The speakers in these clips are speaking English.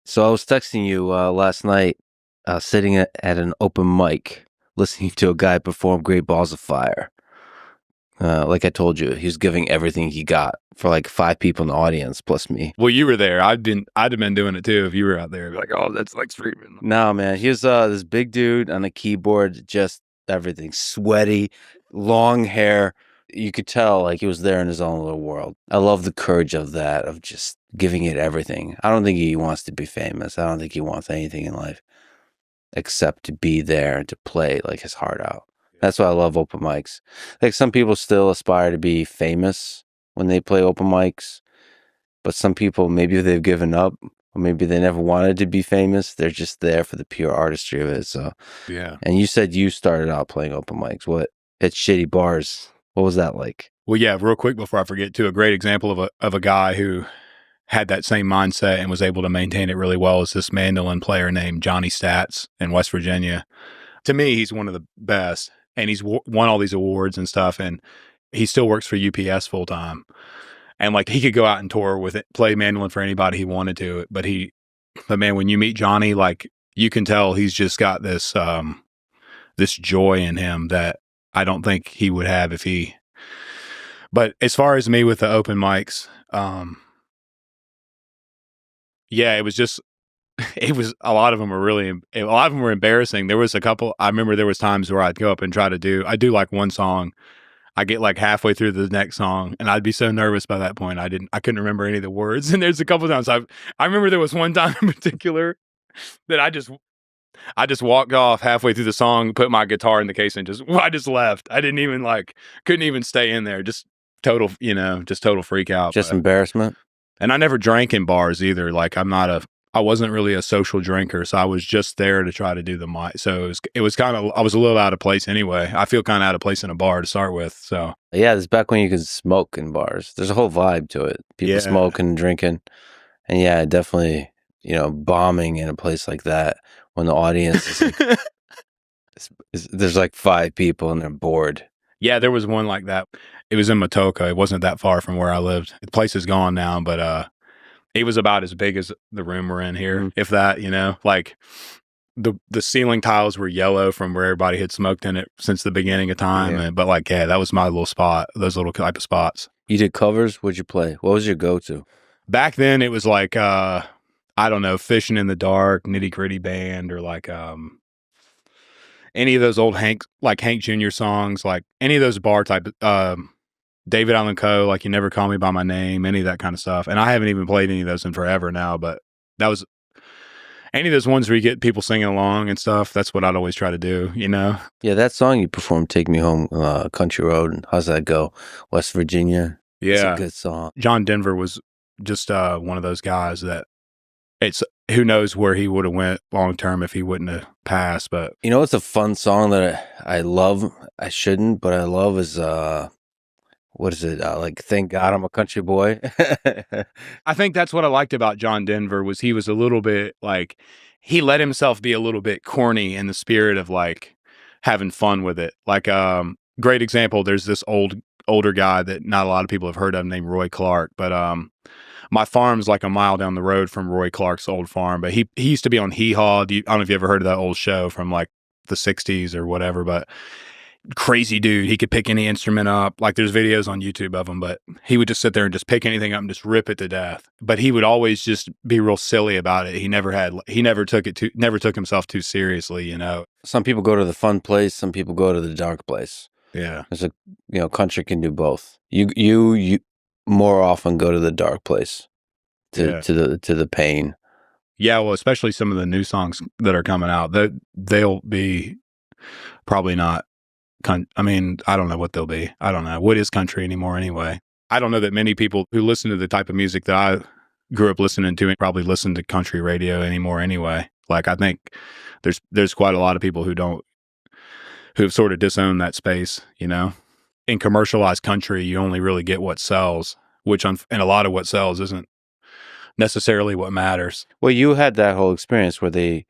So I was texting you last night, sitting at an open mic, listening to a guy perform Great Balls of Fire. Like I told you, he was giving everything he got for like 5 people in the audience plus me. Well, you were there. I'd have been doing it too if you were out there. I'd be like, oh, that's Lex Fridman. No, man, he was this big dude on a keyboard, just everything, sweaty, long hair. You could tell like he was there in his own little world. I love the courage of that, of just giving it everything. I don't think he wants to be famous. I don't think he wants anything in life except to be there and to play like his heart out. That's why I love open mics. Like some people still aspire to be famous when they play open mics, but some people maybe they've given up or maybe they never wanted to be famous. They're just there for the pure artistry of it. So Yeah. and you said you started out playing open mics. What at shitty bars? What was that like? Well, yeah. Real quick before I forget, too, a great example of a guy who had that same mindset and was able to maintain it really well is this mandolin player named Johnny Stats in West Virginia. To me, he's one of the best, and he's won all these awards and stuff, and he still works for UPS full time. And like he could go out and tour with it, play mandolin for anybody he wanted to, but man, when you meet Johnny, like you can tell he's just got this joy in him that I don't think he would have if he. But as far as me with the open mics, yeah, it was just it was a lot of them were embarrassing. There was a couple. I remember there was times where I'd go up and I do like one song. I get like halfway through the next song, and I'd be so nervous by that point. I couldn't remember any of the words. And there's a couple times I remember there was one time in particular that I just walked off halfway through the song, put my guitar in the case, and I just left. I didn't even couldn't even stay in there. Just total, just total freak out. Just embarrassment. And I never drank in bars either. Like I wasn't really a social drinker, so I was just there to try to do the mic. So it was kind of, I was a little out of place anyway. I feel kind of out of place in a bar to start with. So Yeah, this is back when you could smoke in bars. There's a whole vibe to it. People smoking and drinking. And yeah, definitely, bombing in a place like that when the audience is like, there's like 5 people and they're bored. Yeah, there was one like that. It was in Matoka. It wasn't that far from where I lived. The place is gone now, but it was about as big as the room we're in here, if that, like the ceiling tiles were yellow from where everybody had smoked in it since the beginning of time. But like, yeah, that was my little spot, those little type of spots. You did covers? What'd you play? What was your go-to? Back then it was like, I don't know, Fishing in the Dark, Nitty Gritty Band, or like, any of those old Hank Jr. songs, like any of those bar type, David Allan Coe, like You Never Call Me by My Name, any of that kind of stuff. And I haven't even played any of those in forever now, but that was any of those ones where you get people singing along and stuff. That's what I'd always try to do, Yeah, that song you performed, Take Me Home, Country Road. How's that go? West Virginia. Yeah. It's a good song. John Denver was just one of those guys that who knows where he would have went long term if he wouldn't have passed. But it's a fun song that I love. I shouldn't, but I love is what is it? Like, Thank God I'm a Country Boy. I think that's what I liked about John Denver was he was a little bit like, he let himself be a little bit corny in the spirit of like having fun with it. Like, great example, there's this older guy that not a lot of people have heard of named Roy Clark, but my farm's like a mile down the road from Roy Clark's old farm, but he used to be on Hee Haw. I don't know if you ever heard of that old show from like the 60s or whatever, but crazy dude. He could pick any instrument up. Like there's videos on YouTube of him, but he would just sit there and just pick anything up and just rip it to death. But he would always just be real silly about it. He never took himself too seriously, Some people go to the fun place. Some people go to the dark place. Yeah. There's country can do both. You more often go to the dark place to the pain. Yeah. Well, especially some of the new songs that are coming out, they'll be probably not. I mean, I don't know what they'll be. I don't know. What is country anymore anyway? I don't know that many people who listen to the type of music that I grew up listening to probably listen to country radio anymore anyway. Like, I think there's quite a lot of people who've sort of disowned that space, In commercialized country, you only really get what sells, which and a lot of what sells isn't necessarily what matters. Well, you had that whole experience where they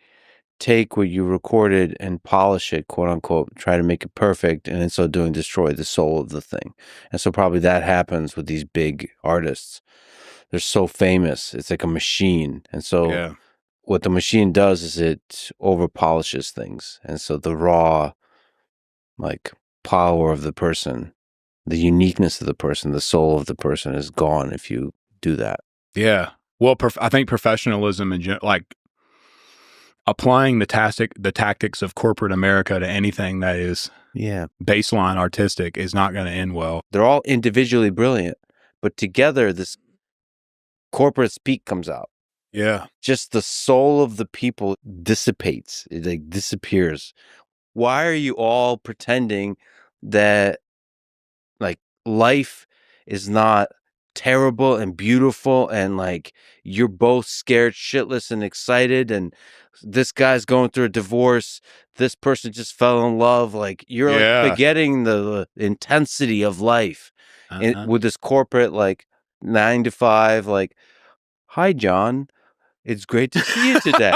take what you recorded and polish it, quote unquote, try to make it perfect, and in so doing destroy the soul of the thing. And so probably that happens with these big artists. They're so famous. It's like a machine. And so what the machine does is it over polishes things, and so the raw, like, power of the person, the uniqueness of the person, the soul of the person is gone if you do that. Yeah. Well, I think professionalism and like applying the tactics of corporate America to anything that is Yeah. baseline artistic is not going to end well. They're all individually brilliant, but together this corporate speak comes out. Yeah. Just the soul of the people dissipates. It like disappears. Why are you all pretending that like life is not terrible and beautiful and like you're both scared shitless and excited and this guy's going through a divorce, this person just fell in love, like you're like Yeah. forgetting the intensity of life Uh-huh. with this corporate like 9 to 5 like, hi John, it's great to see you today.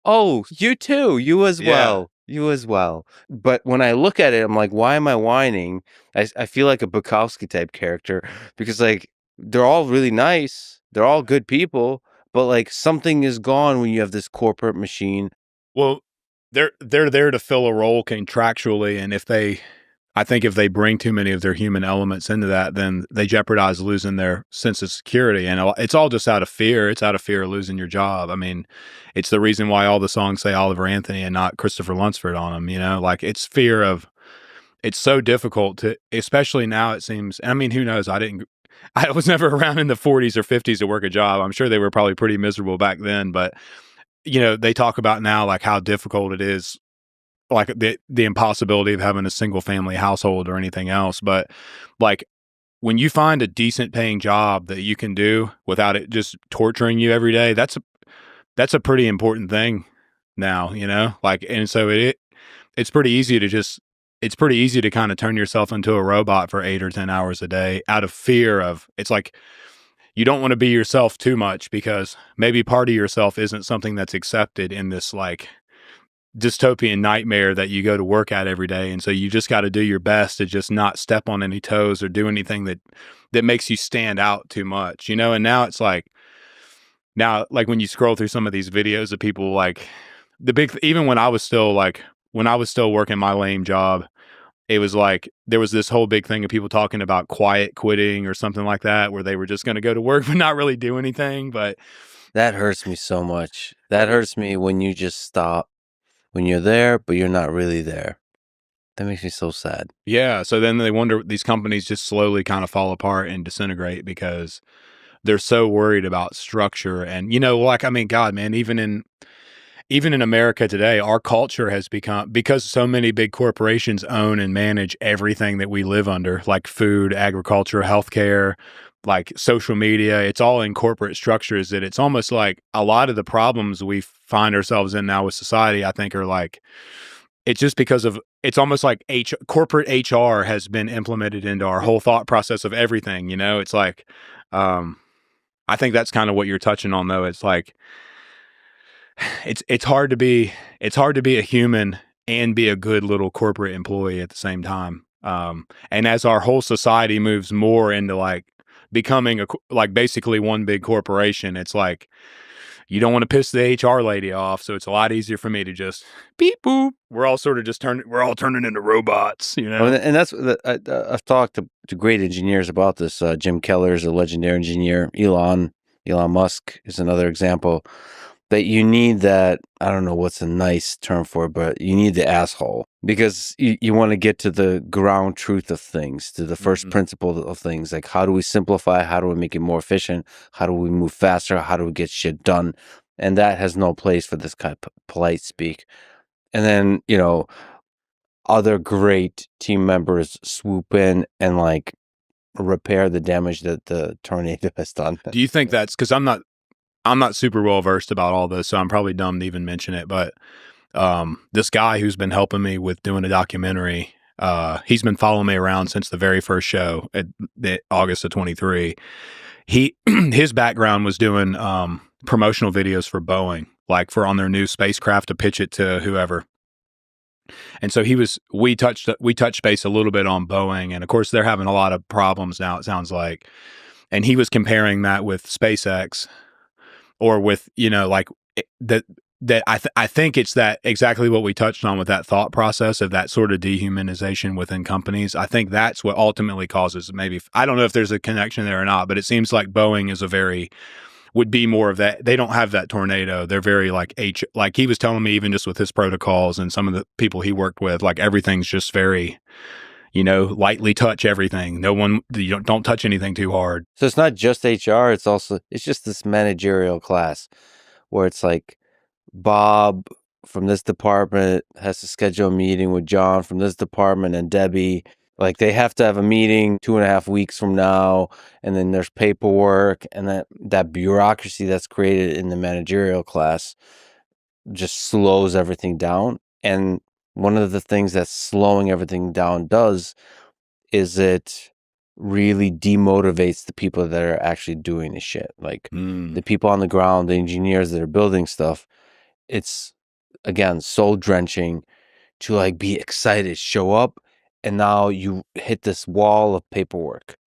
Oh, you too. You as Yeah. well. You as well. But when I look at it, I'm like, why am I whining? I feel like a Bukowski type character because like they're all really nice. They're all good people, but like something is gone when you have this corporate machine. Well, they're there to fill a role contractually, and I think if they bring too many of their human elements into that, then they jeopardize losing their sense of security. And it's all just out of fear. It's out of fear of losing your job. I mean, it's the reason why all the songs say Oliver Anthony and not Christopher Lunsford on them. You know, like it's fear of. It's so difficult to, especially now. It seems. I mean, who knows? I was never around in the 40s or 50s to work a job. I'm sure they were probably pretty miserable back then, but they talk about now like how difficult it is, like the impossibility of having a single family household or anything else. But like when you find a decent paying job that you can do without it just torturing you every day, that's a pretty important thing now, like, and so it's pretty easy to just, it's pretty easy to kind of turn yourself into a robot for 8 or 10 hours a day out of fear of, it's like, you don't want to be yourself too much because maybe part of yourself isn't something that's accepted in this like dystopian nightmare that you go to work at every day. And so you just got to do your best to just not step on any toes or do anything that makes you stand out too much, and now it's like, now like when you scroll through some of these videos of people like even when I was still working my lame job, it was like there was this whole big thing of people talking about quiet quitting or something like that, where they were just going to go to work but not really do anything. But That hurts me so much. That hurts me when you just stop, when you're there, but you're not really there. That makes me so sad. yeah, so then they wonder, these companies just slowly kind of fall apart and disintegrate because they're so worried about structure. And like, I mean, God, man, even in America today, our culture has become, because so many big corporations own and manage everything that we live under, like food, agriculture, healthcare, like social media. It's all in corporate structures that it's almost like a lot of the problems we find ourselves in now with society, I think, are like, it's just because of, it's almost like corporate HR has been implemented into our whole thought process of everything. It's like, um, I think that's kind of what you're touching on, though. It's like, it's hard to be, a human and be a good little corporate employee at the same time. And as our whole society moves more into like becoming like basically one big corporation, it's like you don't want to piss the HR lady off, so it's a lot easier for me to just beep boop. We're all sort of just we're all turning into robots, Oh, and that's I've talked to great engineers about this. Jim Keller is a legendary engineer. Elon Musk is another example. That you need that, I don't know what's a nice term for it, but you need the asshole because you want to get to the ground truth of things, to the first principle of things. Like, how do we simplify? How do we make it more efficient? How do we move faster? How do we get shit done? And that has no place for this kind of polite speak. And then, other great team members swoop in and like repair the damage that the tornado has done. Do you think that's because I'm not super well versed about all this, so I'm probably dumb to even mention it. But this guy who's been helping me with doing a documentary, he's been following me around since the very first show at August of 23. His background was doing promotional videos for Boeing, like for on their new spacecraft to pitch it to whoever. And so we touched base a little bit on Boeing, and of course they're having a lot of problems now, it sounds like. And he was comparing that with SpaceX. or with, like that. I think it's that exactly what we touched on with that thought process of that sort of dehumanization within companies. I think that's what ultimately causes, maybe, I don't know if there's a connection there or not, but it seems like Boeing is would be more of that. They don't have that tornado. They're very like like he was telling me, even just with his protocols and some of the people he worked with, like everything's just very, lightly touch everything. No one, you don't touch anything too hard. So it's not just HR, it's just this managerial class where it's like Bob from this department has to schedule a meeting with John from this department and Debbie. Like they have to have a meeting 2.5 weeks from now, and then there's paperwork, and that bureaucracy that's created in the managerial class just slows everything down. And one of the things that slowing everything down does is it really demotivates the people that are actually doing the shit. Like the people on the ground, the engineers that are building stuff. It's again soul drenching to like be excited, show up, and now you hit this wall of paperwork.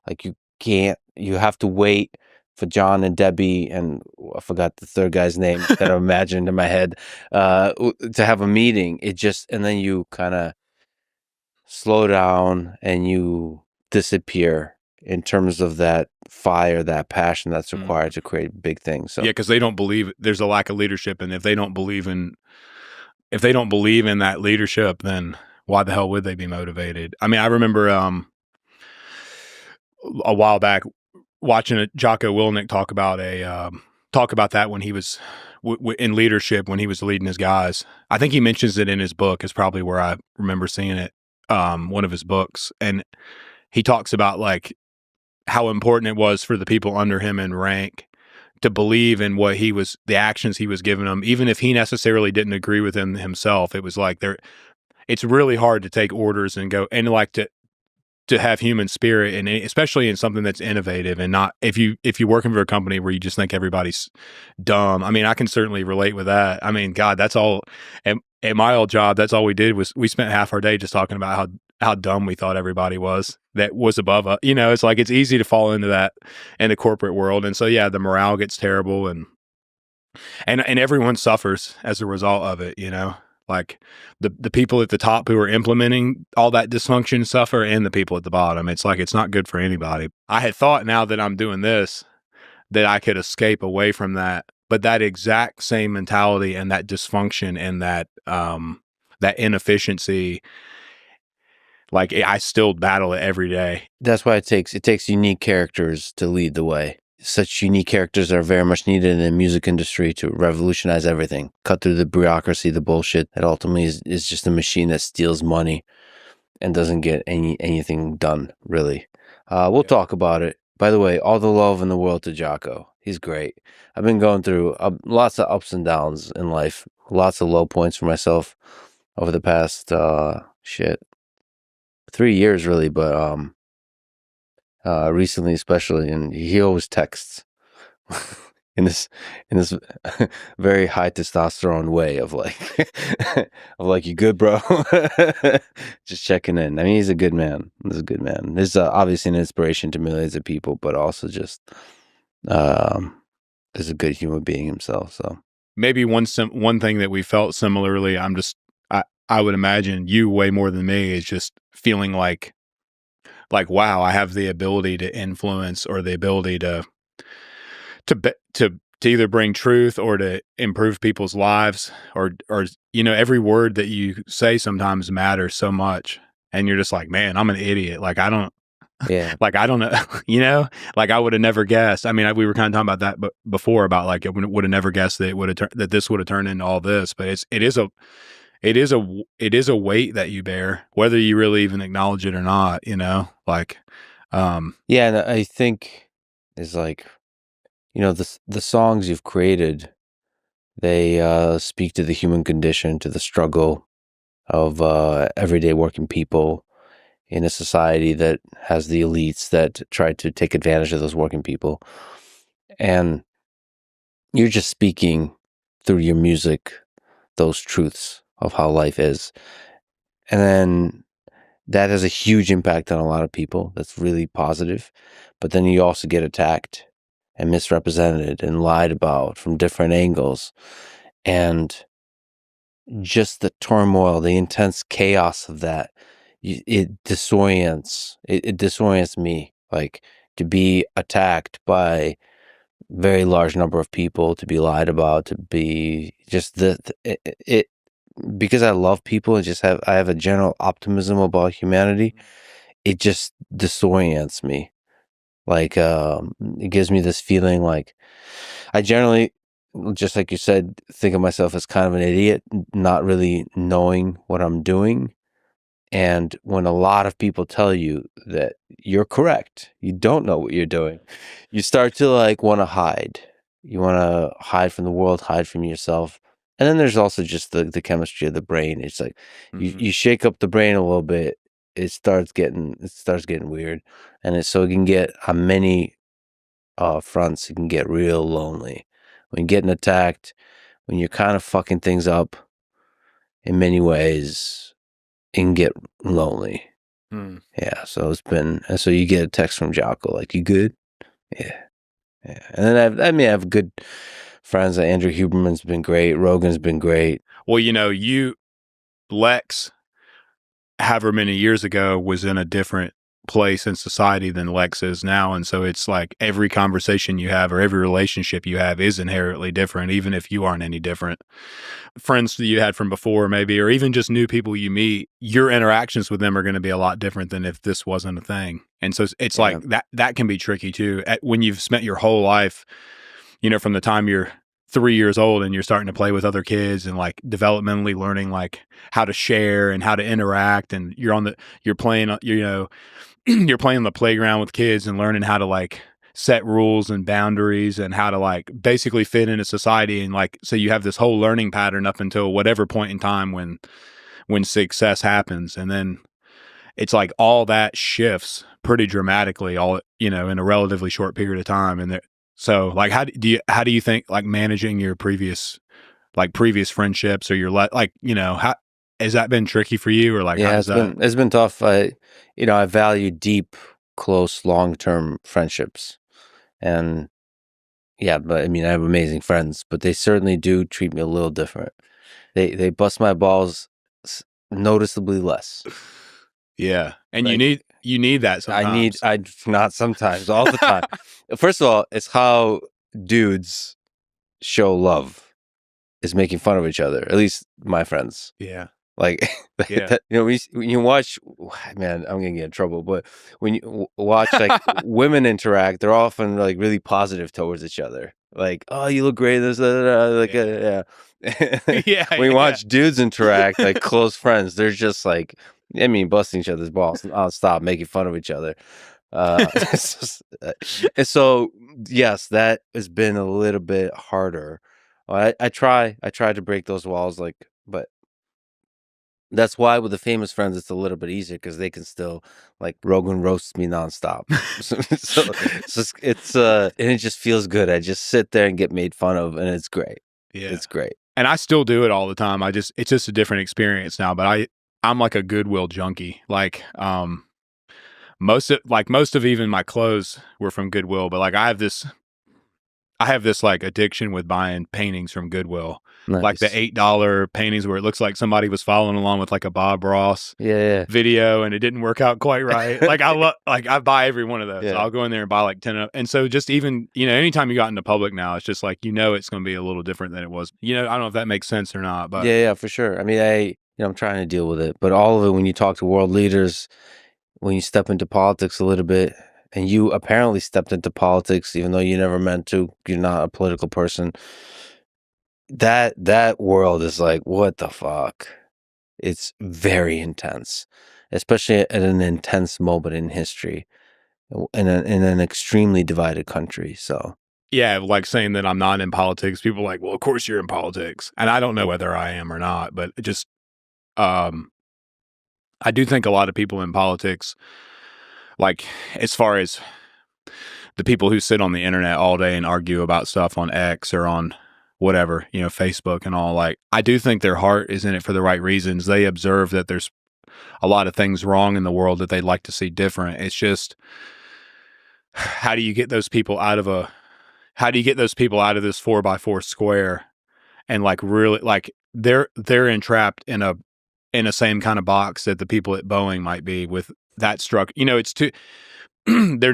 Like you have to wait for John and Debbie, and I forgot the third guy's name that I imagined in my head, to have a meeting. And then you kind of slow down and you disappear in terms of that fire, that passion that's required to create big things. So yeah, because they don't believe, there's a lack of leadership, and if they don't believe in that leadership, then why the hell would they be motivated? I mean, I remember a while back watching a Jocko Willink talk about that when he was in leadership, when he was leading his guys. I think he mentions it in his book. Is probably where I remember seeing it. One of his books, and he talks about like how important it was for the people under him in rank to believe in the actions he was giving them, even if he necessarily didn't agree with them himself. It was like it's really hard to take orders and go and like to have human spirit, and especially in something that's innovative, and not if you're working for a company where you just think everybody's dumb. I mean, I can certainly relate with that. I mean, God, that's all at my old job. That's all we did was we spent half our day just talking about how dumb we thought everybody was that was above us. It's like, it's easy to fall into that in the corporate world. And so, yeah, the morale gets terrible, and everyone suffers as a result of it, like the people at the top who are implementing all that dysfunction suffer, and the people at the bottom. It's like, it's not good for anybody. I had thought, now that I'm doing this, that I could escape away from that, but that exact same mentality and that dysfunction and that inefficiency, like I still battle it every day. that's why it takes unique characters to lead the way. Such unique characters are very much needed in the music industry to revolutionize everything, cut through the bureaucracy, the bullshit that ultimately is just a machine that steals money and doesn't get anything done, really. We'll talk about it. By the way, all the love in the world to Jocko. He's great. I've been going through lots of ups and downs in life, lots of low points for myself over the past 3 years, really, but recently especially, and he always texts in this very high testosterone way of like of like, you good, bro? Just checking in. I mean, he's a good man. He's obviously an inspiration to millions of people, but also just is a good human being himself. So maybe one thing that we felt similarly, I would imagine you way more than me, is just feeling like wow, I have the ability to influence, or the ability to either bring truth or to improve people's lives, or every word that you say sometimes matters so much, and you're just like, man, I'm an idiot. Like I don't yeah, like I don't know, like I would have never guessed. I mean, we were kind of talking about that, but before, about like, I would have never guessed that that this would have turned into all this. But it is a weight that you bear, whether you really even acknowledge it or not. Like, yeah, and I think is like, the songs you've created, they speak to the human condition, to the struggle of everyday working people in a society that has the elites that try to take advantage of those working people. And you're just speaking through your music those truths of how life is. And then that has a huge impact on a lot of people. That's really positive. But then you also get attacked. and misrepresented and lied about from different angles. And just the turmoil, the intense chaos of that, it disorients me. Like, to be attacked by very large number of people, to be lied about, to be just it because I love people and I have a general optimism about humanity. It just disorients me. Like, it gives me this feeling like I generally, just like you said, think of myself as kind of an idiot, not really knowing what I'm doing. And when a lot of people tell you that you're correct, you don't know what you're doing, you start to like want to hide. You want to hide from the world, hide from yourself. And then there's also just the chemistry of the brain. It's like you shake up the brain a little bit, it starts getting weird. And so it can get on many fronts, it can get real lonely. When you're getting attacked, when you're kind of fucking things up in many ways, it can get lonely. Yeah, so so you get a text from Jocko, like, you good? Yeah. Yeah. And then I have good friends. Andrew Huberman's been great. Rogan's been great. Well, Lex, however many years ago, was in a different place in society than Lex is now. And so it's like every conversation you have or every relationship you have is inherently different, even if you aren't any different. Friends that you had from before, maybe, or even just new people you meet, your interactions with them are going to be a lot different than if this wasn't a thing. And so it's Yeah. like that can be tricky too. When you've spent your whole life, from the time you're 3 years old and you're starting to play with other kids and like developmentally learning like how to share and how to interact, and you're playing, you're playing on the playground with kids and learning how to like set rules and boundaries and how to like basically fit into society. And like, so you have this whole learning pattern up until whatever point in time when success happens. And then it's like all that shifts pretty dramatically in a relatively short period of time. And so like, how do you think like managing your previous friendships or your how has that been tricky for you, or like how Yeah, does that? it's been tough. I value deep, close, long-term friendships. And yeah, but I mean, I have amazing friends, but they certainly do treat me a little different. They bust my balls noticeably less. Yeah. And Like, you need that sometimes. I not sometimes, all the time. First of all, it's how dudes show love, is making fun of each other. At least my friends. Yeah. Like, Yeah. when you watch, man, I'm gonna get in trouble, but when you watch like women interact, they're often like really positive towards each other. Like, oh, you look great. This, like, yeah. Yeah, When you yeah. watch dudes interact, like close friends, they're just like, I mean, busting each other's balls nonstop, making fun of each other. It's and so, yes, that has been a little bit harder. I try to break those walls, like, but that's why with the famous friends, it's a little bit easier because they can still, like, Rogan roasts me nonstop. And it just feels good. I just sit there and get made fun of, and it's great. Yeah. It's great. And I still do it all the time. It's just a different experience now, but I'm like a Goodwill junkie. Like, most of even my clothes were from Goodwill, but like I have this like addiction with buying paintings from Goodwill, like the Nice. $8 paintings where it looks like somebody was following along with like a Bob Ross Yeah, video and it didn't work out quite right. Like I buy every one of those. yeah. I'll go in there and buy like 10 of, and so just even, anytime you got into public now, it's just like, it's going to be a little different than it was. I don't know if that makes sense or not, but Yeah, for sure. I mean, I'm trying to deal with it, but all of it, when you talk to world leaders, when you step into politics a little bit, and you apparently stepped into politics even though you never meant to, you're not a political person. That world is like, what the fuck? It's very intense, especially at an intense moment in history, in an extremely divided country. So yeah, like saying that I'm not in politics, people are like, well, of course you're in politics. And I don't know whether I am or not, but it just, um, I do think a lot of people in politics, like as far as the people who sit on the internet all day and argue about stuff on X or on whatever, Facebook and all, like, I do think their heart is in it for the right reasons. They observe that there's a lot of things wrong in the world that they'd like to see different. It's just, how do you get those people out of how do you get those people out of this 4x4 square and like really like they're entrapped in a same kind of box that the people at Boeing might be with that structure. You know, it's too there.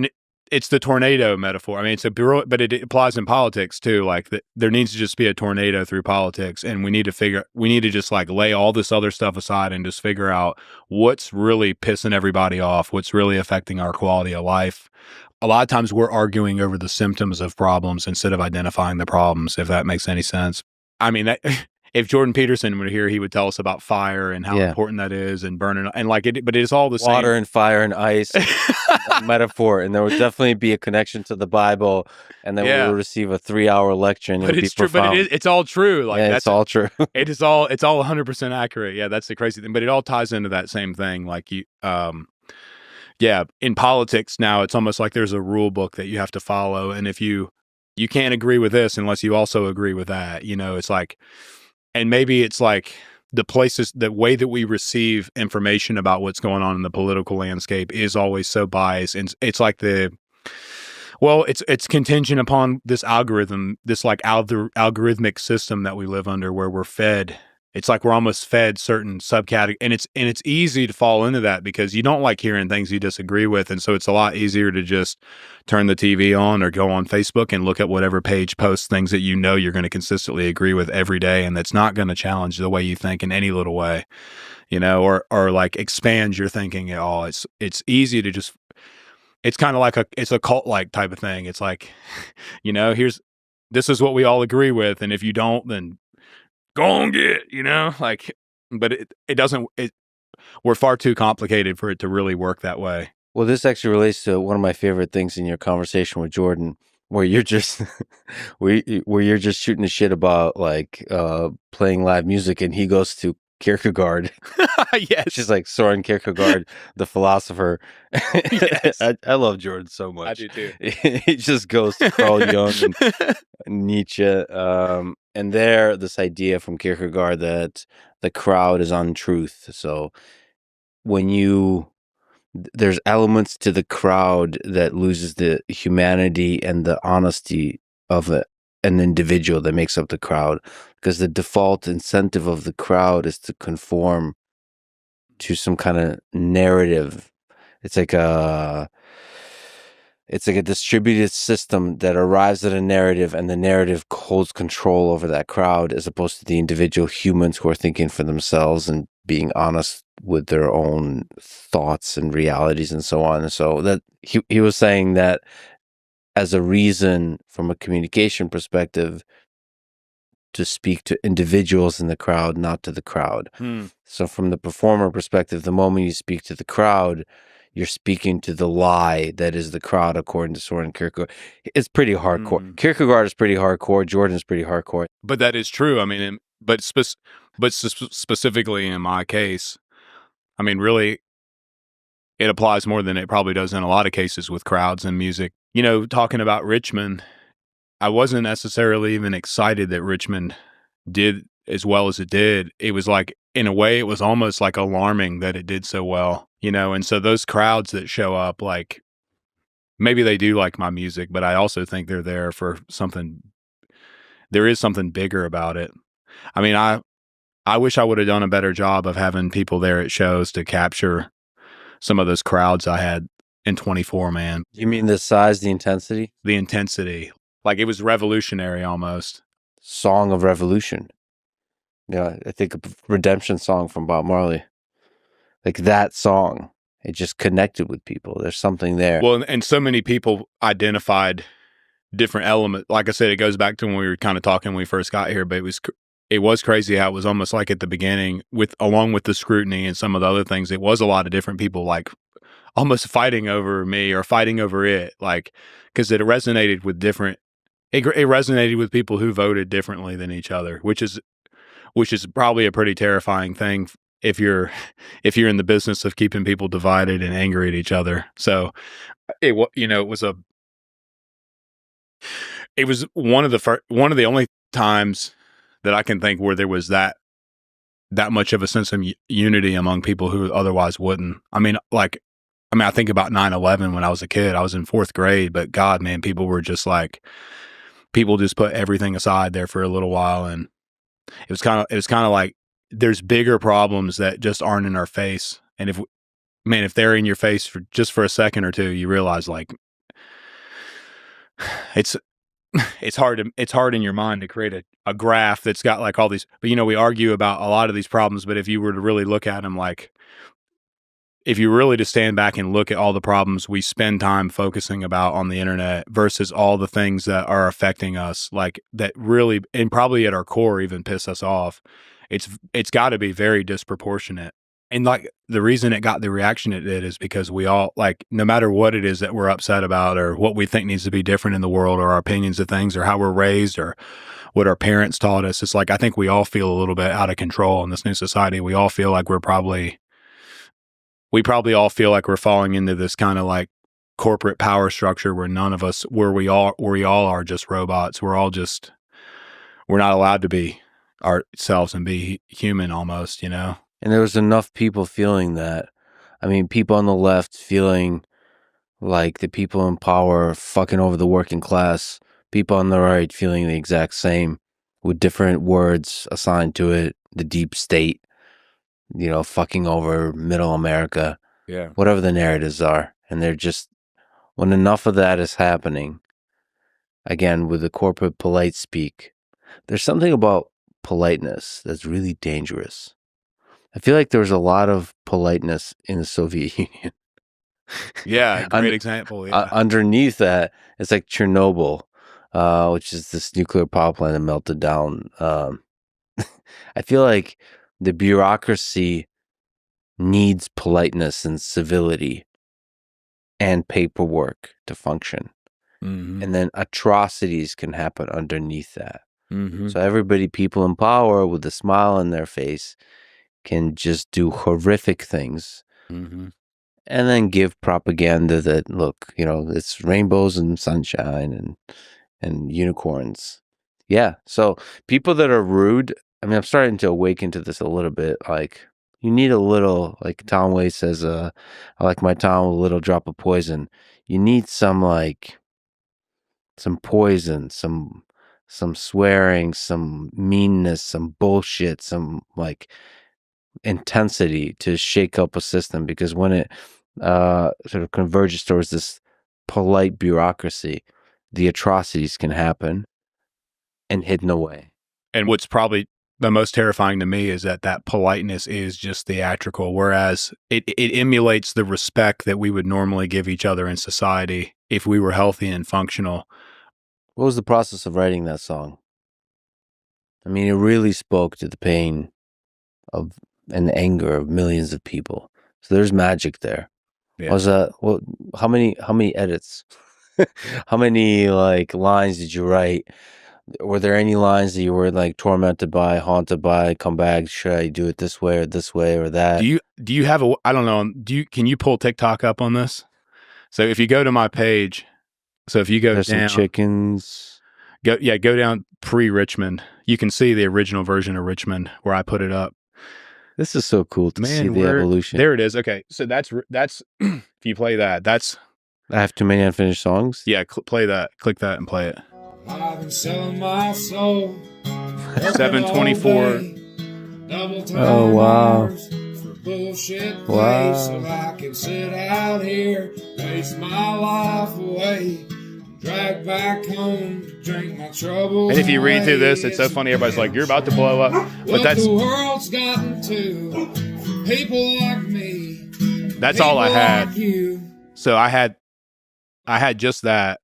It's the tornado metaphor. I mean, it's a bureau, but it applies in politics too. Like there needs to just be a tornado through politics, and we need to just like lay all this other stuff aside and just figure out what's really pissing everybody off, what's really affecting our quality of life. A lot of times we're arguing over the symptoms of problems instead of identifying the problems, if that makes any sense. I mean, that, if Jordan Peterson were here, he would tell us about fire and how Yeah. important that is and burning and like it, but it's all the Water same. and fire and ice, a metaphor, and there would definitely be a connection to the Bible, and then we Yeah. would receive a 3-hour lecture, and it But would be it's true. But profound. it's all true. Like Yeah, that's it's all true. it's all 100% accurate. Yeah, that's the crazy thing. But it all ties into that same thing. Like yeah, in politics now, it's almost like there's a rule book that you have to follow, and if you can't agree with this unless you also agree with that. You know, it's like, and maybe it's like the way that we receive information about what's going on in the political landscape is always so biased, and it's like it's contingent upon this algorithm, this like algorithmic system that we live under, where we're fed. It's like we're almost fed certain subcategories, and it's easy to fall into that because you don't like hearing things you disagree with, and so it's a lot easier to just turn the TV on or go on Facebook and look at whatever page posts things that you know you're going to consistently agree with every day, and that's not going to challenge the way you think in any little way, you know, or like expand your thinking at all. It's easy to just. It's kind of like it's a cult like type of thing. It's like, you know, this is what we all agree with, and if you don't, then go on get, you know, like, but it doesn't, we're far too complicated for it to really work that way. Well, this actually relates to one of my favorite things in your conversation with Jordan, where you're just where you're just shooting the shit about like playing live music, and he goes to Kierkegaard. Yes. She's like Soren Kierkegaard, the philosopher. Yes. I love Jordan so much. I do too. He just goes to Carl Jung and Nietzsche. And this idea from Kierkegaard that the crowd is untruth. So when there's elements to the crowd that loses the humanity and the honesty of an individual that makes up the crowd, because the default incentive of the crowd is to conform to some kind of narrative. It's like a distributed system that arrives at a narrative, and the narrative holds control over that crowd, as opposed to the individual humans who are thinking for themselves and being honest with their own thoughts and realities and so on. And so that he was saying that as a reason from a communication perspective to speak to individuals in the crowd, not to the crowd. So from the performer perspective, the moment you speak to the crowd, you're speaking to the lie that is the crowd, according to Soren Kierkegaard. It's pretty hardcore. Kierkegaard is pretty hardcore. Jordan's pretty hardcore. But that is true. I mean, specifically in my case, I mean, really, it applies more than it probably does in a lot of cases with crowds and music. You know, talking about Richmond, I wasn't necessarily even excited that Richmond did as well as it did. It was like, in a way, it was almost like alarming that it did so well, you know? And so those crowds that show up, like, maybe they do like my music, but I also think they're there for something. There is something bigger about it. I mean, I wish I would have done a better job of having people there at shows to capture some of those crowds I had in 24, man. You mean the size, the intensity? The intensity. Like, it was revolutionary almost. Song of Revolution. Yeah, I think a redemption song from Bob Marley. Like that song, it just connected with people. There's something there. Well, and so many people identified different elements. Like I said, it goes back to when we were kind of talking when we first got here, but it was crazy how it was almost like at the beginning, along with the scrutiny and some of the other things, it was a lot of different people like almost fighting over me or fighting over it, like, because it resonated with different. It resonated with people who voted differently than each other, which is probably a pretty terrifying thing if you're in the business of keeping people divided and angry at each other. So it was one of the only times that I can think where there was that much of a sense of unity among people who otherwise wouldn't. I mean, I think about 9/11 when I was a kid. I was in 4th grade, but God, man, people were just like, people just put everything aside there for a little while, and it was kind of like there's bigger problems that just aren't in our face, and if they're in your face for a second or two, you realize like it's it's hard in your mind to create a graph that's got like all these, but we argue about a lot of these problems, but if you were to really look at them, like if you really to stand back and look at all the problems we spend time focusing about on the internet versus all the things that are affecting us, like that really, and probably at our core even piss us off, it's got to be very disproportionate. And like the reason it got the reaction it did is because we all, like, no matter what it is that we're upset about or what we think needs to be different in the world or our opinions of things or how we're raised or what our parents taught us, it's like I think we all feel a little bit out of control in this new society. We all feel like we probably all feel like we're falling into this kind of like corporate power structure where none of us, where we all are just robots. We're not allowed to be ourselves and be human almost, And there was enough people feeling that. I mean, people on the left feeling like the people in power are fucking over the working class. People on the right feeling the exact same with different words assigned to it. The deep state, fucking over middle America. Yeah. Whatever the narratives are. And they're just, when enough of that is happening, again, with the corporate polite speak, there's something about politeness that's really dangerous. I feel like there was a lot of politeness in the Soviet Union. Yeah, great example. Yeah. Underneath that, it's like Chernobyl, which is this nuclear power plant that melted down. I feel like the bureaucracy needs politeness and civility and paperwork to function. Mm-hmm. And then atrocities can happen underneath that. Mm-hmm. So people in power with a smile on their face can just do horrific things. Mm-hmm. And then give propaganda that, look, it's rainbows and sunshine and unicorns. Yeah. So people that are rude, I mean, I'm starting to awaken to this a little bit. Like, you need a little, like Tom Waits says, I like my town with a little drop of poison. You need some poison, some swearing, some meanness, some bullshit, some like intensity to shake up a system, because when it sort of converges towards this polite bureaucracy, the atrocities can happen and hidden away. And what's probably the most terrifying to me is that politeness is just theatrical, whereas it emulates the respect that we would normally give each other in society if we were healthy and functional. What was the process of writing that song? I mean, it really spoke to the pain of and anger of millions of people. So there's magic there. Yeah. Was that how many edits? How many like lines did you write? Were there any lines that you were like tormented by, haunted by, come back, should I do it this way or that? Do you have I don't know, can you pull TikTok up on this? So if you go to my page, so if you go There's down, some chickens. Go down pre-Richmond. You can see the original version of Richmond where I put it up. This is so cool to see the evolution. There it is. Okay, so that's if you play that, that's I have too many unfinished songs. Yeah, play that. Click that and play it. I've been selling my soul. 724. Oh wow. For bullshit Wow. so I can sit out here, waste my life away, drag back home, drink my troubles. And if you read through this, it's so funny. Everybody's like, "You're about to blow up," but that's the world's gotten to people like me. That's all I had. Like you. So I had just that.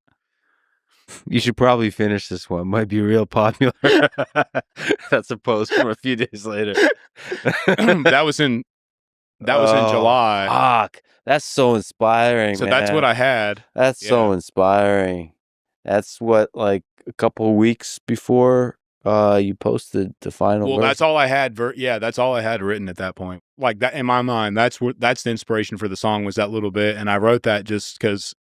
You should probably finish this one. Might be real popular. That's a post from a few days later. That was in July. Fuck. That's so inspiring. So man. that's what I had. That's so inspiring. That's what, like a couple of weeks before you posted the final. Well, verse. that's all I had. That's all I had written at that point. Like that in my mind. That's the inspiration for the song, was that little bit, and I wrote that just because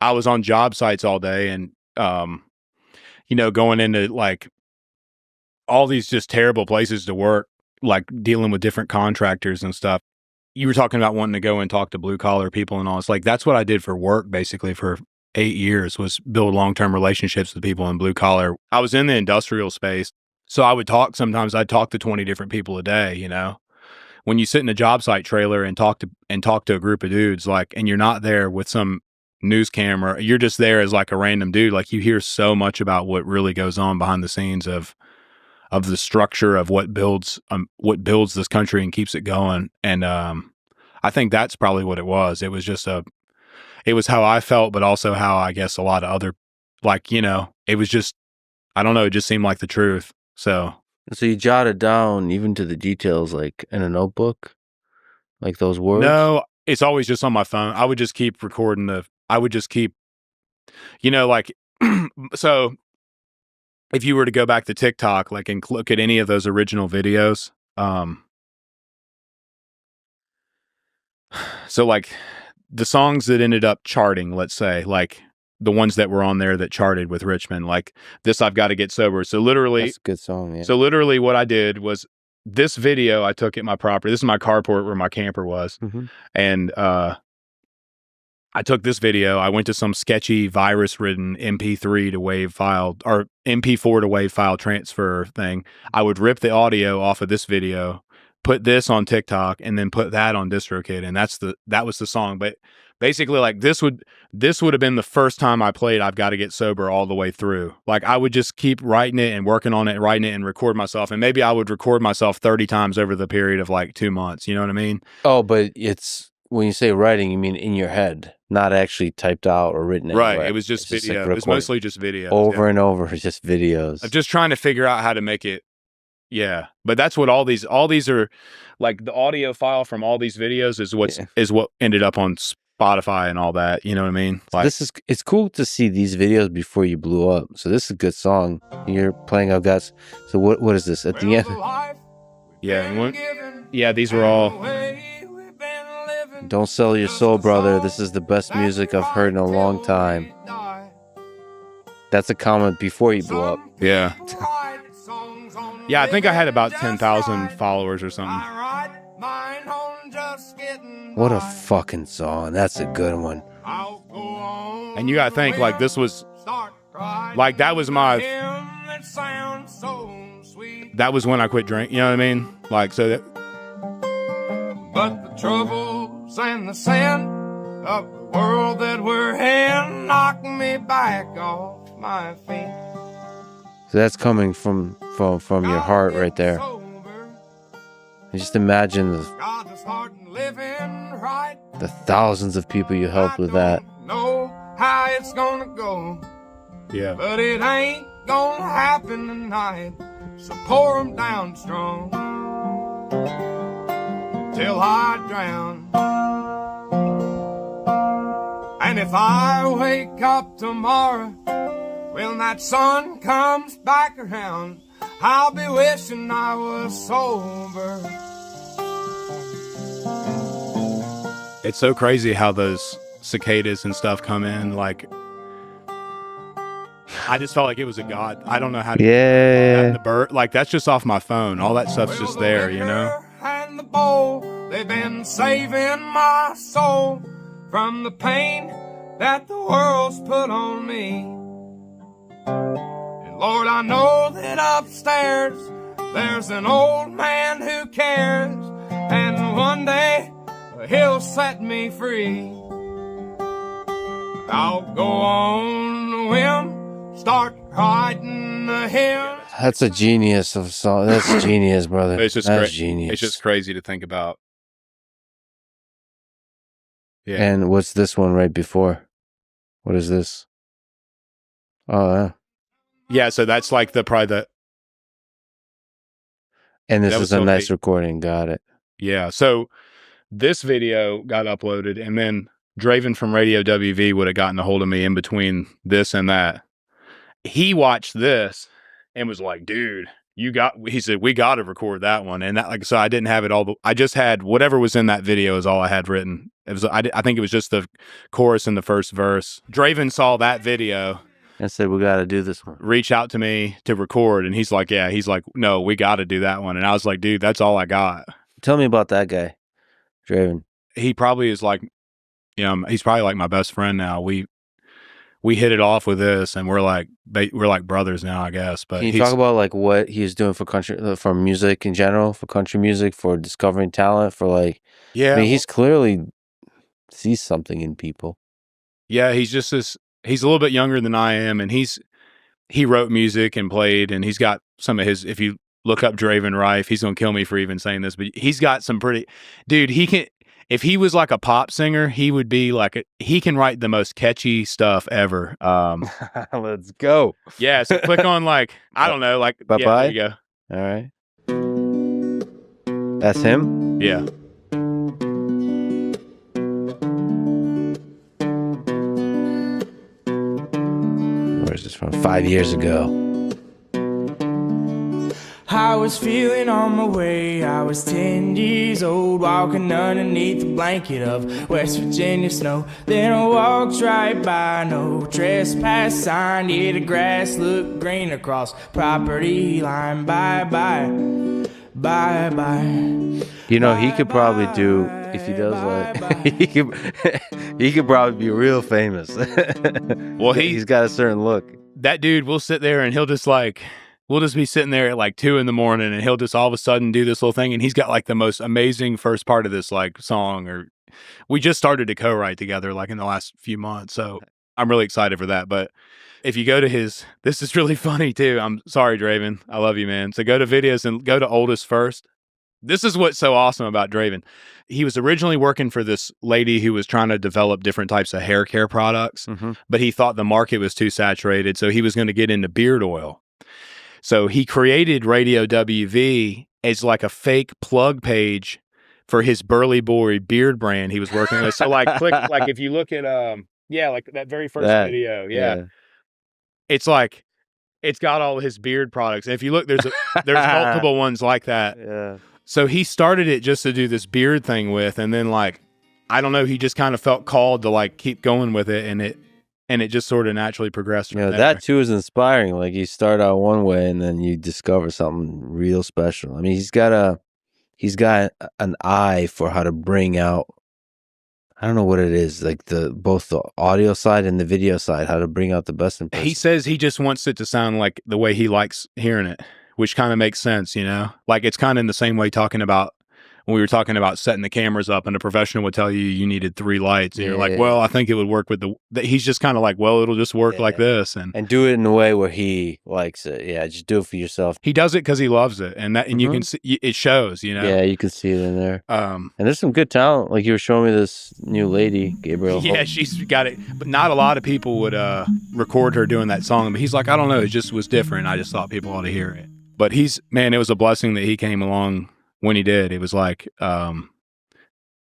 I was on job sites all day, and going into like all these just terrible places to work, like dealing with different contractors and stuff. You were talking about wanting to go and talk to blue collar people and all. It's like, that's what I did for work, basically, for 8 years was build long-term relationships with people in blue collar. I was in the industrial space, so I would talk sometimes I'd talk to 20 different people a day, you know? When you sit in a job site trailer and talk to a group of dudes, like, and you're not there with some news camera, you're just there as like a random dude, like you hear so much about what really goes on behind the scenes of the structure of what builds this country and keeps it going. And I think that's probably what it was. It was just it was how I felt, but also how I guess a lot of other, like, you know, it was just, I don't know, it just seemed like the truth. So you jotted down even to the details, like in a notebook, like those words? no, it's always just on my phone. I would just keep recording I would just keep, you know, like, so if you were to go back to TikTok, like, and look at any of those original videos, so like the songs that ended up charting, let's say, like the ones that were on there that charted with Richmond, like this, I've got to get sober. So literally, That's a good song, yeah. so literally what I did was this video I took at my property. This is my carport where my camper was. Mm-hmm. And, I took this video. I went to some sketchy virus-ridden MP3 to WAV file or MP4 to WAV file transfer thing. I would rip the audio off of this video, put this on TikTok, and then put that on DistroKid, and that was the song. But basically, like this would have been the first time I played "I've Got to Get Sober" all the way through. Like I would just keep writing it and working on it, writing it and record myself, and maybe I would record myself 30 times over the period of like 2 months. You know what I mean? Oh, but it's when you say writing, you mean in your head, not actually typed out or written anywhere. Right. It was just It's video. like It was mostly just video. over and over, just videos. I'm just trying to figure out how to make it. Yeah. But that's what all these are, like the audio file from all these videos is what ended up on Spotify and all that. You know what I mean? Like, it's cool to see these videos before you blew up. So this is a good song. You're playing I've Got. So what is this at the end? Yeah. These were all. Don't sell your soul, brother. This is the best music I've heard in a long time. That's a comment before you blew up. Yeah. Yeah, I think I had about 10,000 followers or something. What a fucking song. That's a good one. And you gotta think, like, this was, like, that was when I quit drinking, you know what I mean? Like, so that. But the troubles and the sin of the world that we're in knock me back off my feet. So that's coming from your heart right there. And just imagine the thousands of people you helped with that. Know how it's gonna go. Yeah. But it ain't gonna happen tonight. So pour 'em down strong till I drown. And if I wake up tomorrow, when that sun comes back around, I'll be wishing I was sober. It's so crazy how those cicadas and stuff come in. Like, I just felt like it was a god. I don't know how to. Yeah. The bird, like, that's just off my phone. All that stuff's just there, you know? And the bowl, they've been saving my soul from the pain that the world's put on me. And Lord, I know that upstairs there's an old man who cares, and one day he'll set me free. I'll go on a whim, start writing a hymn. That's a genius of a song. That's genius, brother. It's just That's genius. It's just crazy to think about. Yeah. And what's this one right before? What is this? Oh, yeah. Yeah, so that's like probably the. And this is a nice recording. Got it. Yeah. So this video got uploaded, and then Draven from Radio WV would have gotten a hold of me in between this and that. He watched this and was like, dude, he said, we got to record that one. And that, like, so I didn't have it all. I just had whatever was in that video is all I had written. It was, I think it was just the chorus and the first verse. Draven saw that video and said, we got to do this one. Reach out to me to record. And he's like, yeah, no, we got to do that one. And I was like, dude, that's all I got. Tell me about that guy, Draven. He probably is like, he's probably like my best friend now. we hit it off with this, and we're like brothers now, I guess. But Can you talk about like what he's doing for country, for music in general, for country music, for discovering talent, for like, yeah, I mean, he's clearly sees something in people. yeah, he's just this. He's a little bit younger than I am, and he wrote music and played, and he's got some of his. If you look up Draven Rife, he's gonna kill me for even saying this, but he's got some pretty. Dude, he can. If he was like a pop singer, he would be like he can write the most catchy stuff ever. Let's go. Yeah, so click on like I don't know, like Bye yeah, bye. there you go. All right. That's him? Yeah. Where's this from? 5 years ago. I was feeling on my way. I was 10 years old, walking underneath the blanket of West Virginia snow. Then I walked right by, no trespass sign. Yeah, the grass looked green across property line. Bye bye, bye bye. You know, he could probably do, if he does like, he could probably be real famous. Well, he's got a certain look. That dude will sit there and he'll just like, we'll just be sitting there at like 2 a.m. and he'll just all of a sudden do this little thing. And he's got like the most amazing first part of this like song, or we just started to co-write together like in the last few months. So I'm really excited for that. But if you go to this is really funny too. I'm sorry, Draven. I love you, man. So go to videos and go to oldest first. This is what's so awesome about Draven. He was originally working for this lady who was trying to develop different types of hair care products, but he thought the market was too saturated. So he was going to get into beard oil. So he created Radio WV as like a fake plug page for his Burly Boy beard brand he was working with. So like click, like if you look at, like that very first video. Yeah. It's like, it's got all his beard products. And if you look, there's multiple ones like that. Yeah. So he started it just to do this beard thing with, and then like, I don't know, he just kind of felt called to like keep going with it, and it just sort of naturally progressed. Yeah, that too is inspiring. Like you start out one way and then you discover something real special. I mean, he's got an eye for how to bring out, I don't know what it is, like both the audio side and the video side, how to bring out the best in person. He says he just wants it to sound like the way he likes hearing it, which kind of makes sense, you know? Like it's kind of in the same way talking about when we were talking about setting the cameras up, and a professional would tell you needed 3 lights, and you're like, well, I think it would work with he's just kind of like, well, it'll just work like this, and do it in a way where he likes it. Yeah, just do it for yourself. He does it because he loves it, and you can see it shows, you know. Yeah, you can see it in there. And there's some good talent. Like you were showing me this new lady, Gabriel. Yeah, she's got it, but not a lot of people would record her doing that song. But he's like, I don't know, it just was different. I just thought people ought to hear it. But it was a blessing that he came along when he did. It was like,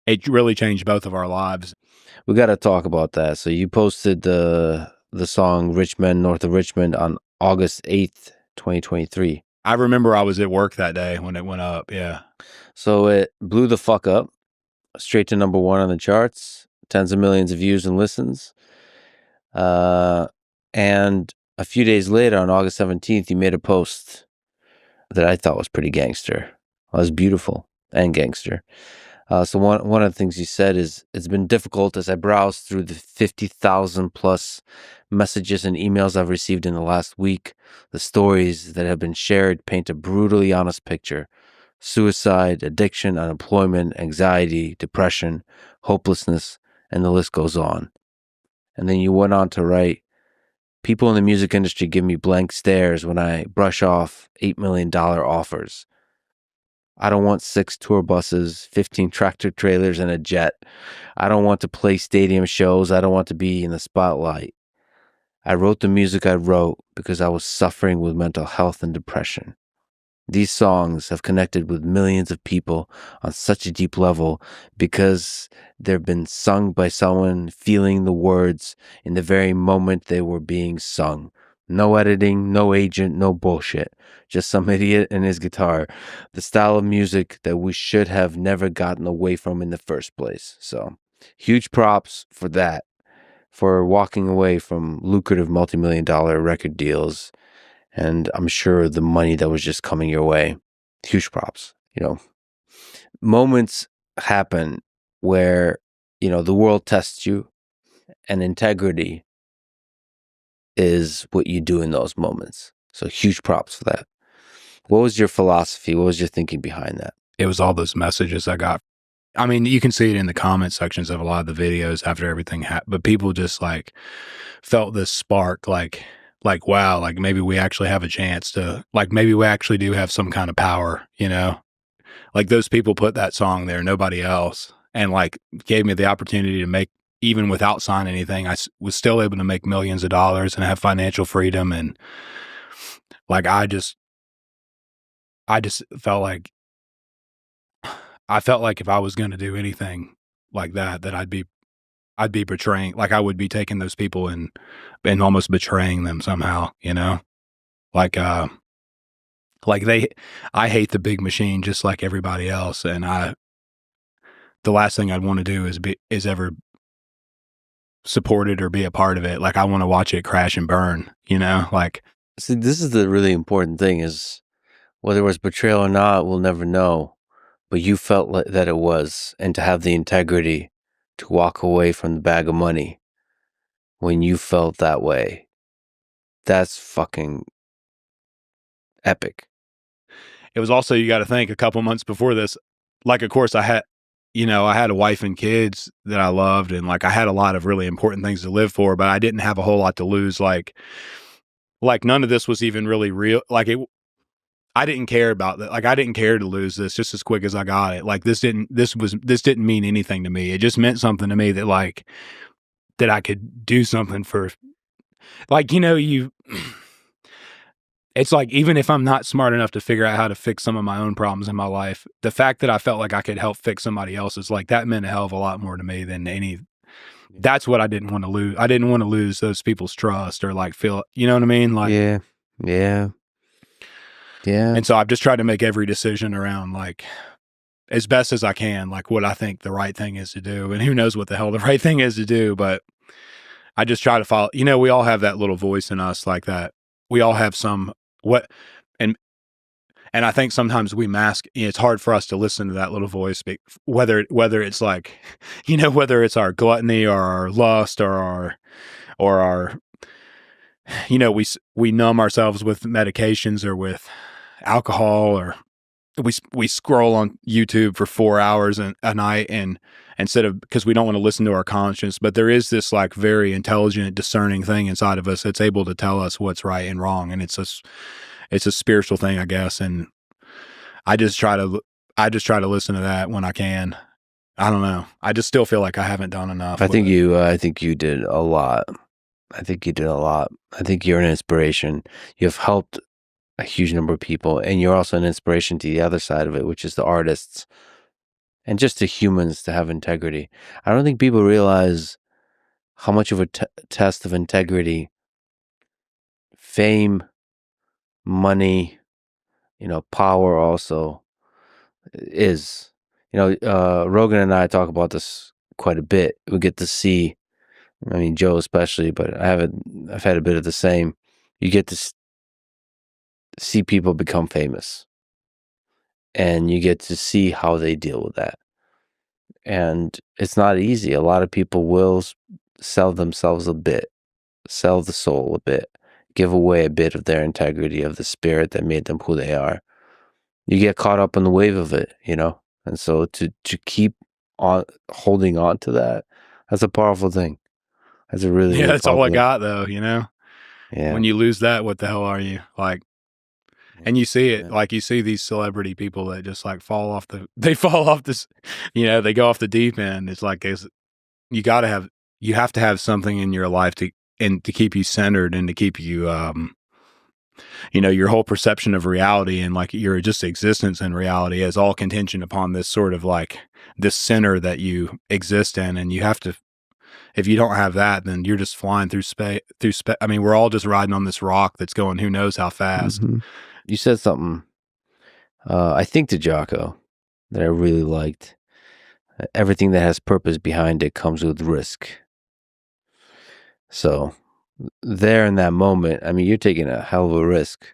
it really changed both of our lives. We got to talk about that. So you posted the song Rich Men North of Richmond on August 8th, 2023. I remember I was at work that day when it went up. Yeah. So it blew the fuck up, straight to number 1 on the charts, tens of millions of views and listens. And a few days later, on August 17th, you made a post that I thought was pretty gangster. It was beautiful and gangster. So one of the things you said is, it's been difficult as I browse through the 50,000 plus messages and emails I've received in the last week. The stories that have been shared paint a brutally honest picture. Suicide, addiction, unemployment, anxiety, depression, hopelessness, and the list goes on. And then you went on to write, people in the music industry give me blank stares when I brush off $8 million offers. I don't want 6 tour buses, 15 tractor trailers, and a jet. I don't want to play stadium shows. I don't want to be in the spotlight. I wrote the music I wrote because I was suffering with mental health and depression. These songs have connected with millions of people on such a deep level because they've been sung by someone feeling the words in the very moment they were being sung. No editing, no agent, no bullshit. Just some idiot and his guitar. The style of music that we should have never gotten away from in the first place. So, huge props for that. For walking away from lucrative multi-million-dollar record deals. And I'm sure the money that was just coming your way. Huge props. You know, moments happen where, you know, the world tests you, and integrity is what you do in those moments. So huge props for that. What was your philosophy? What was your thinking behind that? It was all those messages I got. I mean, you can see it in the comment sections of a lot of the videos after everything happened, but people just like felt this spark, like, wow, like maybe we actually have a chance to, like, maybe we actually do have some kind of power, you know? Like those people put that song there, nobody else, and like gave me the opportunity to make, even without signing anything, was still able to make millions of dollars and have financial freedom. And like, I just felt like, if I was going to do anything like that, that I'd be betraying, like I would be taking those people and almost betraying them somehow, you know? Like, I hate the big machine just like everybody else. And the last thing I'd want to do is ever support it or be a part of it. Like I want to watch it crash and burn, you know? Like, See, this is the really important thing is whether it was betrayal or not, we'll never know. But you felt that it was, and to have the integrity to walk away from the bag of money when you felt that way, that's fucking epic. it was also, you got to think, a couple months before this, like, of course I had a wife and kids that I loved, and like I had a lot of really important things to live for, but I didn't have a whole lot to lose. Like none of this was even really real. Like I didn't care about that. Like I didn't care to lose this just as quick as I got it. Like this didn't mean anything to me. It just meant something to me that like, that I could do something for, like, it's like, even if I'm not smart enough to figure out how to fix some of my own problems in my life, the fact that I felt like I could help fix somebody else's, like that meant a hell of a lot more to me than that's what I didn't want to lose. I didn't want to lose those people's trust or like feel, you know what I mean? Like, Yeah. and so I've just tried to make every decision around like, as best as I can, like what I think the right thing is to do. And who knows what the hell the right thing is to do, but I just try to follow, we all have that little voice in us like that. We all have and I think sometimes we mask, it's hard for us to listen to that little voice, whether it's like, whether it's our gluttony or our lust or our, we numb ourselves with medications or with alcohol, or we scroll on YouTube for 4 hours a night, and instead of, because we don't want to listen to our conscience, but there is this like very intelligent, discerning thing inside of us that's able to tell us what's right and wrong, and it's a spiritual thing, I guess. And I just try to listen to that when I can. I don't know. I just still feel like I haven't done enough. I think you did a lot. I think you're an inspiration. You've helped a huge number of people, and you're also an inspiration to the other side of it, which is the artists and just to humans to have integrity. I don't think people realize how much of a test of integrity fame, money, power also is. Rogan and I talk about this quite a bit. We get to see, I mean, Joe especially, but I've had a bit of the same. You get to see people become famous, and you get to see how they deal with that. And it's not easy. A lot of people will sell themselves a bit, sell the soul a bit, give away a bit of their integrity, of the spirit that made them who they are. You get caught up in the wave of it, and so to keep on holding on to that's a powerful thing. That's a really, really that's all I powerful got though, Yeah. When you lose that, what the hell are you? Like, and you see it, like you see these celebrity people that just like fall off this, they go off the deep end. It's like, you have to have something in your life to keep you centered and to keep you, your whole perception of reality and like your just existence in reality is all contingent upon this sort of like this center that you exist in. And you have to, if you don't have that, then you're just flying through space. I mean, we're all just riding on this rock that's going who knows how fast. Mm-hmm. You said something, I think, to Jocko that I really liked. Everything that has purpose behind it comes with risk. So there in that moment, I mean, you're taking a hell of a risk.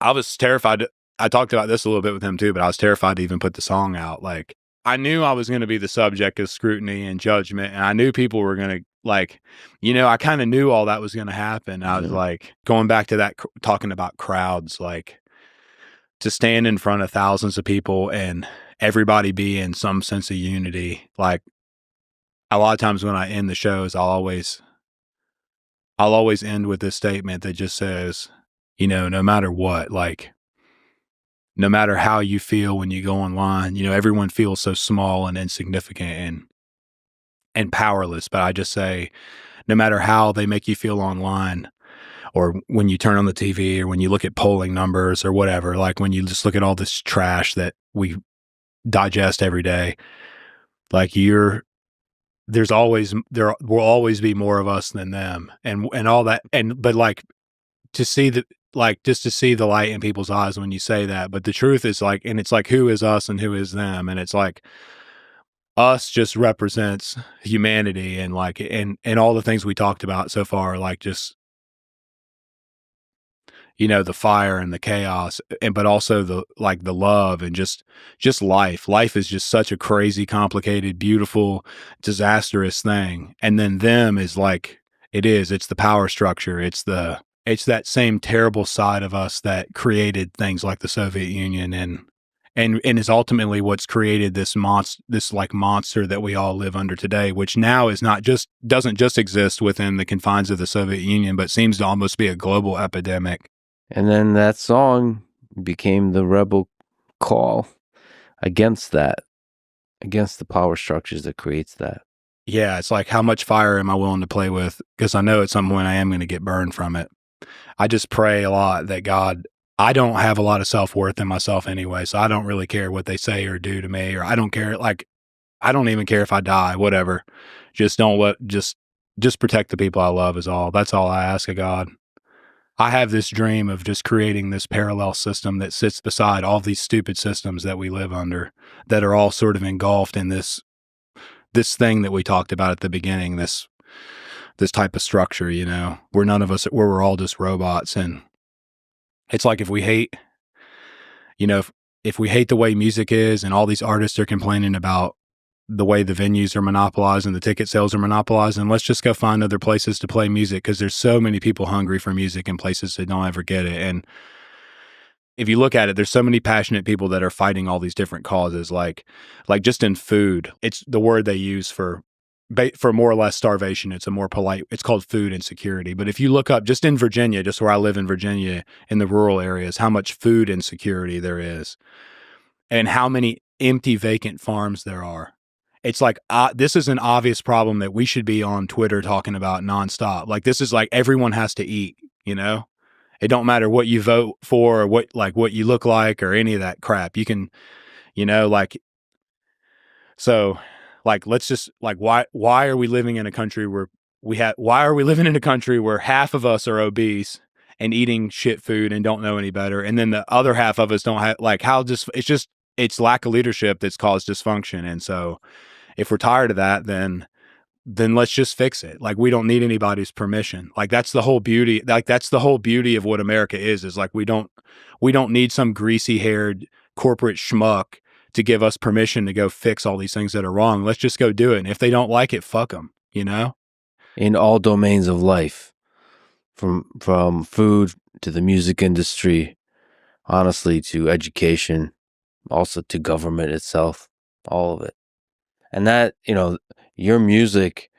I was terrified. I talked about this a little bit with him too, but I was terrified to even put the song out. Like, I knew I was going to be the subject of scrutiny and judgment, and I knew people were going to like, I kind of knew all that was going to happen. I was like, going back to that, talking about crowds, like to stand in front of thousands of people and everybody be in some sense of unity. Like a lot of times when I end the shows, I'll always end with this statement that just says, no matter what, like, no matter how you feel when you go online, everyone feels so small and insignificant and powerless. But I just say, no matter how they make you feel online, or when you turn on the TV, or when you look at polling numbers or whatever, like when you just look at all this trash that we digest every day, like there will always be more of us than them, and all that. But like to see the, like, just to see the light in people's eyes when you say that. But the truth is like, and it's like, who is us and who is them? And it's like, us just represents humanity, and like, and all the things we talked about so far, like just, the fire and the chaos, but also the love and just life. Life is just such a crazy, complicated, beautiful, disastrous thing. And then them is like, it's the power structure. It's that same terrible side of us that created things like the Soviet Union, and is ultimately what's created this monster that we all live under today, which now doesn't just exist within the confines of the Soviet Union, but seems to almost be a global epidemic. And then that song became the rebel call against that, against the power structures that creates that. Yeah, it's like, how much fire am I willing to play with? Because I know at some point I am going to get burned from it. I just pray a lot that I don't have a lot of self-worth in myself anyway, so I don't really care what they say or do to me, or I don't care, like, I don't even care if I die, whatever. Just just protect the people I love is all. That's all I ask of God. I have this dream of just creating this parallel system that sits beside all these stupid systems that we live under, that are all sort of engulfed in this thing that we talked about at the beginning, this type of structure, where we're all just robots. And it's like, if we hate, if we hate the way music is, and all these artists are complaining about the way the venues are monopolized and the ticket sales are monopolized, and let's just go find other places to play music, because there's so many people hungry for music in places that don't ever get it. And if you look at it, there's so many passionate people that are fighting all these different causes, like just in food. It's the word they use for more or less starvation. It's a more polite, it's called food insecurity. But if you look up just in Virginia, just where I live in Virginia, in the rural areas, how much food insecurity there is, and how many empty vacant farms there are. It's like, this is an obvious problem that we should be on Twitter talking about nonstop. Like, this is like, everyone has to eat, it don't matter what you vote for, or what you look like, or any of that crap. You can, so like, let's just like, why are we living in a country where half of us are obese and eating shit food and don't know any better, and then the other half of us don't have, like, it's lack of leadership that's caused dysfunction. And so if we're tired of that, then let's just fix it. Like, we don't need anybody's permission. Like, that's the whole beauty. Like, that's the whole beauty of what America is like, we don't need some greasy haired corporate schmuck to give us permission to go fix all these things that are wrong. Let's just go do it. And if they don't like it, fuck them, In all domains of life, from food to the music industry, honestly, to education, also to government itself, all of it. And that, your music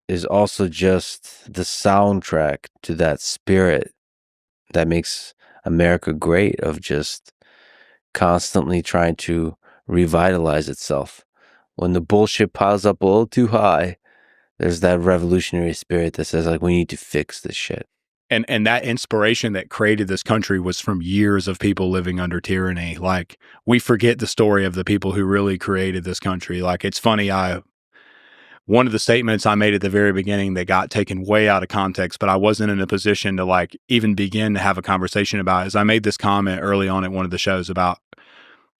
is also just the soundtrack to that spirit that makes America great, of just constantly trying to revitalize itself. When the bullshit piles up a little too high, there's that revolutionary spirit that says, like, we need to fix this shit. And that inspiration that created this country was from years of people living under tyranny. Like, we forget the story of the people who really created this country. Like, it's funny, one of the statements I made at the very beginning that got taken way out of context, but I wasn't in a position to like even begin to have a conversation about it, is I made this comment early on at one of the shows about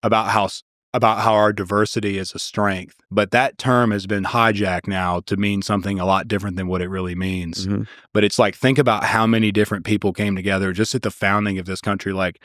how our diversity is a strength, but that term has been hijacked now to mean something a lot different than what it really means. But it's like, think about how many different people came together just at the founding of this country. Like,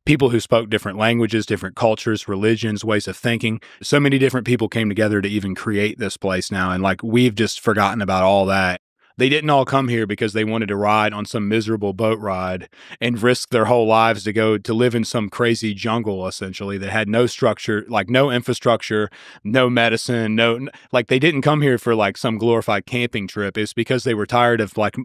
people who spoke different languages, different cultures, religions, ways of thinking. So many different people came together to even create this place now. And like, we've just forgotten about all that. They didn't all come here because they wanted to ride on some miserable boat ride and risk their whole lives to go to live in some crazy jungle, essentially, that had no structure, like no infrastructure, no medicine, like they didn't come here for like some glorified camping trip. It's because they were tired of like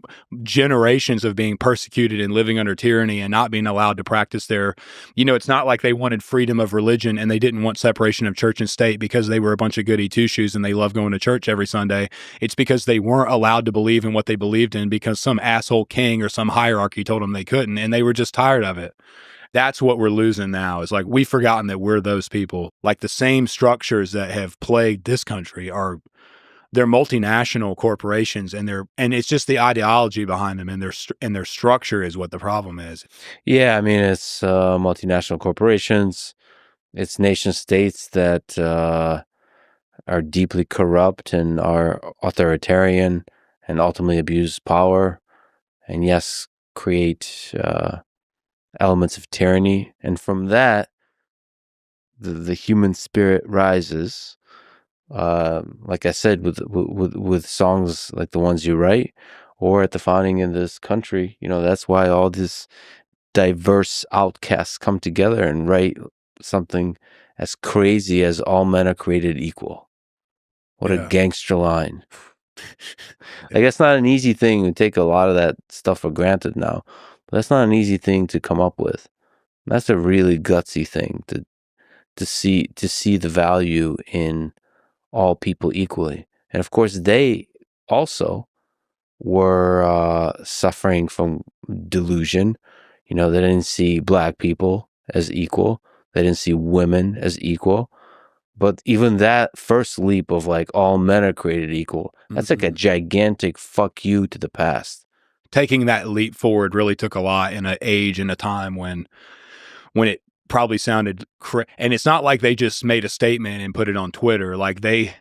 generations of being persecuted and living under tyranny and not being allowed to practice their, it's not like they wanted freedom of religion and they didn't want separation of church and state because they were a bunch of goody two-shoes and they love going to church every Sunday. It's because they weren't allowed to believe in what they believed in because some asshole king or some hierarchy told them they couldn't, and they were just tired of it. That's what we're losing now. Is like we've forgotten that we're those people. Like the same structures that have plagued this country they're multinational corporations, and it's just the ideology behind them and their structure is what the problem is. Yeah, I mean, it's multinational corporations, it's nation states that are deeply corrupt and are authoritarian and ultimately abuse power, and yes, create elements of tyranny. And from that, the human spirit rises. Like I said, with songs like the ones you write, or at the founding of this country, that's why all these diverse outcasts come together and write something as crazy as "all men are created equal." What a gangster line! Like that's not an easy thing. We take a lot of that stuff for granted now, but that's not an easy thing to come up with. That's a really gutsy thing to see the value in all people equally. And of course, they also were suffering from delusion. They didn't see black people as equal. They didn't see women as equal. But even that first leap of like all men are created equal, that's like a gigantic fuck you to the past. Taking that leap forward really took a lot in an age and a time when it probably sounded and it's not like they just made a statement and put it on Twitter. Like they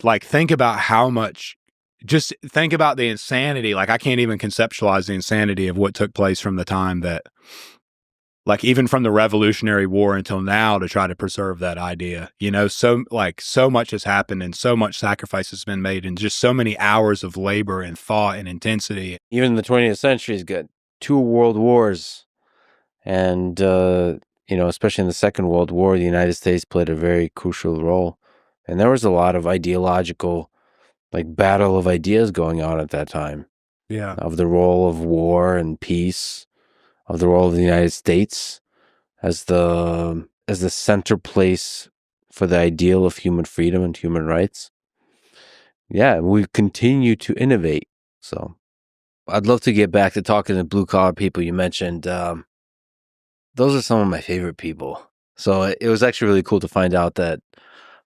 like think about how much, just think about the insanity. Like I can't even conceptualize the insanity of what took place from the time that, like even from the Revolutionary War until now, to try to preserve that idea, so much has happened and so much sacrifice has been made and just so many hours of labor and thought and intensity. Even the 20th century's got 2 world wars. And, especially in the Second World War, the United States played a very crucial role. And there was a lot of ideological, like, battle of ideas going on at that time. Yeah. Of the role of war and peace, of the role of the United States as the center place for the ideal of human freedom and human rights. Yeah, we continue to innovate. So I'd love to get back to talking to blue collar people. You mentioned those are some of my favorite people. So it was actually really cool to find out that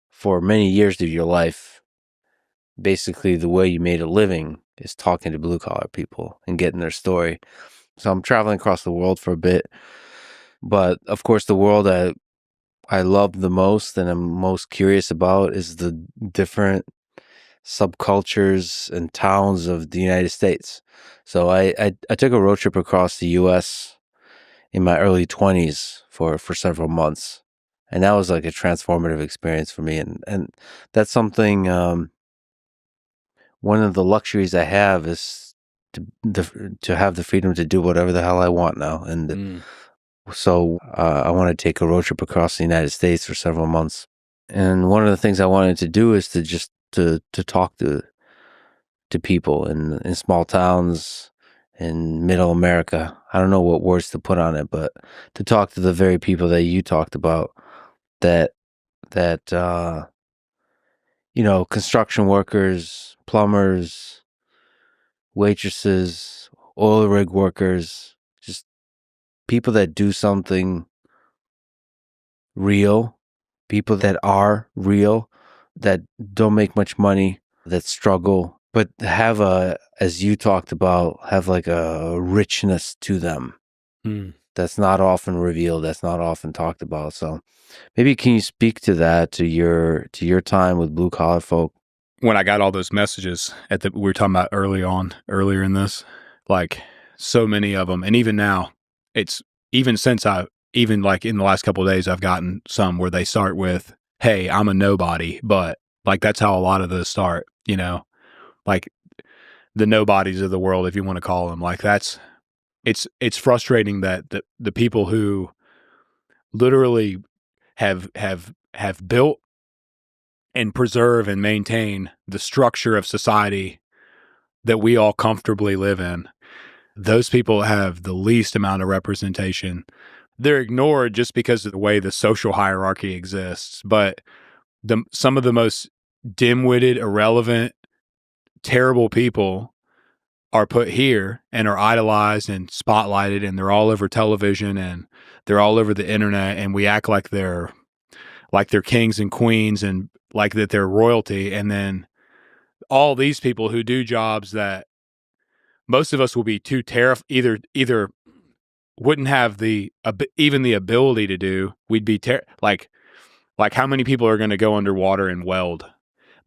for many years of your life, basically the way you made a living is talking to blue collar people and getting their story. So I'm traveling across the world for a bit, but of course the world I love the most and I'm most curious about is the different subcultures and towns of the United States. So I took a road trip across the U.S. in my early 20s for several months. And that was like a transformative experience for me. And that's something, one of the luxuries I have is to have the freedom to do whatever the hell I want now. And so I want to take a road trip across the United States for several months. And one of the things I wanted to do is to just to talk to people in small towns in middle America. I don't know what words to put on it, but to talk to the very people that you talked about, that construction workers, plumbers, waitresses, oil rig workers, just people that do something real, people that are real, that don't make much money, that struggle, but have as you talked about, have like a richness to them that's not often revealed, that's not often talked about. So maybe can you speak to that, to your time with blue collar folk? When I got all those messages we were talking about earlier in this, like so many of them, and even now, it's even like in the last couple of days, I've gotten some where they start with, "Hey, I'm a nobody," but like that's how a lot of those start, like the nobodies of the world, if you want to call them. Like it's frustrating that the people who literally have built and preserve and maintain the structure of society that we all comfortably live in, those people have the least amount of representation. They're ignored just because of the way the social hierarchy exists. But some of the most dim-witted, irrelevant, terrible people are put here and are idolized and spotlighted, and they're all over television and they're all over the internet, and we act like they're kings and queens and like that they're royalty. And then all these people who do jobs that most of us will be too terrified, either wouldn't have even the ability to do. We'd be like how many people are going to go underwater and weld?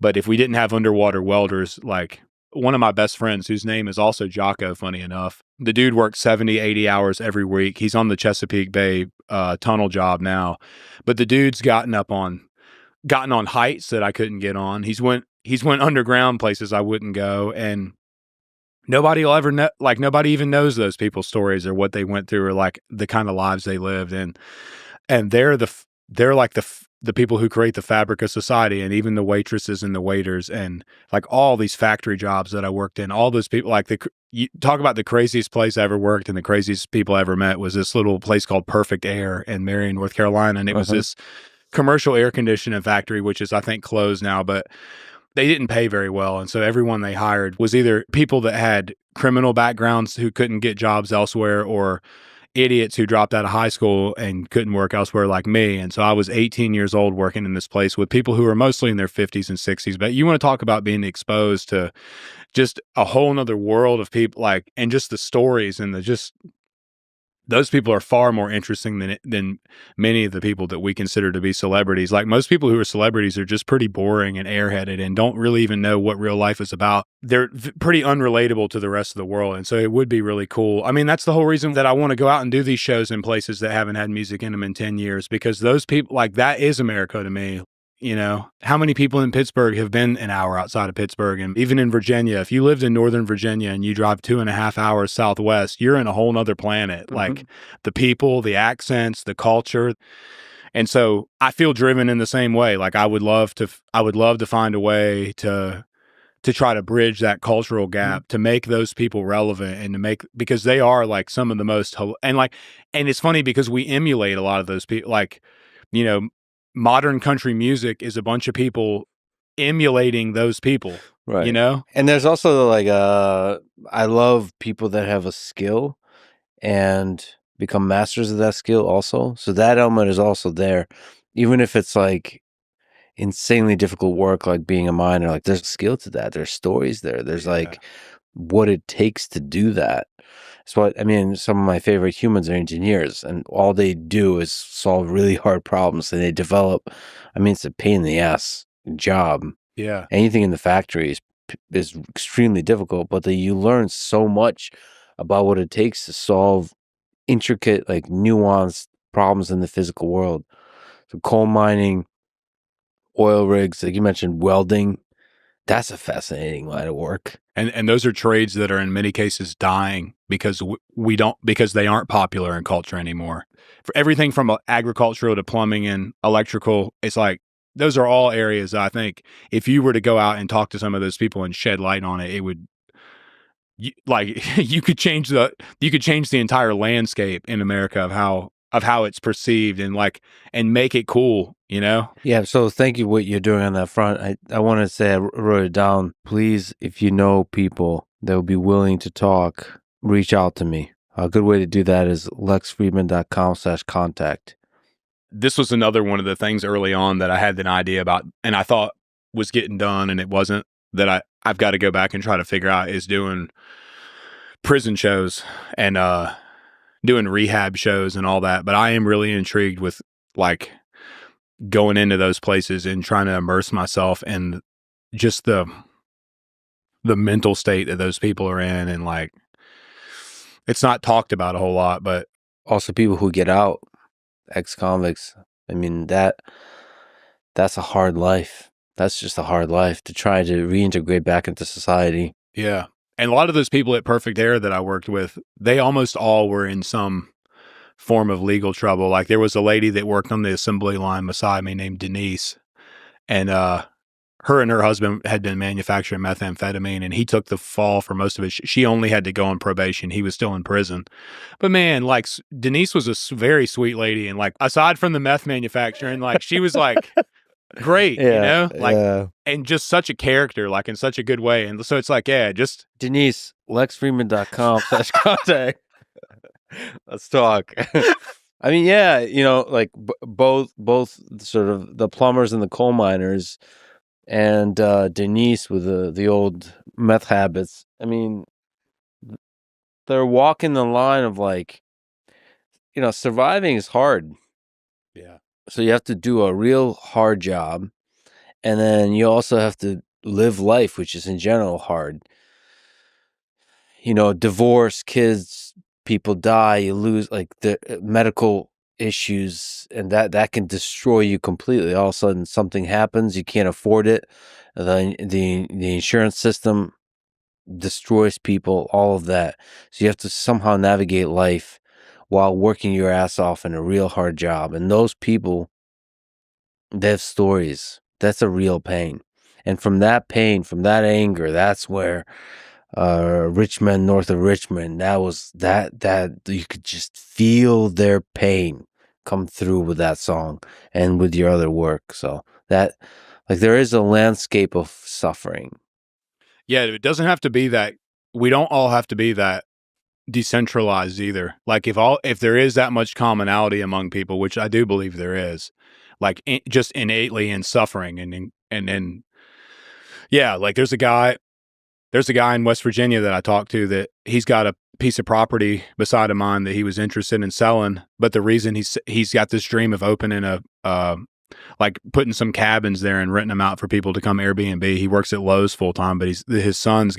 But if we didn't have underwater welders, like one of my best friends, whose name is also Jocko, funny enough, the dude works 70, 80 hours every week. He's on the Chesapeake Bay tunnel job now, but the dude's gotten on heights that I couldn't get on. He's went underground places I wouldn't go, and nobody will ever know. Like nobody even knows those people's stories or what they went through or like the kind of lives they lived. And they're like the people who create the fabric of society, and even the waitresses and the waiters and like all these factory jobs that I worked in. All those people, like you talk about the craziest place I ever worked and the craziest people I ever met was this little place called Perfect Air in Marion, North Carolina, and it was this commercial air conditioning factory, which is I think closed now, but they didn't pay very well. And so everyone they hired was either people that had criminal backgrounds who couldn't get jobs elsewhere, or idiots who dropped out of high school and couldn't work elsewhere like me. And so I was 18 years old working in this place with people who were mostly in their 50s and 60s. But you want to talk about being exposed to just a whole nother world of people, like, and just the stories and those people are far more interesting than many of the people that we consider to be celebrities. Like most people who are celebrities are just pretty boring and airheaded and don't really even know what real life is about. They're pretty unrelatable to the rest of the world. And so it would be really cool. I mean, that's the whole reason that I want to go out and do these shows in places that haven't had music in them in 10 years, because those people, like, that is America to me. How many people in Pittsburgh have been an hour outside of Pittsburgh? And even in Virginia, if you lived in Northern Virginia and you drive 2.5 hours southwest, you're in a whole nother planet. Mm-hmm. Like the people, the accents, the culture. And so I feel driven in the same way. Like I would love to find a way to try to bridge that cultural gap, to make those people relevant and because they are like some of the most, and it's funny because we emulate a lot of those people, like, modern country music is a bunch of people emulating those people, right? And there's also like I love people that have a skill and become masters of that skill also. So that element is also there, even if it's like insanely difficult work, like being a miner. Like there's skill to that. There's stories there. There's like what it takes to do that. So I mean, some of my favorite humans are engineers, and all they do is solve really hard problems, and they develop. I mean, it's a pain in the ass job. Yeah, anything in the factory is extremely difficult, but you learn so much about what it takes to solve intricate, like nuanced problems in the physical world. So coal mining, oil rigs, like you mentioned, welding. That's a fascinating line of work. And those are trades that are in many cases dying because because they aren't popular in culture anymore. For everything from agricultural to plumbing and electrical, it's like those are all areas I think if you were to go out and talk to some of those people and shed light on it, it would you could change the entire landscape in America of how it's perceived and make it cool, Yeah, so thank you what you're doing on that front. I want to say I wrote it down. Please, if you know people that would be willing to talk, reach out to me. A good way to do that is lexfridman.com/contact. This was another one of the things early on that I had an idea about and I thought was getting done and it wasn't, that I've got to go back and try to figure out, is doing prison shows and doing rehab shows and all that. But I am really intrigued with like going into those places and trying to immerse myself in just the mental state that those people are in. And like, it's not talked about a whole lot, but also people who get out, ex-convicts. I mean, that's a hard life. That's just a hard life to try to reintegrate back into society. Yeah. And a lot of those people at Perfect Air that I worked with, they almost all were in some form of legal trouble. Like there was a lady that worked on the assembly line beside me named Denise, and her and her husband had been manufacturing methamphetamine, and he took the fall for most of it. She only had to go on probation. He was still in prison. But man, like Denise was a very sweet lady, and like aside from the meth manufacturing, like she was like great, and just such a character, like in such a good way. And so it's like, yeah, just Denise, lexfreeman.com/contact. Let's talk. I mean, yeah, like both sort of the plumbers and the coal miners, and Denise with the old meth habits. I mean, they're walking the line of like, surviving is hard. Yeah. So you have to do a real hard job, and then you also have to live life, which is in general hard. Divorce, kids, people die, you lose like the medical issues, and that can destroy you completely. All of a sudden something happens, you can't afford it. The insurance system destroys people, all of that. So you have to somehow navigate life while working your ass off in a real hard job. And those people, they have stories. That's a real pain. And from that pain, from that anger, that's where Richmond, north of Richmond, that you could just feel their pain come through with that song and with your other work. So that, like, there is a landscape of suffering. Yeah, it doesn't have to be that. We don't all have to be that decentralized either. Like if there is that much commonality among people, which I do believe there is, like just innately in suffering, and yeah, like there's a guy in West Virginia that I talked to that he's got a piece of property beside of mine that he was interested in selling, but the reason he's got this dream of opening a like putting some cabins there and renting them out for people to come Airbnb. He works at Lowe's full time, but his son's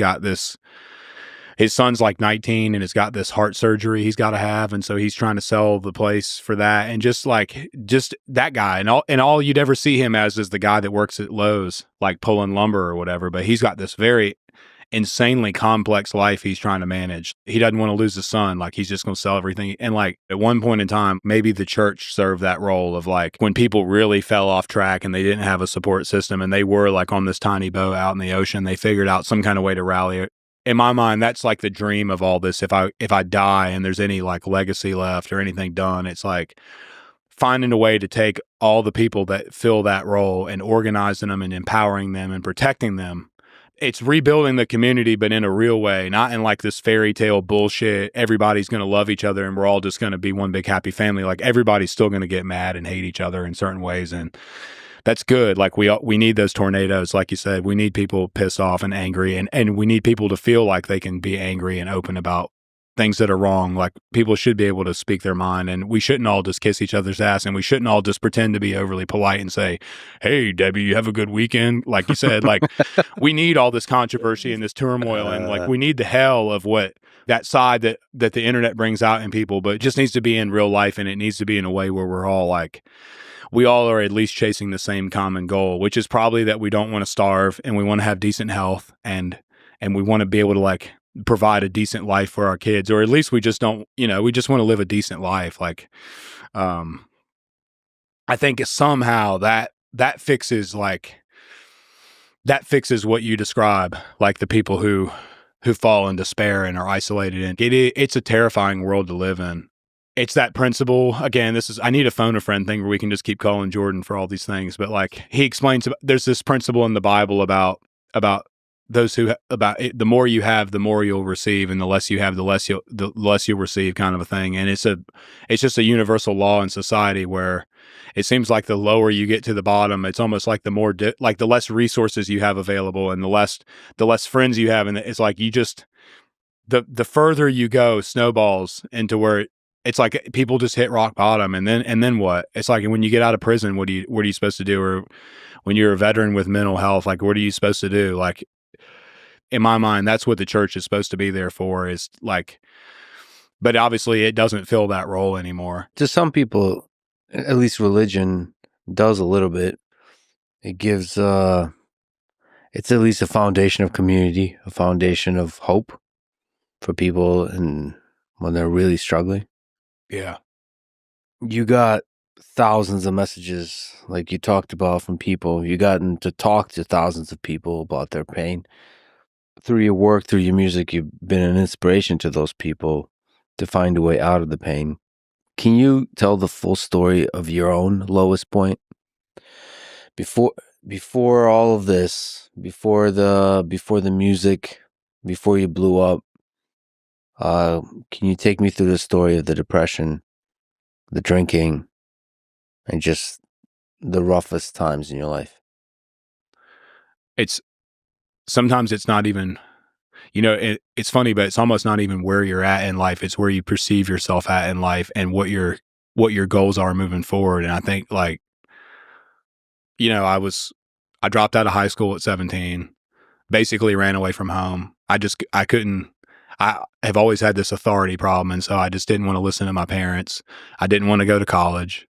like 19 and has got this heart surgery he's got to have, and so he's trying to sell the place for that. And just that guy, and all you'd ever see him as is the guy that works at Lowe's, like pulling lumber or whatever. But he's got this very insanely complex life he's trying to manage. He doesn't want to lose his son. Like he's just going to sell everything. And like at one point in time, maybe the church served that role of like when people really fell off track and they didn't have a support system and they were like on this tiny boat out in the ocean, they figured out some kind of way to rally. In my mind, that's like the dream of all this. If I die and there's any like legacy left or anything done, it's like finding a way to take all the people that fill that role and organizing them and empowering them and protecting them. It's rebuilding the community, but in a real way, not in like this fairy tale bullshit. Everybody's going to love each other and we're all just going to be one big happy family. Like everybody's still going to get mad and hate each other in certain ways. And that's good. Like we need those tornadoes. Like you said, we need people pissed off and angry, and we need people to feel like they can be angry and open about things that are wrong. Like people should be able to speak their mind, and we shouldn't all just kiss each other's ass, and we shouldn't all just pretend to be overly polite and say, "Hey, Debbie, you have a good weekend." Like you said, like we need all this controversy and this turmoil, and like we need the hell of what that side that the internet brings out in people, but it just needs to be in real life, and it needs to be in a way where we're all like, we all are at least chasing the same common goal, which is probably that we don't want to starve and we want to have decent health, and we want to be able to like provide a decent life for our kids, or at least we just don't, we just want to live a decent life. Like, I think somehow that fixes what you describe, like the people who fall in despair and are isolated. And it's a terrifying world to live in. It's that principle. Again, I need a phone a friend thing where we can just keep calling Jordan for all these things. But like he explains, there's this principle in the Bible about those who, about it, the more you have, the more you'll receive, and the less you have, the less you'll receive, kind of a thing. And it's just a universal law in society where it seems like the lower you get to the bottom, it's almost like the more, like the less resources you have available and the less friends you have. And it's like you just, the further you go, snowballs into where it's like people just hit rock bottom, and then what? It's like when you get out of prison, what are you supposed to do? Or when you're a veteran with mental health, like what are you supposed to do? Like in my mind, that's what the church is supposed to be there for, is like but obviously it doesn't fill that role anymore. To some people, at least religion does a little bit. It gives, it's at least a foundation of community, a foundation of hope for people and when they're really struggling. Yeah. You got thousands of messages, like you talked about, from people. You gotten to talk to thousands of people about their pain. Through your work, through your music, you've been an inspiration to those people to find a way out of the pain. Can you tell the full story of your own lowest point? Before all of this, before the music, before you blew up, can you take me through the story of the depression, the drinking, and just the roughest times in your life? Sometimes it's not even, it's funny, but it's almost not even where you're at in life. It's where you perceive yourself at in life and what your goals are moving forward. And I think like, I dropped out of high school at 17, basically ran away from home. I have always had this authority problem. And so I just didn't want to listen to my parents. I didn't want to go to college.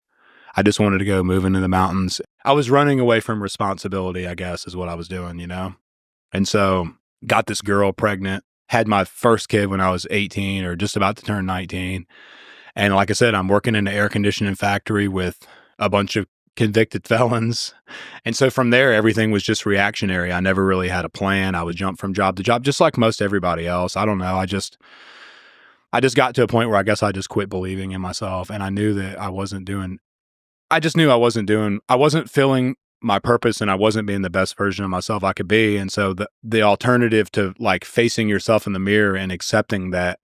I just wanted to go move into the mountains. I was running away from responsibility, I guess, is what I was doing, And so got this girl pregnant, had my first kid when I was 18 or just about to turn 19. And like I said, I'm working in an air conditioning factory with a bunch of convicted felons. And so from there, everything was just reactionary. I never really had a plan. I would jump from job to job, just like most everybody else. I don't know. I just got to a point where I guess I just quit believing in myself. And I knew that I wasn't filling my purpose and I wasn't being the best version of myself I could be. And so the alternative to like facing yourself in the mirror and accepting that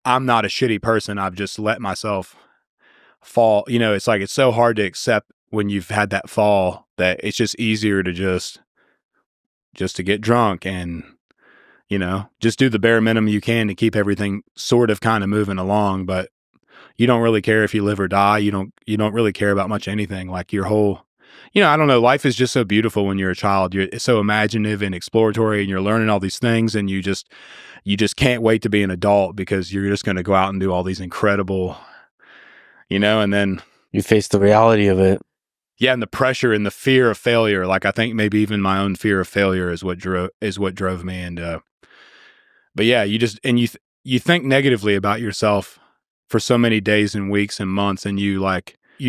I'm not a shitty person, I've just let myself fall. It's like, it's so hard to accept when you've had that fall that it's just easier to just to get drunk and, just do the bare minimum you can to keep everything sort of kind of moving along. But you don't really care if you live or die. You don't really care about much anything. Like your whole, I don't know. Life is just so beautiful when you're a child. You're so imaginative and exploratory and you're learning all these things and you just can't wait to be an adult because you're just going to go out and do all these incredible, and then you face the reality of it. Yeah. And the pressure and the fear of failure. Like I think maybe even my own fear of failure is what drove me. And, but yeah, you think negatively about yourself for so many days and weeks and months. And you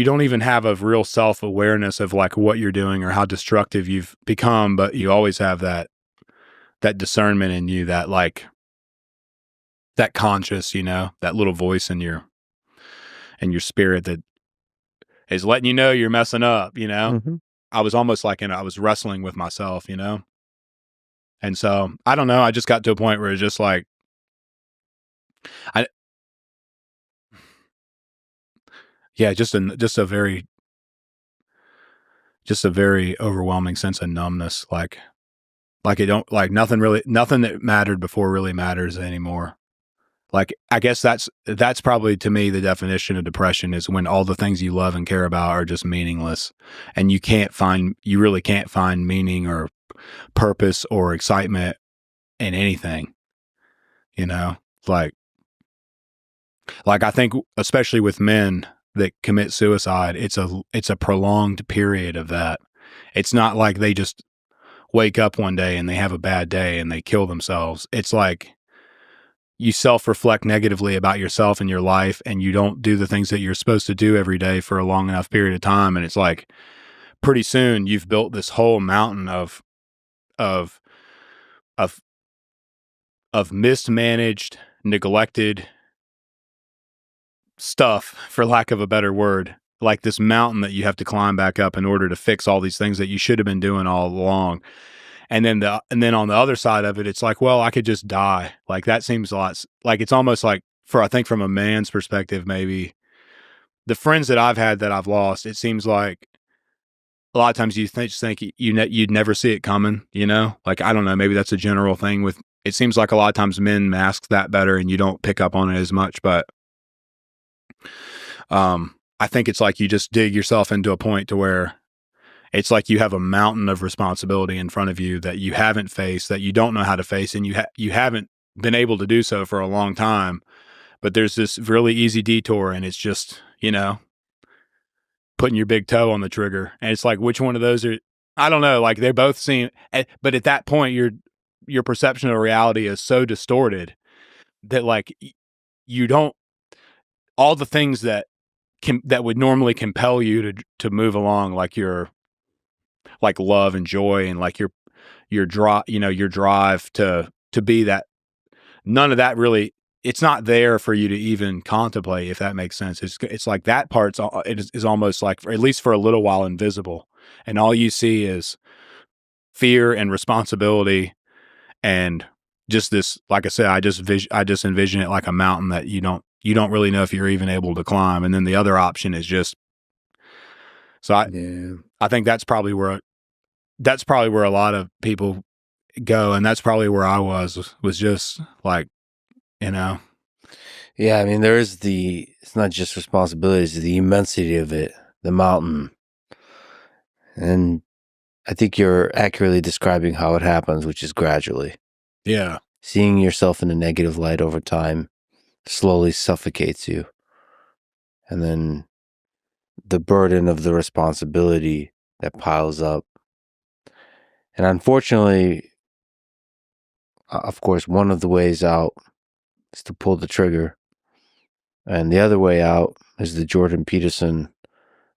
don't even have a real self-awareness of like what you're doing or how destructive you've become, but you always have that discernment in you, that like that conscious, that little voice in your spirit that is letting you know you're messing up, Mm-hmm. I was almost like, I was wrestling with myself, And so I don't know. I just got to a point where it's just like, just a very overwhelming sense of numbness. Like nothing that mattered before really matters anymore. Like, I guess that's probably to me the definition of depression is when all the things you love and care about are just meaningless and you really can't find meaning or purpose or excitement in anything, like I think especially with men that commit suicide, it's a prolonged period of that. It's not like they just wake up one day and they have a bad day and they kill themselves. It's like you self-reflect negatively about yourself and your life and you don't do the things that you're supposed to do every day for a long enough period of time. And it's like pretty soon you've built this whole mountain of mismanaged, neglected stuff, for lack of a better word, like this mountain that you have to climb back up in order to fix all these things that you should have been doing all along. And then on the other side of it, it's like, well, I could just die. Like that seems a lot like it's almost like I think from a man's perspective, maybe the friends that I've had that I've lost, it seems like a lot of times you think you'd never see it coming, like, I don't know, maybe that's a general thing it seems like a lot of times men mask that better and you don't pick up on it as much. But, I think it's like you just dig yourself into a point to where it's like you have a mountain of responsibility in front of you that you haven't faced, that you don't know how to face, and you haven't been able to do so for a long time. But there's this really easy detour, and it's just, putting your big toe on the trigger. And it's like, which one of those are, I don't know, like they both seem, but at that point, your perception of reality is so distorted that like you don't, all the things that would normally compel you to move along, like your, like love and joy and like your drive, your drive to be that, none of that really, it's not there for you to even contemplate, if that makes sense. It's like that part's is almost like, at least for a little while, invisible, and all you see is fear and responsibility, and just this, like I said, I just envision it like a mountain that you don't really know if you're even able to climb, and then the other option is just, so I think that's probably where a lot of people go, and that's probably where I was just like, Yeah, I mean, it's not just responsibilities, the immensity of it, the mountain. And I think you're accurately describing how it happens, which is gradually. Yeah. Seeing yourself in a negative light over time slowly suffocates you. And then the burden of the responsibility that piles up. And unfortunately, of course, one of the ways out is to pull the trigger. And the other way out is the Jordan Peterson,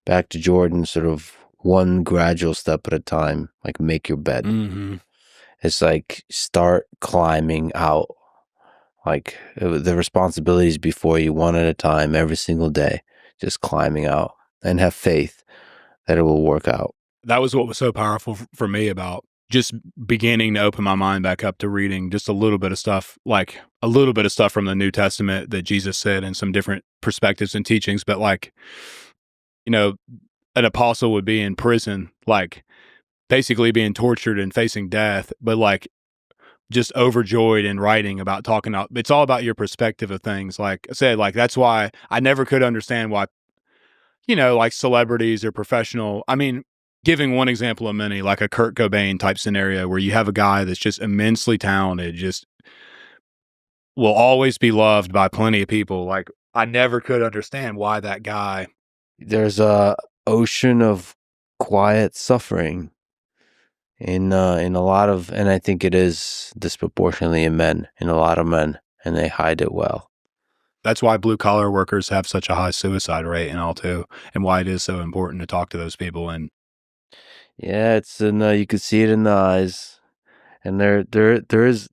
back to Jordan, sort of one gradual step at a time, like make your bed. Mm-hmm. It's like start climbing out, like the responsibilities before you, one at a time, every single day, just climbing out, and have faith that it will work out. That was what was so powerful for me about just beginning to open my mind back up to reading just a little bit of stuff, like a little bit of stuff from the New Testament that Jesus said and some different perspectives and teachings. But like, an apostle would be in prison, like basically being tortured and facing death, but like just overjoyed in writing about talking about, it's all about your perspective of things. Like I said, like that's why I never could understand why, like celebrities or professional, I mean, giving one example of many, like a Kurt Cobain type scenario where you have a guy that's just immensely talented, just will always be loved by plenty of people. Like I never could understand why that guy. There's a ocean of quiet suffering in a lot of, and I think it is disproportionately in a lot of men, and they hide it well. That's why blue collar workers have such a high suicide rate and all too, and why it is so important to talk to those people. And yeah, it's you can see it in the eyes, and there is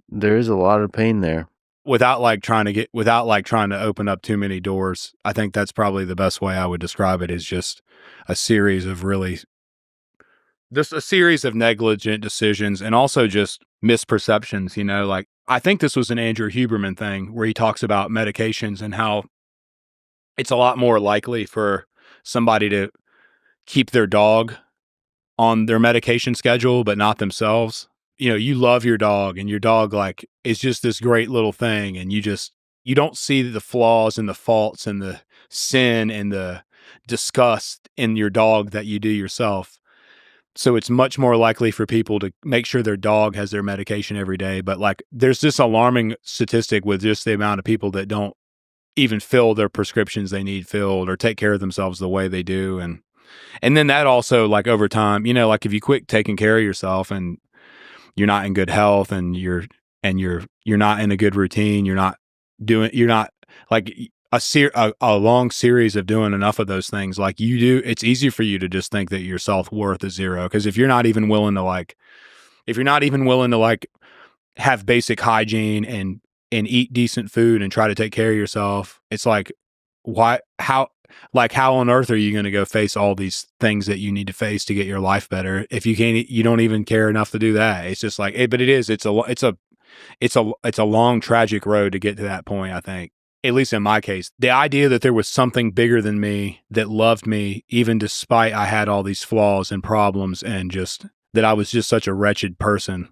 there is a lot of pain there. Without trying to open up too many doors, I think that's probably the best way I would describe it, is just a series of negligent decisions, and also just misperceptions, like I think this was an Andrew Huberman thing where he talks about medications and how it's a lot more likely for somebody to keep their dog on their medication schedule, but not themselves. You love your dog, and your dog like is just this great little thing, and you don't see the flaws and the faults and the sin and the disgust in your dog that you do yourself. So it's much more likely for people to make sure their dog has their medication every day. But like, there's this alarming statistic with just the amount of people that don't even fill their prescriptions they need filled or take care of themselves the way they do. And then that also, like over time, like if you quit taking care of yourself and you're not in good health and you're not in a good routine, you're not like a long series of doing enough of those things like you do, it's easy for you to just think that your self-worth is zero. Because if you're not even willing to have basic hygiene and eat decent food and try to take care of yourself, it's like, how on earth are you going to go face all these things that you need to face to get your life better if you don't even care enough to do that? It's just like, it's a long tragic road to get to that point. I think, at least in my case, the idea that there was something bigger than me that loved me, even despite I had all these flaws and problems, and just that I was just such a wretched person.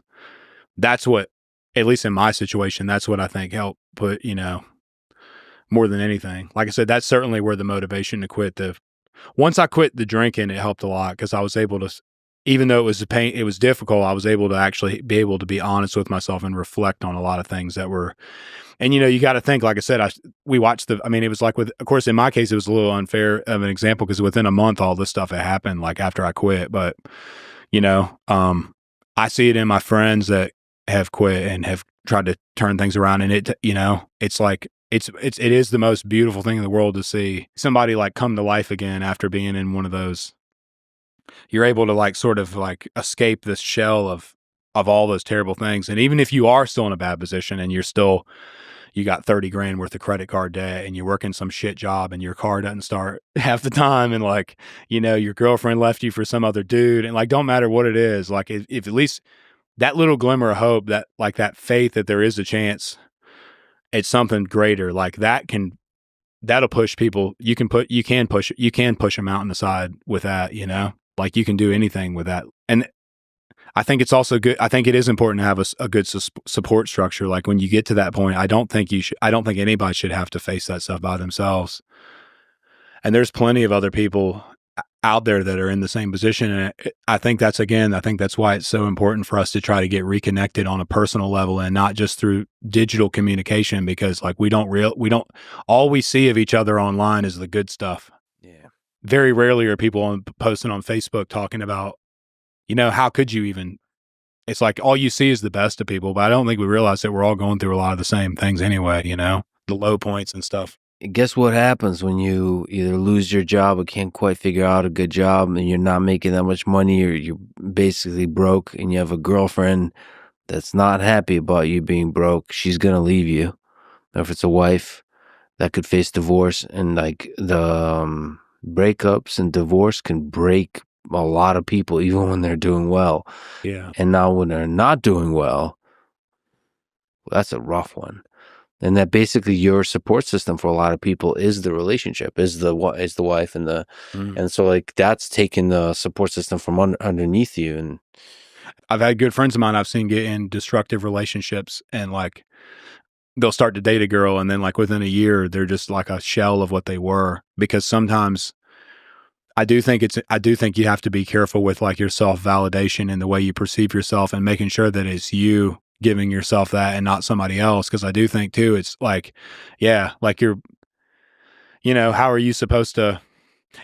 That's what, at least in my situation, that's what I think helped put, more than anything. Like I said, that's certainly where the motivation to quit once I quit the drinking, it helped a lot because I was able to, even though it was a pain, it was difficult. I was able to actually be able to be honest with myself and reflect on a lot of things that were. And you got to think, like I said, we watched the. I mean, it was like with, of course, in my case, it was a little unfair of an example because within a month, all this stuff had happened. Like after I quit, but you know, I see it in my friends that have quit and have tried to turn things around, and it's like it is the most beautiful thing in the world to see somebody like come to life again after being in one of those. You're able to like sort of like escape this shell of all those terrible things, and even if you are still in a bad position and you got 30 grand worth of credit card debt and you're working some shit job and your car doesn't start half the time and like, your girlfriend left you for some other dude and like, don't matter what it is. Like if at least that little glimmer of hope, that like that faith that there is a chance it's something greater, like that'll push people. You can push a mountain aside with that, like you can do anything with that. And I think it's also good. I think it is important to have a good support structure. Like when you get to that point, I don't think anybody should have to face that stuff by themselves. And there's plenty of other people out there that are in the same position. And I think that's why it's so important for us to try to get reconnected on a personal level and not just through digital communication, because like all we see of each other online is the good stuff. Yeah. Very rarely are people posting on Facebook talking about, how could you even, it's like all you see is the best of people, but I don't think we realize that we're all going through a lot of the same things anyway, the low points and stuff. Guess what happens when you either lose your job or can't quite figure out a good job and you're not making that much money, or you're basically broke and you have a girlfriend that's not happy about you being broke? She's going to leave you. Or if it's a wife that could face divorce, and like the breakups and divorce can break a lot of people even when they're doing well. Yeah. And now when they're not doing well, that's a rough one. And that basically your support system for a lot of people is the relationship, is the wife and and so like that's taking the support system from underneath you. And I've had good friends of mine I've seen get in destructive relationships, and like they'll start to date a girl and then like within a year they're just like a shell of what they were. Because sometimes I do think you have to be careful with like your self-validation and the way you perceive yourself, and making sure that it's you giving yourself that and not somebody else. Cause I do think too, it's like, yeah, like how are you supposed to,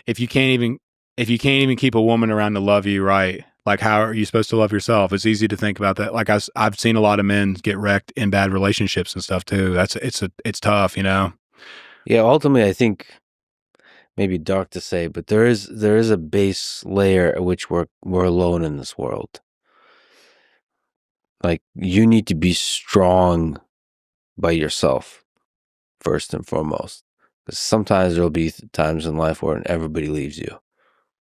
if you can't even keep a woman around to love you, right? Like, how are you supposed to love yourself? It's easy to think about that. Like I've seen a lot of men get wrecked in bad relationships and stuff too. It's tough, Yeah. Ultimately, I think maybe dark to say, but there is a base layer at which we're alone in this world. Like you need to be strong by yourself first and foremost, because sometimes there'll be times in life where everybody leaves you.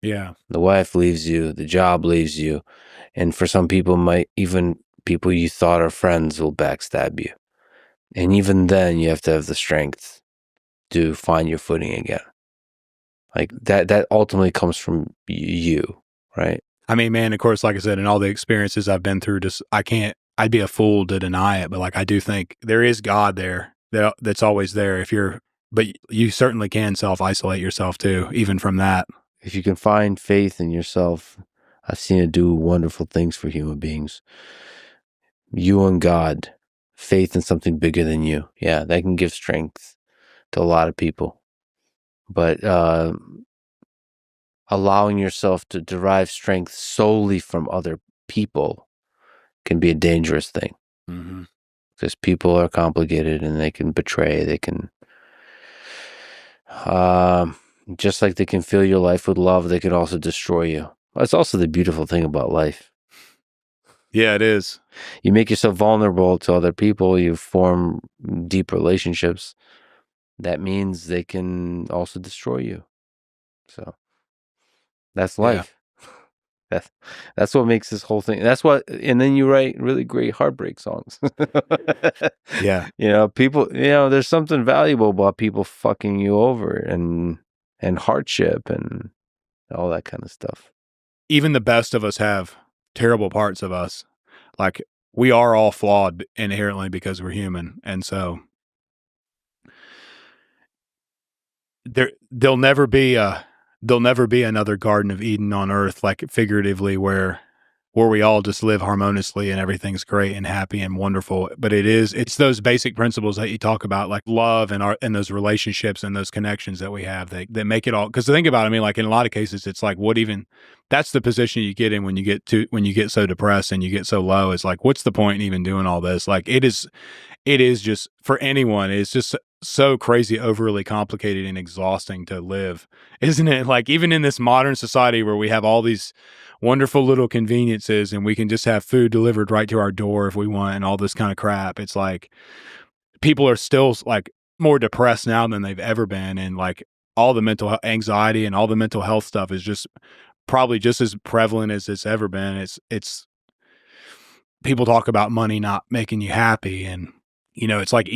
Yeah. The wife leaves you, the job leaves you, and for some people, even people you thought are friends will backstab you. And even then, you have to have the strength to find your footing again. Like that ultimately comes from you, right? I mean, man, of course, like I said, in all the experiences I've been through, I'd be a fool to deny it, but like I do think there is God there that's always there but you certainly can self-isolate yourself too, even from that. If you can find faith in yourself, I've seen it do wonderful things for human beings. You and God, faith in something bigger than you. Yeah, that can give strength to a lot of people. But allowing yourself to derive strength solely from other people can be a dangerous thing. Mm-hmm. Because people are complicated and they can betray, they can, just like they can fill your life with love, they can also destroy you. That's also the beautiful thing about life. Yeah, it is. You make yourself vulnerable to other people, you form deep relationships. That means they can also destroy you. So that's life. Yeah. That's what makes this whole thing. And then you write really great heartbreak songs. Yeah. People, there's something valuable about people fucking you over and hardship and all that kind of stuff. Even the best of us have terrible parts of us. Like we are all flawed inherently because we're human. And so there'll never be there'll never be another Garden of Eden on earth, like figuratively, where we all just live harmoniously and everything's great and happy and wonderful. But it's those basic principles that you talk about, like love and those relationships and those connections that we have that make it all. Because to think about it, I mean, like in a lot of cases, it's like that's the position you get in when you get so depressed and you get so low. It's like, what's the point in even doing all this? Like it is just for anyone. It's just so crazy, overly complicated and exhausting to live, isn't it? Like even in this modern society where we have all these wonderful little conveniences and we can just have food delivered right to our door if we want and all this kind of crap. It's like people are still like more depressed now than they've ever been. And like all the anxiety and all the mental health stuff is just probably just as prevalent as it's ever been. It's people talk about money not making you happy. And, it's like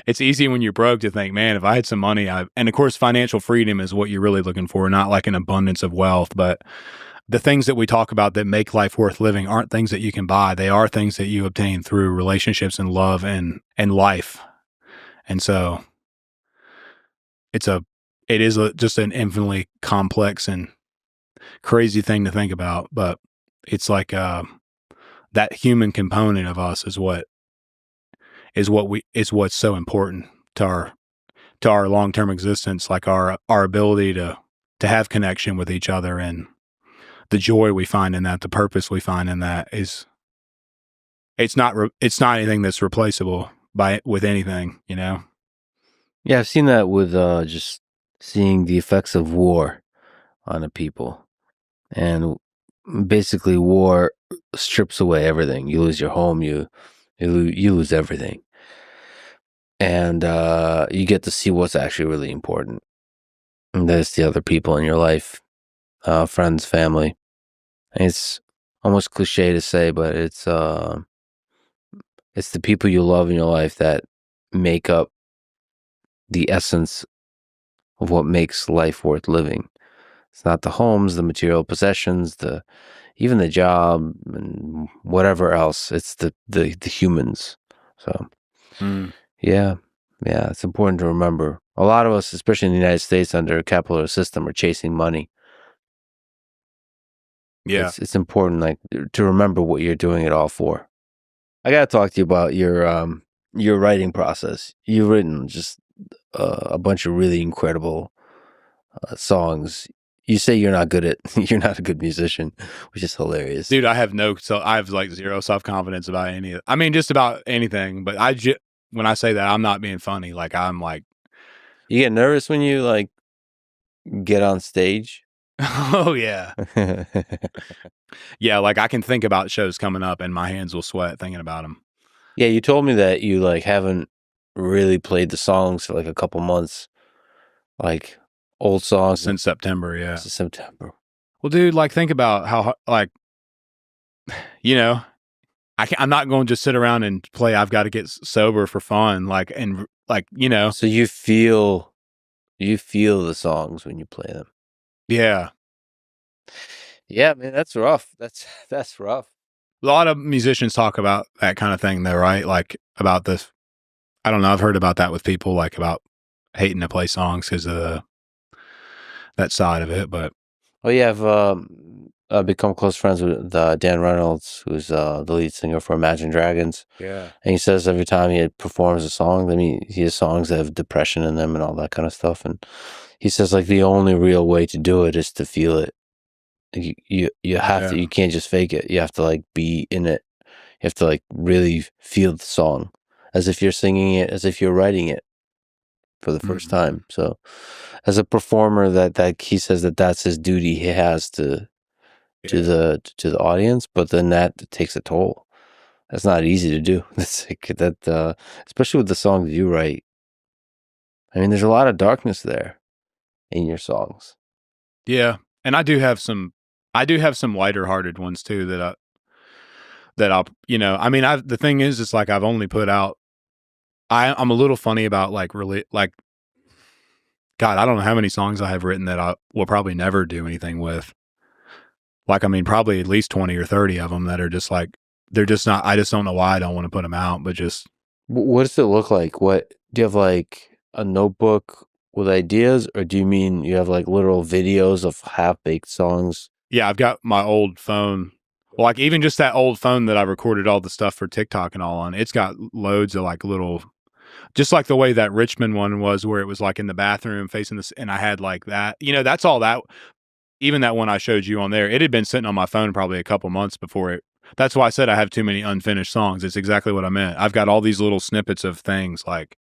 it's easy when you're broke to think, man, if I had some money, and of course, financial freedom is what you're really looking for, not like an abundance of wealth, but the things that we talk about that make life worth living aren't things that you can buy. They are things that you obtain through relationships and love and life. And so just an infinitely complex and crazy thing to think about, but it's like, that human component of us is what's so important to our long-term existence, like our ability to have connection with each other and the joy we find in that, the purpose we find in that it's not anything that's replaceable with anything, Yeah, I've seen that with just seeing the effects of war on the people. And basically war strips away everything. You lose your home, you lose everything. And you get to see what's actually really important. And that's the other people in your life, friends, family. And it's almost cliche to say, but it's the people you love in your life that make up the essence of what makes life worth living. It's not the homes, the material possessions, even the job and whatever else. It's the humans. So yeah, it's important to remember. A lot of us, especially in the United States under a capitalist system, are chasing money. Yeah, it's important, like, to remember what you're doing it all for. I gotta talk to you about your writing process. You've written just a bunch of really incredible songs. You say you're not a good musician, which is hilarious. Dude, I have like zero self-confidence about just about anything, but when I say that, I'm not being funny. Like I'm like, you get nervous when you like get on stage. Oh yeah. Yeah. Like I can think about shows coming up and my hands will sweat thinking about them. Yeah. You told me that you like haven't really played the songs for like a couple months, like old songs since September. Yeah. Since September. Well, dude, like think about how, like, I'm not going to just sit around and play. I've got to get sober for fun. So you feel the songs when you play them. Yeah. Yeah, man, that's rough. That's rough. A lot of musicians talk about that kind of thing though, right? Like about this. I don't know. I've heard about that with people, like about hating to play songs because of that side of it. But I've become close friends with Dan Reynolds, who's the lead singer for Imagine Dragons. Yeah. And he says every time he performs a song, I mean, he has songs that have depression in them and all that kind of stuff. And he says like the only real way to do it is to feel it. You have to. You can't just fake it. You have to like be in it. You have to like really feel the song as if you're singing it, as if you're writing it for the first time. So as a performer, that he says that's his duty. He has to the audience, but then that takes a toll. That's not easy to do. That's like that, especially with the songs you write. I mean, there's a lot of darkness there in your songs. Yeah, and I do have some lighter-hearted ones too that I'll the thing is, it's like I've only put out. I'm a little funny about like really like. God, I don't know how many songs I have written that I will probably never do anything with. Like, I mean, probably at least 20 or 30 of them that are just like, they're just not, I just don't know why I don't want to put them out, but just. What does it look like? What do you have, like a notebook with ideas, or do you mean you have like literal videos of half-baked songs? Yeah, I've got my old phone. Like even just that old phone that I recorded all the stuff for TikTok and all on, it's got loads of like little, just like the way that Richmond one was, where it was like in the bathroom facing this, and I had like that, that's all that, even that one I showed you on there, it had been sitting on my phone probably a couple months before it. That's why I said I have too many unfinished songs. It's exactly what I meant. I've got all these little snippets of things, like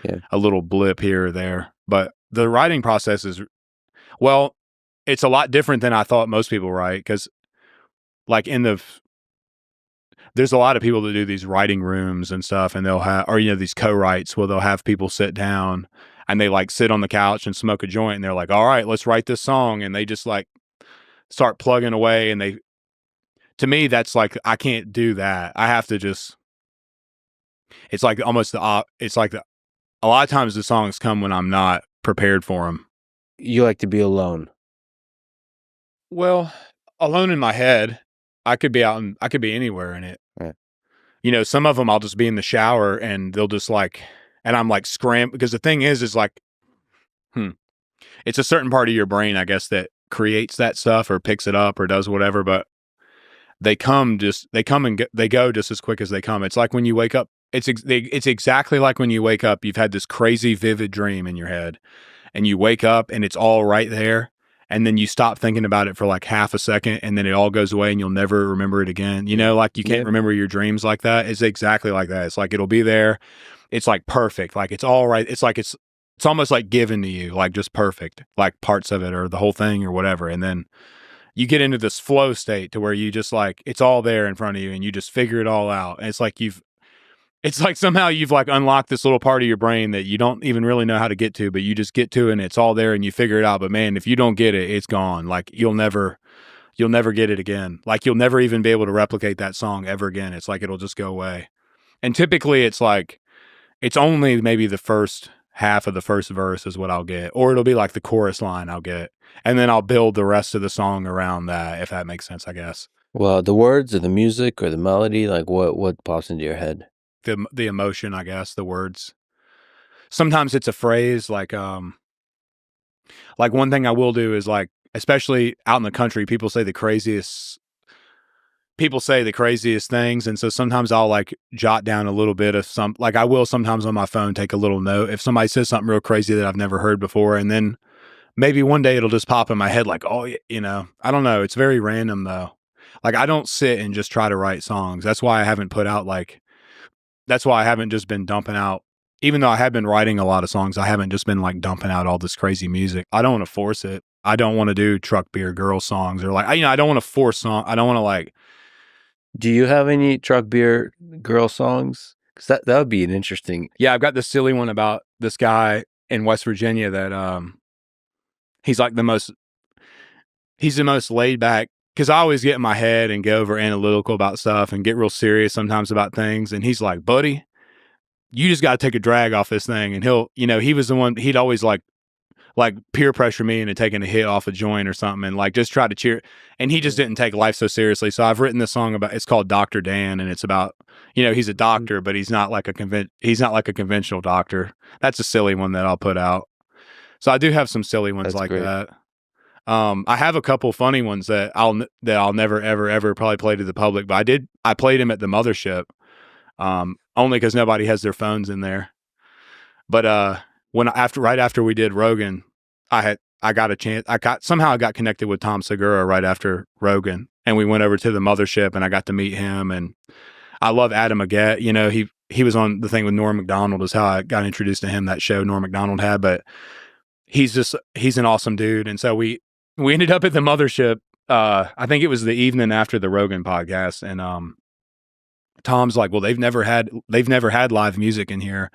Yeah. a little blip here or there. But the writing process is, well, it's a lot different than I thought most people write, because like there's a lot of people that do these writing rooms and stuff, and they'll have, or these co-writes where they'll have people sit down and they like sit on the couch and smoke a joint, and they're like, all right, let's write this song, and they just like start plugging away, and to me that's like, I can't do that. I have to just, it's like almost a lot of times the songs come when I'm not prepared for them. You like to be alone. Well, alone in my head, I could be anywhere in it. Right. Some of them I'll just be in the shower and they'll just like, and I'm like because the thing is like, it's a certain part of your brain, I guess, that creates that stuff or picks it up or does whatever, but they come and they go just as quick as they come. It's like when you wake up, it's exactly like when you wake up, you've had this crazy vivid dream in your head and you wake up and it's all right there. And then you stop thinking about it for like half a second and then it all goes away and you'll never remember it again. Like you can't remember your dreams like that. It's exactly like that. It's like, it'll be there. It's like perfect. Like it's all right. It's like, it's almost like given to you, like just perfect, like parts of it or the whole thing or whatever. And then you get into this flow state to where you just like, it's all there in front of you and you just figure it all out. And it's like somehow you've like unlocked this little part of your brain that you don't even really know how to get to, but you just get to it and it's all there and you figure it out. But man, if you don't get it, it's gone. Like you'll never get it again. Like you'll never even be able to replicate that song ever again. It's like, it'll just go away. And typically it's like, it's only maybe the first half of the first verse is what I'll get, or it'll be like the chorus line I'll get. And then I'll build the rest of the song around that, if that makes sense, I guess. Well, the words or the music or the melody, like what pops into your head? The emotion, I guess, the words. Sometimes it's a phrase like one thing I will do is like, especially out in the country, people say the craziest things. And so sometimes I'll like jot down a little bit of I will sometimes on my phone take a little note if somebody says something real crazy that I've never heard before. And then maybe one day it'll just pop in my head like, oh, I don't know. It's very random though. Like I don't sit and just try to write songs. That's why I haven't just been dumping out, even though I have been writing a lot of songs, I haven't just been like dumping out all this crazy music. I don't want to force it. I don't want to do truck beer girl songs or like, I don't want to force song. I don't want to like. Do you have any truck beer girl songs? Because that would be an interesting. Yeah, I've got this silly one about this guy in West Virginia that he's the most laid back. Because I always get in my head and go over analytical about stuff and get real serious sometimes about things. And he's like, buddy, you just got to take a drag off this thing. And he'll, he was the one, he'd always like peer pressure me into taking a hit off a joint or something and like just try to cheer. And he just didn't take life so seriously. So I've written this song it's called Dr. Dan. And it's about, he's a doctor, but he's not like a conventional doctor. That's a silly one that I'll put out. So I do have some silly ones. That's like great. That. I have a couple funny ones that I'll never ever probably play to the public, but I played them at the mothership, only because nobody has their phones in there. But right after we did Rogan, I got a chance. I got connected with Tom Segura right after Rogan, and we went over to the mothership, and I got to meet him. And I love Adam Agat. He was on the thing with Norm Macdonald, is how I got introduced to him. That show Norm Macdonald had, but he's an awesome dude, and so we ended up at the mothership. I think it was the evening after the Rogan podcast, and Tom's like, well, they've never had live music in here.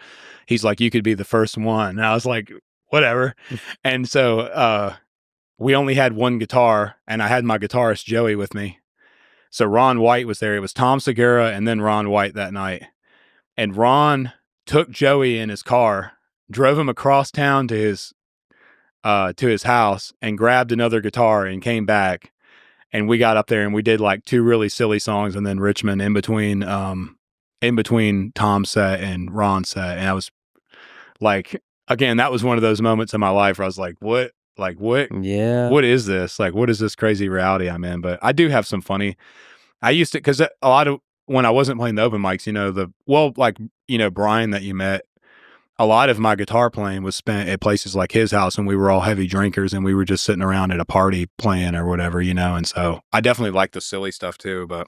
He's like, you could be the first one. And I was like, whatever. And so we only had one guitar, and I had my guitarist Joey with me. So Ron White was there. It was Tom Segura and then Ron White that night. And Ron took Joey in his car, drove him across town to his house, and grabbed another guitar and came back. And we got up there and we did like two really silly songs, and then Richmond in between Tom's set and Ron's set. And I was like, again, that was one of those moments in my life where I was like, Yeah. what is this? Like, what is this crazy reality I'm in? But I do have some funny. I used to, because a lot of when I wasn't playing the open mics, Brian that you met, a lot of my guitar playing was spent at places like his house, and we were all heavy drinkers, and we were just sitting around at a party playing or whatever, and so I definitely like the silly stuff too. But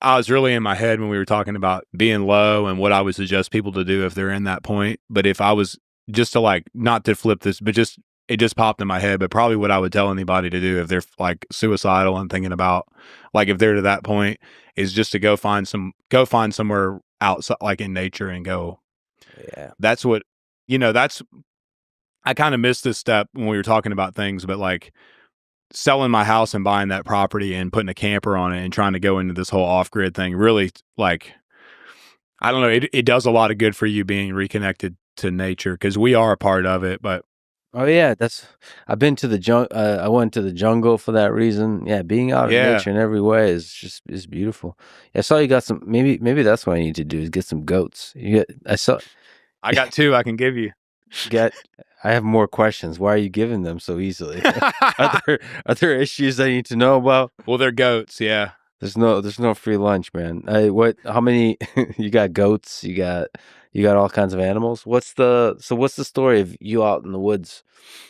I was really in my head when we were talking about being low and what I would suggest people to do if they're in that point. But if I was just to like, not to flip this, but just, it just popped in my head, but probably what I would tell anybody to do if they're like suicidal and thinking about, like, if they're to that point, is just to go find somewhere outside, like in nature, and go. Yeah. That's what, that's, I kind of missed this step when we were talking about things, but like, selling my house and buying that property and putting a camper on it and trying to go into this whole off-grid thing, really, like, I don't know, it does a lot of good for you being reconnected to nature, because we are a part of it. But Oh yeah, I've been to the I went to the jungle for that reason. Yeah, being out in yeah, nature in every way is beautiful. I saw you got some. Maybe that's what I need to do is get some goats. I got two I can give you. Get. I have more questions. Why are you giving them so easily? Are there issues I need to know about? Well, they're goats, yeah. There's no free lunch, man. How many you got goats, you got all kinds of animals. What's the story of you out in the woods?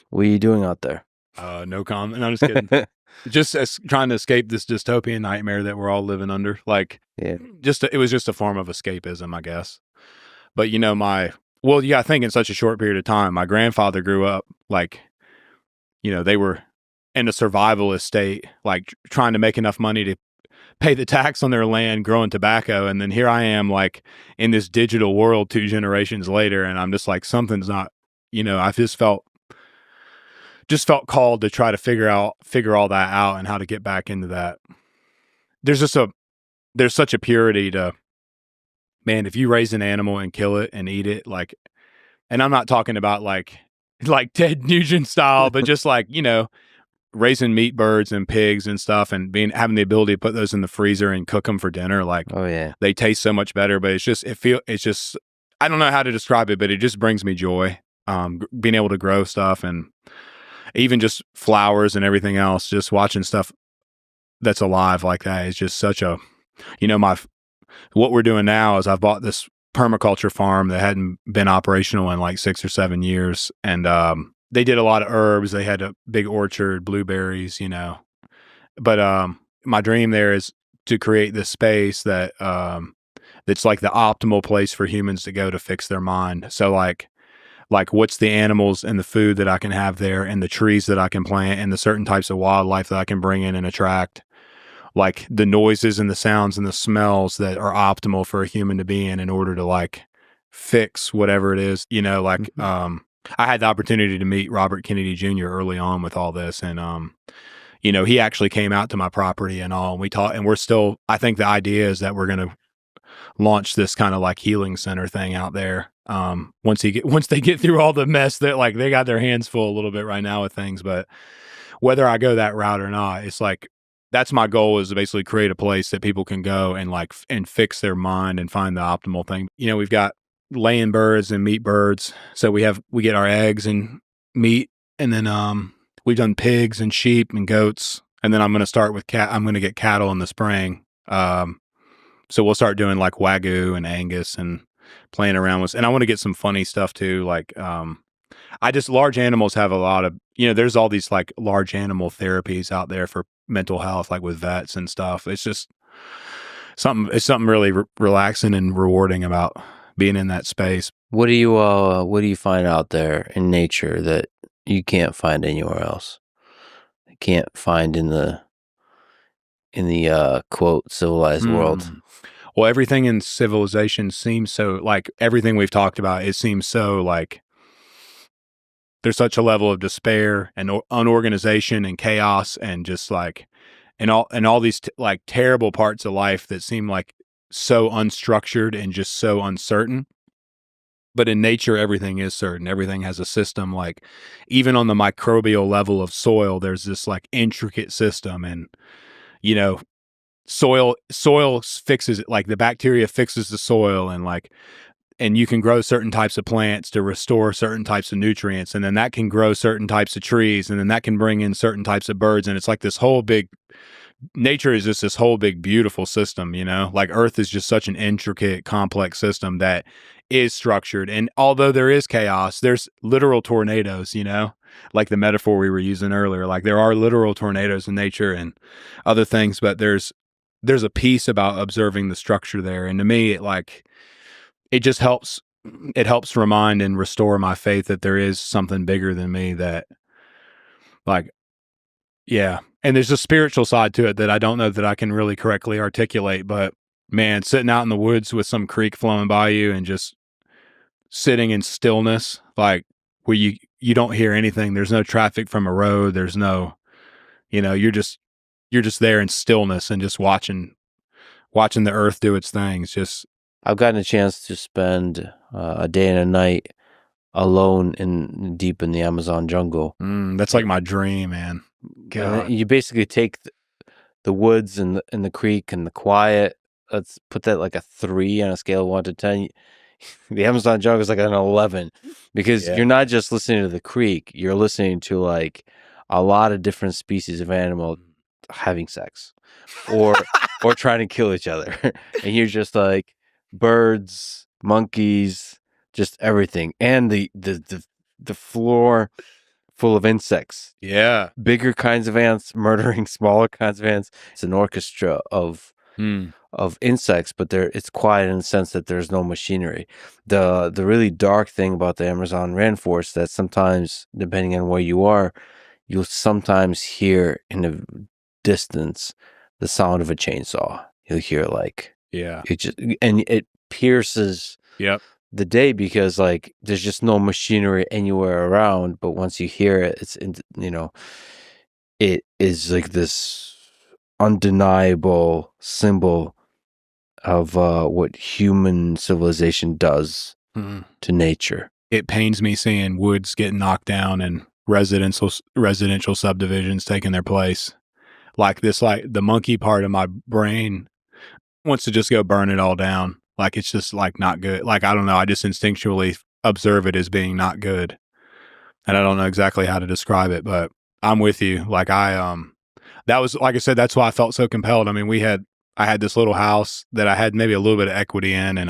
What are you doing out there? No comment. I'm just kidding. Just trying to escape this dystopian nightmare that we're all living under. Like, Yeah. it was just a form of escapism, I guess. But you gotta think, in such a short period of time, my grandfather grew up like, they were in a survivalist state, like trying to make enough money to pay the tax on their land, growing tobacco. And then here I am, like, in this digital world 2 generations later. And I'm just like, something's not, I just felt called to try to figure all that out and how to get back into that. There's such a purity to, man, if you raise an animal and kill it and eat it, like, and I'm not talking about like Ted Nugent style, but just like, raising meat birds and pigs and stuff, and having the ability to put those in the freezer and cook them for dinner. Like, Oh yeah. they taste so much better. But it's just, I don't know how to describe it, but it just brings me joy. Being able to grow stuff, and even just flowers and everything else, just watching stuff that's alive like that is just such a, what we're doing now is I've bought this permaculture farm that hadn't been operational in like 6 or 7 years. And, they did a lot of herbs. They had a big orchard, blueberries, but, my dream there is to create this space that, that's like the optimal place for humans to go to fix their mind. So like what's the animals and the food that I can have there, and the trees that I can plant, and the certain types of wildlife that I can bring in and attract, like the noises and the sounds and the smells that are optimal for a human to be in order to like fix whatever it is, I had the opportunity to meet Robert Kennedy Jr. early on with all this. And, he actually came out to my property and all, and we talked, and I think the idea is that we're going to launch this kind of like healing center thing out there. Once they get through all the mess that, like, they got their hands full a little bit right now with things, but whether I go that route or not, it's like, that's my goal, is to basically create a place that people can go and like, and fix their mind and find the optimal thing. We've got laying birds and meat birds. So we get our eggs and meat, and then, we've done pigs and sheep and goats. And then I'm going to start with I'm going to get cattle in the spring. So we'll start doing like Wagyu and Angus and playing around with, and I want to get some funny stuff too. Like, large animals have a lot of, there's all these like large animal therapies out there for mental health, like with vets and stuff. It's just something really relaxing and rewarding about being in that space. What do you find out there in nature that you can't find anywhere else? Can't find in the quote civilized world. Well, everything in civilization seems so, like, everything we've talked about, it seems so like there's such a level of despair and unorganization and chaos, and just like, and all these like terrible parts of life that seem like so unstructured and just so uncertain. But in nature, everything is certain. Everything has a system. Like, even on the microbial level of soil, there's this like intricate system, and soil fixes it. Like, the bacteria fixes the soil, and like and you can grow certain types of plants to restore certain types of nutrients, and then that can grow certain types of trees, and then that can bring in certain types of birds, and it's like this whole big nature is just this whole big beautiful system, you know? Like Earth is just such an intricate, complex system that is structured. And although there is chaos, there's literal tornadoes, you know? Like the metaphor we were using earlier. Like there are literal tornadoes in nature and other things, but there's a piece about observing the structure there. And to me, it just helps remind and restore my faith that there is something bigger than me that, like, yeah. And there's a spiritual side to it that I don't know that I can really correctly articulate, but man, sitting out in the woods with some creek flowing by you and just sitting in stillness, like where you don't hear anything. There's no traffic from a road. There's no, you're just there in stillness and just watching the earth do its things. Just, I've gotten a chance to spend a day and a night alone deep in the Amazon jungle. That's like my dream, man. God. You basically take the woods and the creek and the quiet. Let's put that like a 3 on a scale of 1 to 10. The Amazon jungle is like an 11 because you're not just listening to the creek. You're listening to like a lot of different species of animal having sex or trying to kill each other. And you're just like birds, monkeys, just everything. And the floor full of insects. Yeah. Bigger kinds of ants murdering smaller kinds of ants. It's an orchestra of insects, but it's quiet in the sense that there's no machinery. The really dark thing about the Amazon rainforest that sometimes, depending on where you are, you'll sometimes hear in the distance the sound of a chainsaw. You'll hear it pierces the day because like there's just no machinery anywhere around, but once you hear it, it is like this undeniable symbol of what human civilization does to nature. It pains me seeing woods getting knocked down and residential subdivisions taking their place. Like the monkey part of my brain wants to just go burn it all down. Like it's just like not good. Like I don't know. I just instinctually observe it as being not good, and I don't know exactly how to describe it. But I'm with you. Like that was, like I said, that's why I felt so compelled. I mean, I had this little house that I had maybe a little bit of equity in, and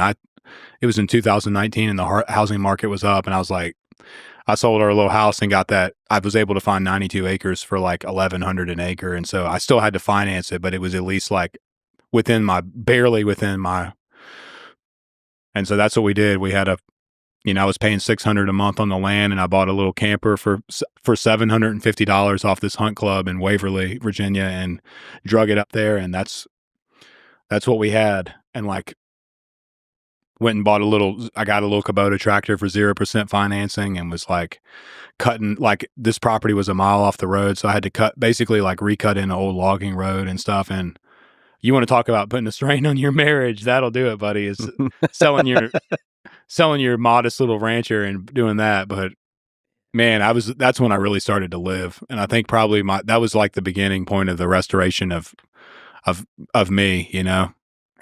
it was in 2019, and the housing market was up, and I was like, I sold our little house and got that. I was able to find 92 acres for like $1,100 an acre, and so I still had to finance it, but it was at least like barely within my. And so that's what we did. We had I was paying $600 a month on the land, and I bought a little camper for $750 off this hunt club in Waverly, Virginia, and drug it up there. And that's what we had. And like went and bought I got a little Kubota tractor for 0% financing and was like cutting, like this property was a mile off the road. So I had to basically like recut in an old logging road and stuff. And you want to talk about putting a strain on your marriage? That'll do it, buddy. Is selling your modest little rancher and doing that. But man, that's when I really started to live. And I think probably that was like the beginning point of the restoration of me, you know?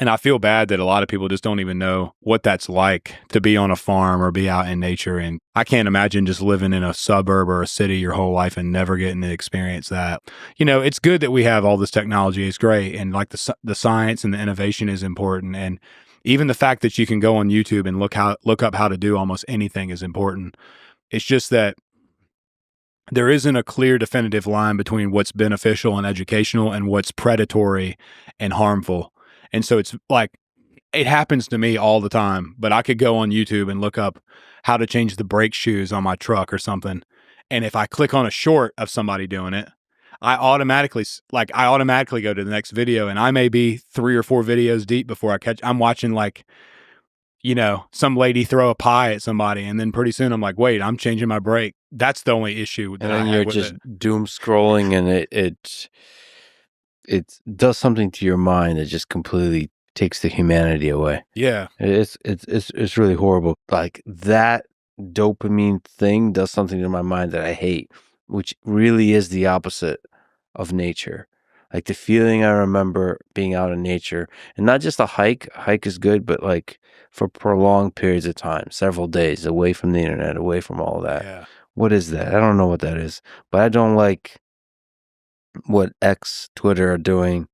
And I feel bad that a lot of people just don't even know what that's like to be on a farm or be out in nature. And I can't imagine just living in a suburb or a city your whole life and never getting to experience that. You know, it's good that we have all this technology. It's great. And like the science and the innovation is important. And even the fact that you can go on YouTube and look up how to do almost anything is important. It's just that there isn't a clear definitive line between what's beneficial and educational and what's predatory and harmful. And so it's like, it happens to me all the time, but I could go on YouTube and look up how to change the brake shoes on my truck or something. And if I click on a short of somebody doing it, I automatically go to the next video, and I may be 3 or 4 videos deep before I'm watching like, some lady throw a pie at somebody. And then pretty soon I'm like, wait, I'm changing my brake. That's the only issue. And then you're just doom scrolling, and it does something to your mind that just completely takes the humanity away. Yeah. It's really horrible. Like that dopamine thing does something to my mind that I hate, which really is the opposite of nature. Like the feeling I remember being out in nature, and not just a hike. A hike is good, but like for prolonged periods of time, several days away from the internet, away from all that. Yeah. What is that? I don't know what that is, but I don't like what X, Twitter are doing.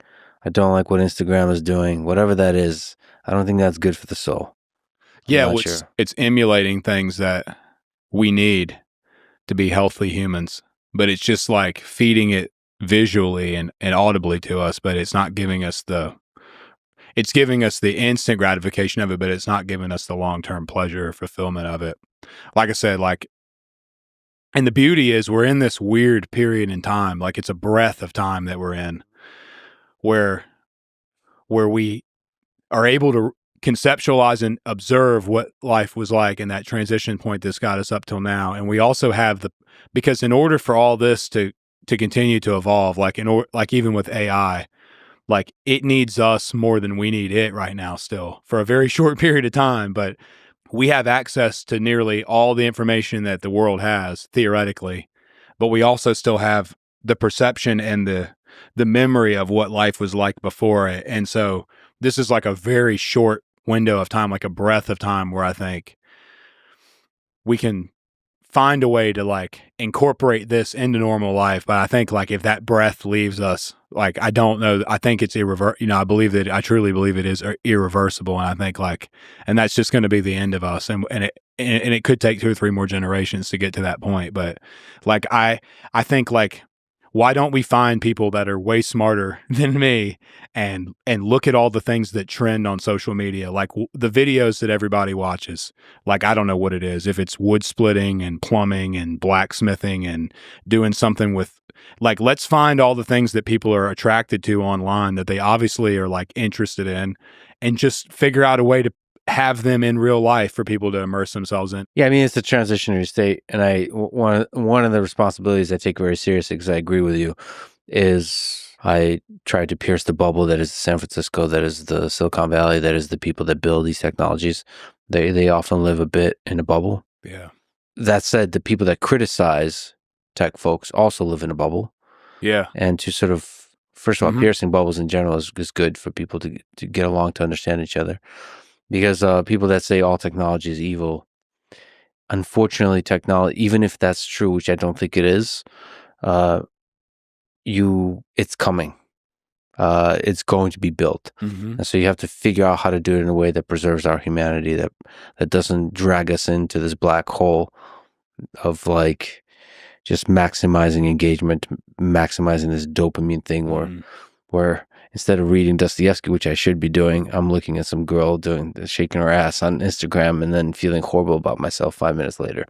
I don't like what Instagram is doing. Whatever that is, I don't think that's good for the soul. I'm Yeah, not well, sure. it's emulating things that we need to be healthy humans, but it's just like feeding it visually and audibly to us, but it's not giving us it's giving us the instant gratification of it, but it's not giving us the long-term pleasure or fulfillment of it. Like I said, like, and the beauty is we're in this weird period in time, like it's a breath of time that we're in where we are able to conceptualize and observe what life was like in that transition point that's got us up till now. And we also have because in order for all this to continue to evolve, like like even with AI, like it needs us more than we need it right now still for a very short period of time. But we have access to nearly all the information that the world has theoretically, but we also still have the perception and the memory of what life was like before it. And so this is like a very short window of time, like a breath of time where I think we can find a way to like incorporate this into normal life. But I think like if that breath leaves us, like I don't know, I think it's I truly believe it is irreversible. And I think like, and that's just going to be the end of us. And it could take 2 or 3 more generations to get to that point. But like I think like, why don't we find people that are way smarter than me and look at all the things that trend on social media, like the videos that everybody watches. Like I don't know what it is, if it's wood splitting and plumbing and blacksmithing and doing something with, like, let's find all the things that people are attracted to online that they obviously are like interested in, and just figure out a way to have them in real life for people to immerse themselves in. Yeah, I mean, it's a transitionary state, and one of the responsibilities I take very seriously, because I agree with you, is I try to pierce the bubble that is San Francisco, that is the Silicon Valley, that is the people that build these technologies. They often live a bit in a bubble. Yeah. That said, the people that criticize tech folks also live in a bubble. Yeah. And to sort of, first of all, piercing bubbles in general is good for people to get along, to understand each other. Because people that say all technology is evil, unfortunately, technology, even if that's true, which I don't think it is, it's coming. It's going to be built. And so you have to figure out how to do it in a way that preserves our humanity, that doesn't drag us into this black hole of like just maximizing engagement, maximizing this dopamine thing where instead of reading Dostoevsky, which I should be doing, I'm looking at some girl shaking her ass on Instagram and then feeling horrible about myself 5 minutes later.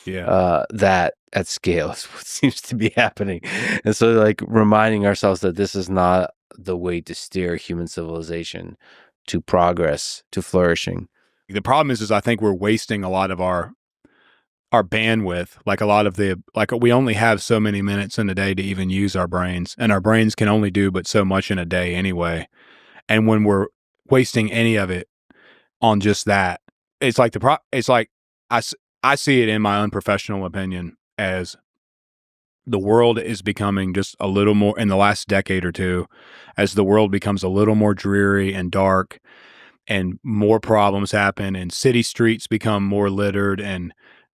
Yeah. That at scale is what seems to be happening. And so like reminding ourselves that this is not the way to steer human civilization to progress, to flourishing. The problem is I think we're wasting a lot of our bandwidth, like a lot of we only have so many minutes in a day to even use our brains, and our brains can only do but so much in a day anyway. And when we're wasting any of it on just that, it's like I see it in my unprofessional opinion as the world is becoming just a little more, in the last decade or two, as the world becomes a little more dreary and dark and more problems happen and city streets become more littered and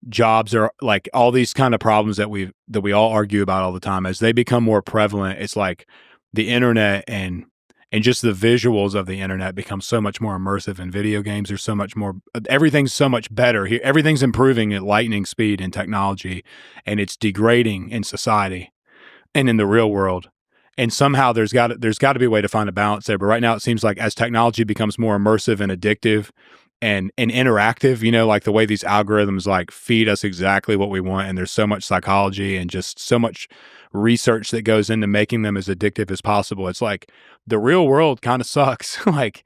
jobs are like all these kind of problems that we all argue about all the time, as they become more prevalent, it's like the internet and just the visuals of the internet become so much more immersive, and video games are so much more, everything's so much better here. Everything's improving at lightning speed in technology, and it's degrading in society and in the real world. And somehow there's got to be a way to find a balance there. But right now it seems like as technology becomes more immersive and addictive and interactive, like the way these algorithms like feed us exactly what we want, and there's so much psychology and just so much research that goes into making them as addictive as possible. It's like the real world kind of sucks. Like,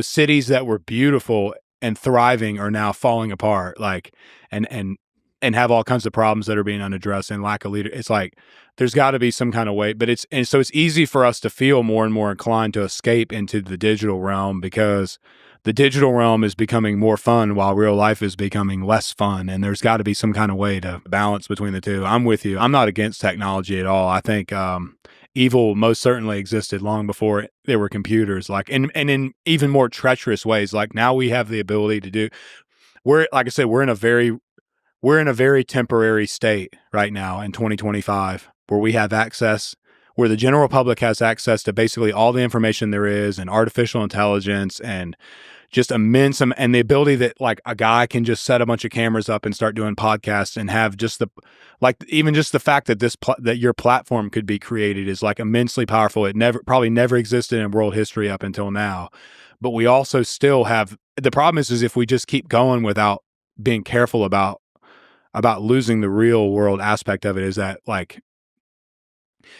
cities that were beautiful and thriving are now falling apart, like, and have all kinds of problems that are being unaddressed and lack of leader. It's like there's got to be some kind of way, but it's easy for us to feel more and more inclined to escape into the digital realm, because the digital realm is becoming more fun while real life is becoming less fun. And there's got to be some kind of way to balance between the two. I'm with you. I'm not against technology at all. I think evil most certainly existed long before there were computers, like, and in even more treacherous ways. Like now we have the ability to do, like I said, we're in a very temporary state right now in 2025 where we have access, where the general public has access to basically all the information there is, and artificial intelligence, and just immense, and the ability that like a guy can just set a bunch of cameras up and start doing podcasts and have just the, like, even just the fact that that your platform could be created is like immensely powerful. It probably never existed in world history up until now. But we also still have, the problem is if we just keep going without being careful about losing the real world aspect of it, is that like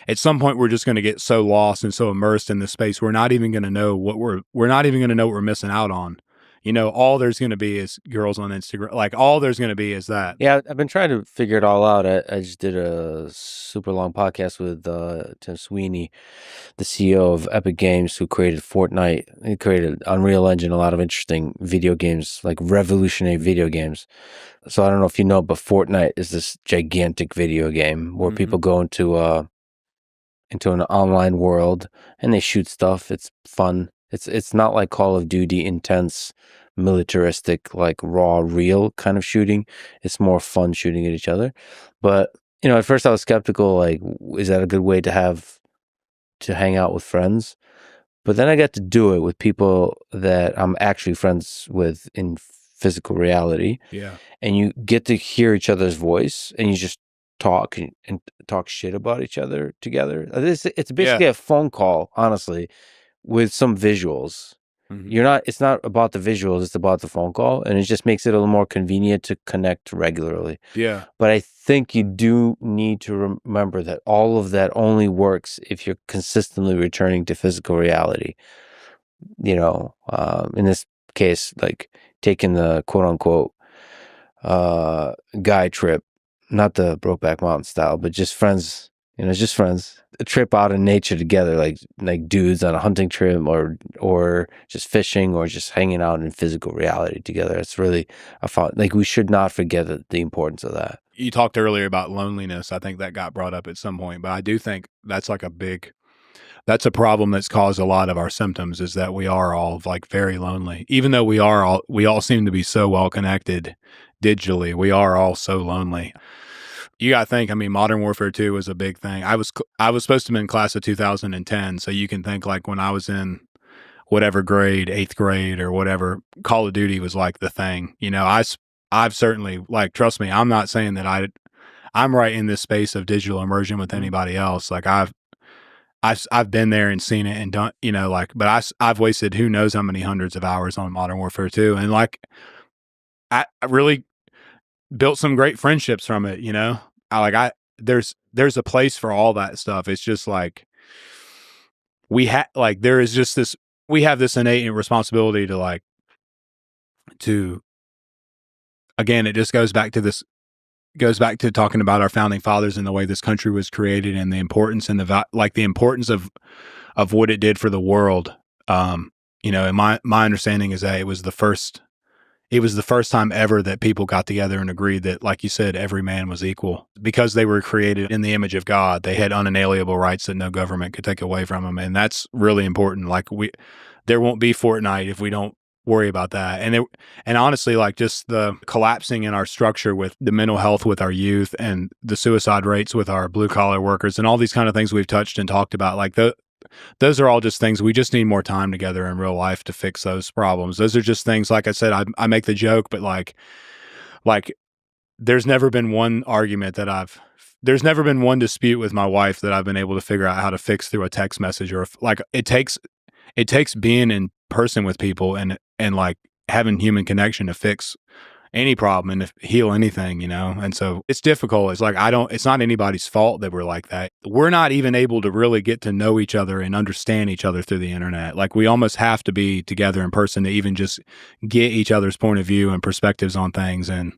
at some point we're just going to get so lost and so immersed in this space we're not even going to know what we're not even going to know what we're missing out on. You know, all there's going to be is girls on Instagram. Like all there's going to be is that. Yeah, I've been trying to figure it all out. I just did a super long podcast with Tim Sweeney, the CEO of Epic Games, who created Fortnite. He created Unreal Engine, a lot of interesting video games, like revolutionary video games. So I don't know if you know, but Fortnite is this gigantic video game where people go into an online world and they shoot stuff. It's fun. It's not like Call of Duty, intense, militaristic, like raw, real kind of shooting. It's more fun shooting at each other. But you know, at first I was skeptical. Like, is that a good way to hang out with friends? But then I got to do it with people that I'm actually friends with in physical reality. Yeah. And you get to hear each other's voice, and you just talk and talk shit about each other together. It's basically a phone call, honestly, with some visuals. It's not about the visuals, it's about the phone call, and it just makes it a little more convenient to connect regularly. Yeah. But I think you do need to remember that all of that only works if you're consistently returning to physical reality. You know, in this case, like taking the quote unquote guy trip, not the Brokeback Mountain style, but just friends, you know, just friends. A trip out in nature together, like dudes on a hunting trip, or just fishing, or just hanging out in physical reality together. It's really a fun. Like, we should not forget the importance of that. You talked earlier about loneliness. I think that got brought up at some point, but I do think that's like that's a problem that's caused a lot of our symptoms, is that we are all like very lonely. Even though we all seem to be so well connected digitally, we are all so lonely. You got to think, I mean, Modern Warfare 2 was a big thing. I was supposed to be in class of 2010. So you can think like when I was in whatever grade, 8th grade or whatever, Call of Duty was like the thing. You know, I've certainly, like, trust me, I'm not saying that I'm right in this space of digital immersion with anybody else. Like I've been there and seen it and done, you know, like, but I've wasted who knows how many hundreds of hours on Modern Warfare 2. And like, I really built some great friendships from it, you know. There's a place for all that stuff. It's just like we have this innate responsibility to again, it just goes back to talking about our founding fathers and the way this country was created, and the importance and the importance of what it did for the world. You know, and my understanding is that it was the first time ever that people got together and agreed that, like you said, every man was equal. Because they were created in the image of God, they had unalienable rights that no government could take away from them. And that's really important. Like there won't be Fortnite if we don't worry about that. And honestly, like just the collapsing in our structure with the mental health with our youth and the suicide rates with our blue collar workers and all these kind of things we've touched and talked about, like those are all just things. We just need more time together in real life to fix those problems. Those are just things, like I said, I make the joke, but like there's never been one there's never been one dispute with my wife that I've been able to figure out how to fix through a text message, or like it takes being in person with people and like having human connection to fix any problem and to heal anything, you know? And so it's difficult. It's like, it's not anybody's fault that we're like that. We're not even able to really get to know each other and understand each other through the internet. Like we almost have to be together in person to even just get each other's point of view and perspectives on things. And,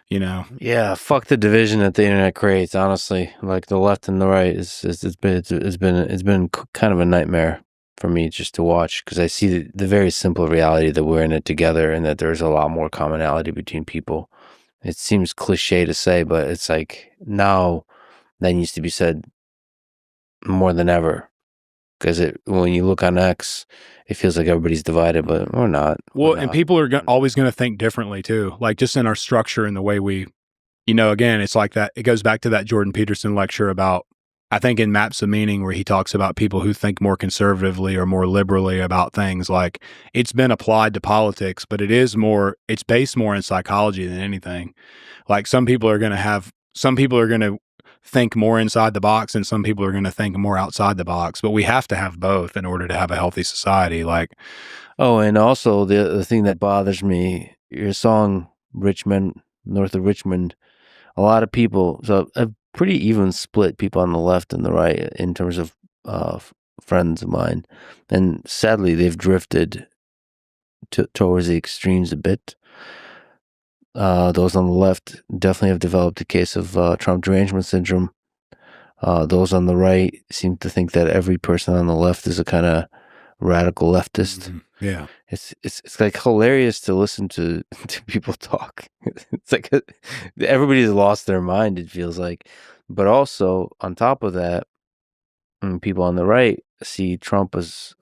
you know. Yeah, fuck the division that the internet creates, honestly. Like the left and the right it's been kind of a nightmare for me just to watch, because I see the very simple reality that we're in it together and that there's a lot more commonality between people. It seems cliche to say, but it's like now that needs to be said more than ever. Because when you look on X, it feels like everybody's divided, but we're not. Well, and people are always going to think differently too. Like just in our structure and the way we, again, it's like that. It goes back to that Jordan Peterson lecture about, I think in Maps of Meaning, where he talks about people who think more conservatively or more liberally about things. Like it's been applied to politics, but it's based more in psychology than anything. Like some people are going to think more inside the box and some people are going to think more outside the box, but we have to have both in order to have a healthy society. Like, oh, and also the thing that bothers me, your song Richmond, North of Richmond, a lot of people, so a pretty even split, people on the left and the right in terms of friends of mine, and sadly they've drifted towards the extremes a bit. Those on the left definitely have developed a case of Trump derangement syndrome. Those on the right seem to think that every person on the left is a kind of radical leftist. mm-hmm. Yeah, it's like hilarious to listen to people talk. It's like everybody's lost their mind. It feels like, but also on top of that, people on the right see Trump as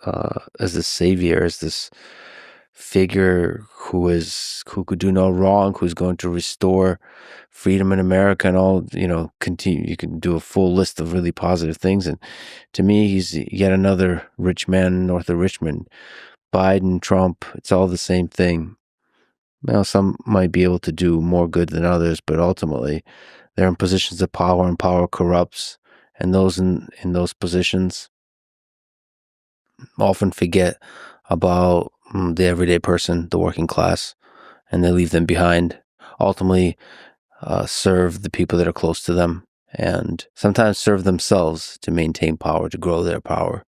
this savior, as this figure who could do no wrong, who's going to restore freedom in America and all, continue. You can do a full list of really positive things. And to me, he's yet another rich man north of Richmond. Biden, Trump, it's all the same thing. Some might be able to do more good than others, but ultimately they're in positions of power and power corrupts. And those in those positions often forget about the everyday person, the working class, and they leave them behind. Ultimately, serve the people that are close to them, and sometimes serve themselves to maintain power, to grow their power.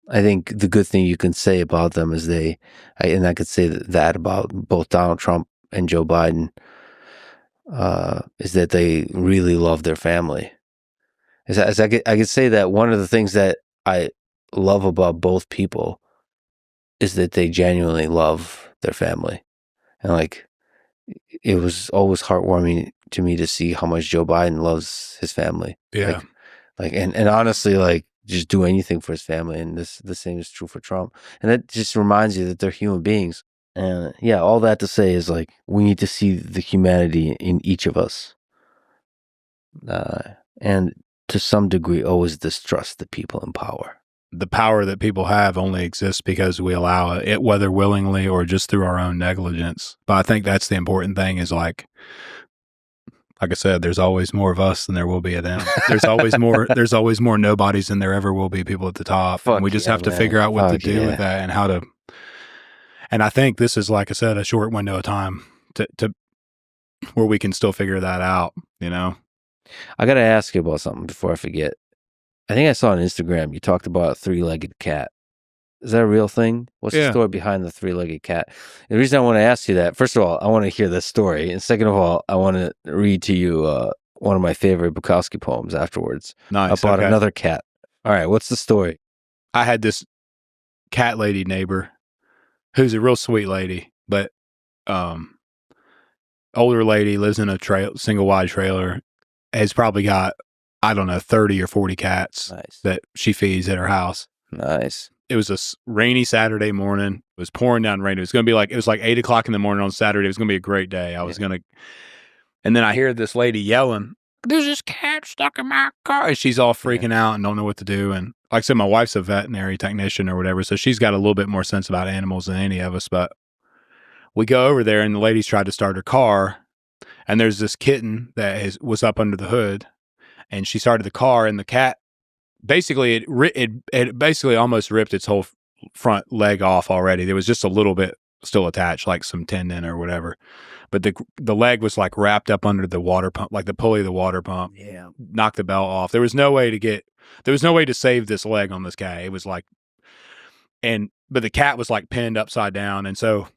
I think the good thing you can say about them is and I could say that about both Donald Trump and Joe Biden, is that they really love their family. I could say that one of the things that I love about both people is that they genuinely love their family. And like, it was always heartwarming to me to see how much Joe Biden loves his family. Yeah. And honestly, like, just do anything for his family. And the same is true for Trump. And that just reminds you that they're human beings. And yeah, all that to say is like, we need to see the humanity in each of us. And to some degree, always distrust the people in power. The power that people have only exists because we allow it, whether willingly or just through our own negligence. But I think that's the important thing is like I said, there's always more of us than there will be of them. There's always more nobodies than there ever will be people at the top. And we just have to figure out what to do with that and how to. And I think this is, like I said, a short window of time to where we can still figure that out, I got to ask you about something before I forget. I think I saw on Instagram you talked about a three-legged cat. Is that a real thing? What's the story behind the three-legged cat? The reason I want to ask you that, first of all, I want to hear this story. And second of all, I want to read to you one of my favorite Bukowski poems afterwards. Nice. About another cat. All right, what's the story? I had this cat lady neighbor who's a real sweet lady, but older lady, lives in a single wide trailer, has probably got, I don't know, 30 or 40 cats that she feeds at her house. Nice. It was a rainy Saturday morning. It was pouring down rain. It was like 8 o'clock in the morning on Saturday. It was going to be a great day. And then I hear this lady yelling, "There's this cat stuck in my car." And she's all freaking out and don't know what to do. And like I said, my wife's a veterinary technician or whatever. So she's got a little bit more sense about animals than any of us. But we go over there and the lady's tried to start her car. And there's this kitten that was up under the hood. And she started the car and the cat, basically, it basically almost ripped its whole front leg off already. There was just a little bit still attached, like some tendon or whatever. But the leg was like wrapped up under the water pump, like the pulley of the water pump. Yeah. Knocked the belt off. There was no way to save this leg on this guy. It was like, but the cat was like pinned upside down. And so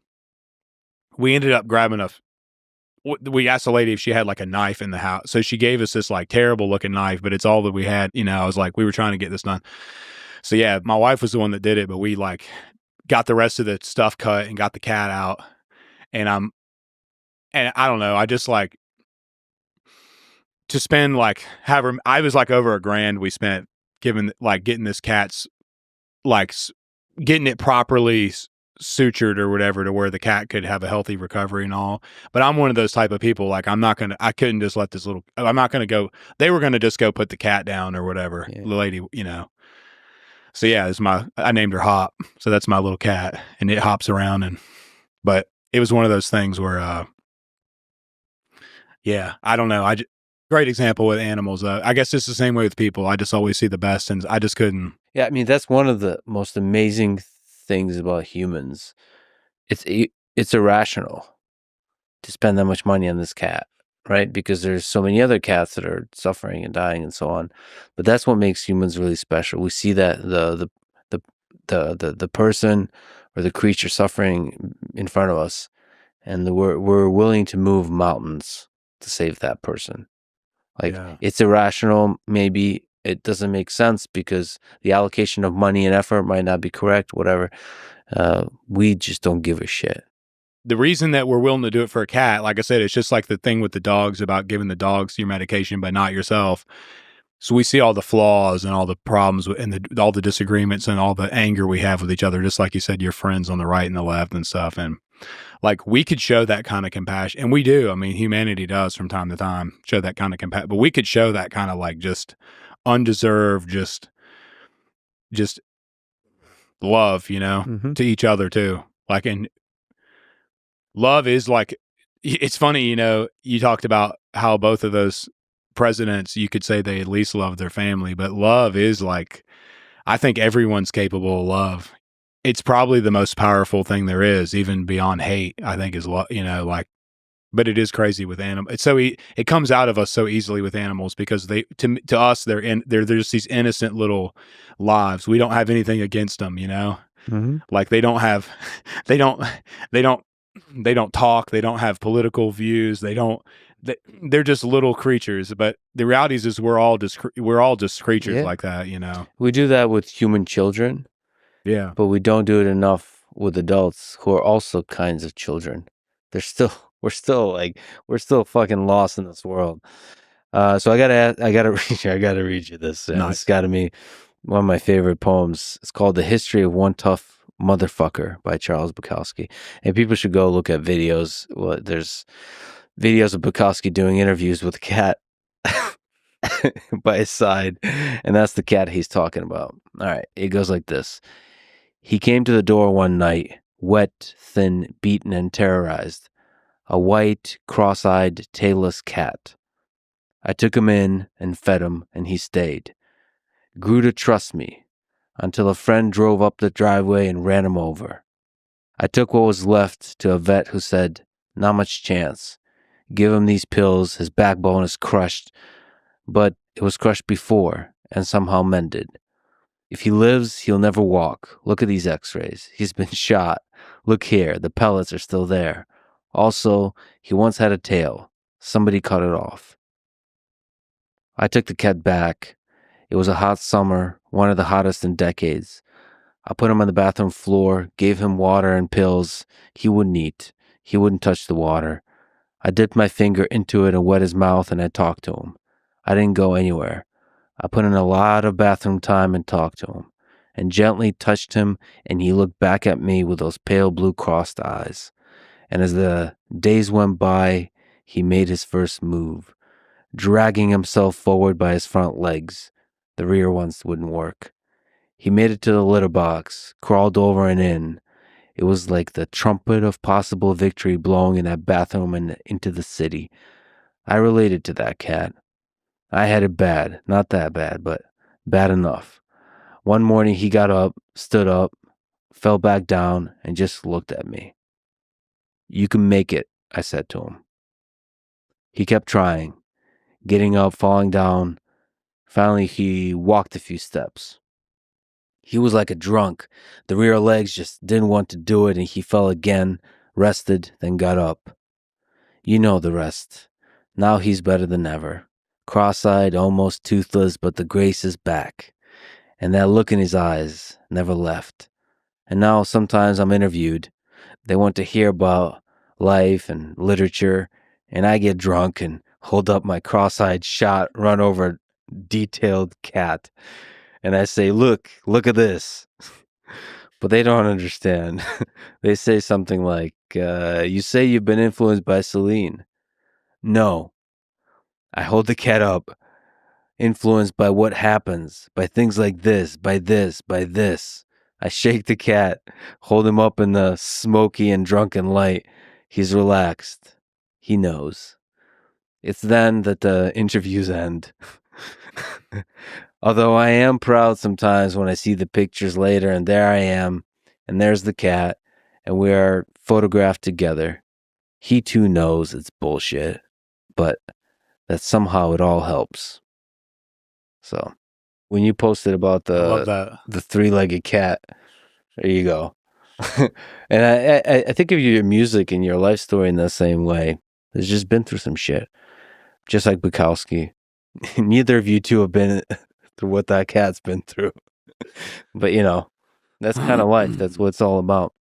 we ended up grabbing we asked the lady if she had like a knife in the house. So she gave us this like terrible looking knife, but it's all that we had. I was like, we were trying to get this done. So yeah, my wife was the one that did it, but we like got the rest of the stuff cut and got the cat out. And I don't know, I just like to spend like, I was like over $1,000 we spent getting this cat's like getting it properly sutured or whatever to where the cat could have a healthy recovery and all. But I'm one of those type of people. Like I couldn't just let I'm not gonna go. They were gonna just go put the cat down or whatever. Yeah. The lady, So yeah, I named her Hop. So that's my little cat, and it hops around. But it was one of those things where, yeah, I don't know. Great example with animals. I guess it's the same way with people. I just always see the best, and I just couldn't. Yeah, I mean that's one of the most amazing things about humans. It's irrational to spend that much money on this cat, right? Because there's so many other cats that are suffering and dying and so on. But that's what makes humans really special. We see that the person or the creature suffering in front of us, and we're willing to move mountains to save that person. Like It's irrational. Maybe it doesn't make sense because the allocation of money and effort might not be correct. Whatever. We just don't give a shit. The reason that we're willing to do it for a cat, like I said, it's just like the thing with the dogs about giving the dogs your medication, but not yourself. So we see all the flaws and all the problems and all the disagreements and all the anger we have with each other, just like you said, your friends on the right and the left and stuff. And like we could show that kind of compassion, and we do. I mean, humanity does from time to time show that kind of compassion, but we could show that kind of like just undeserved, just love, to each other too. Like, and love is like, it's funny, you talked about how both of those presidents, you could say they at least love their family, but love is like, I think everyone's capable of love. It's probably the most powerful thing there is, even beyond hate, I think is love, but it is crazy with animals. It's it comes out of us so easily with animals because to us, they're just these innocent little lives. We don't have anything against them, Mm-hmm. Like they don't talk. They don't have political views. They're just little creatures. But the reality is we're all just creatures like that, We do that with human children. Yeah. But we don't do it enough with adults who are also kinds of children. We're still fucking lost in this world. So I gotta read you this. Nice. It's gotta be one of my favorite poems. It's called "The History of One Tough Motherfucker" by Charles Bukowski. And people should go look at videos. Well, there's videos of Bukowski doing interviews with a cat by his side, and that's the cat he's talking about. All right, it goes like this. He came to the door one night, wet, thin, beaten, and terrorized. A white, cross-eyed, tailless cat. I took him in and fed him, and he stayed. Grew to trust me, until a friend drove up the driveway and ran him over. I took what was left to a vet who said, "Not much chance. Give him these pills, his backbone is crushed." But it was crushed before, and somehow mended. If he lives, he'll never walk. Look at these x-rays. He's been shot. Look here, the pellets are still there. Also, he once had a tail. Somebody cut it off. I took the cat back. It was a hot summer, one of the hottest in decades. I put him on the bathroom floor, gave him water and pills. He wouldn't eat. He wouldn't touch the water. I dipped my finger into it and wet his mouth, and I talked to him. I didn't go anywhere. I put in a lot of bathroom time and talked to him, and gently touched him, and he looked back at me with those pale blue crossed eyes. And as the days went by, he made his first move, dragging himself forward by his front legs. The rear ones wouldn't work. He made it to the litter box, crawled over and in. It was like the trumpet of possible victory blowing in that bathroom and into the city. I related to that cat. I had it bad, not that bad, but bad enough. One morning he got up, stood up, fell back down, and just looked at me. "You can make it," I said to him. He kept trying, getting up, falling down. Finally, he walked a few steps. He was like a drunk. The rear legs just didn't want to do it, and he fell again, rested, then got up. You know the rest. Now he's better than ever. Cross-eyed, almost toothless, but the grace is back. And that look in his eyes never left. And now sometimes I'm interviewed. They want to hear about life and literature, and I get drunk and hold up my cross-eyed shot, run over a detailed cat. and I say, look at this. But they don't understand. They say something like, you say you've been influenced by Celine. No. I hold the cat up, influenced by what happens, by things like this, by this, by this. I shake the cat, hold him up in the smoky and drunken light. He's relaxed. He knows. It's then that the interviews end. Although I am proud sometimes when I see the pictures later, and there I am, and there's the cat, and we are photographed together. He too knows it's bullshit, but that somehow it all helps. So when you posted about I love that. the three-legged cat, there you go. And I think of your music and your life story in the same way. It's just been through some shit, just like Bukowski. Neither of you two have been through what that cat's been through. But that's kind of life. That's what it's all about.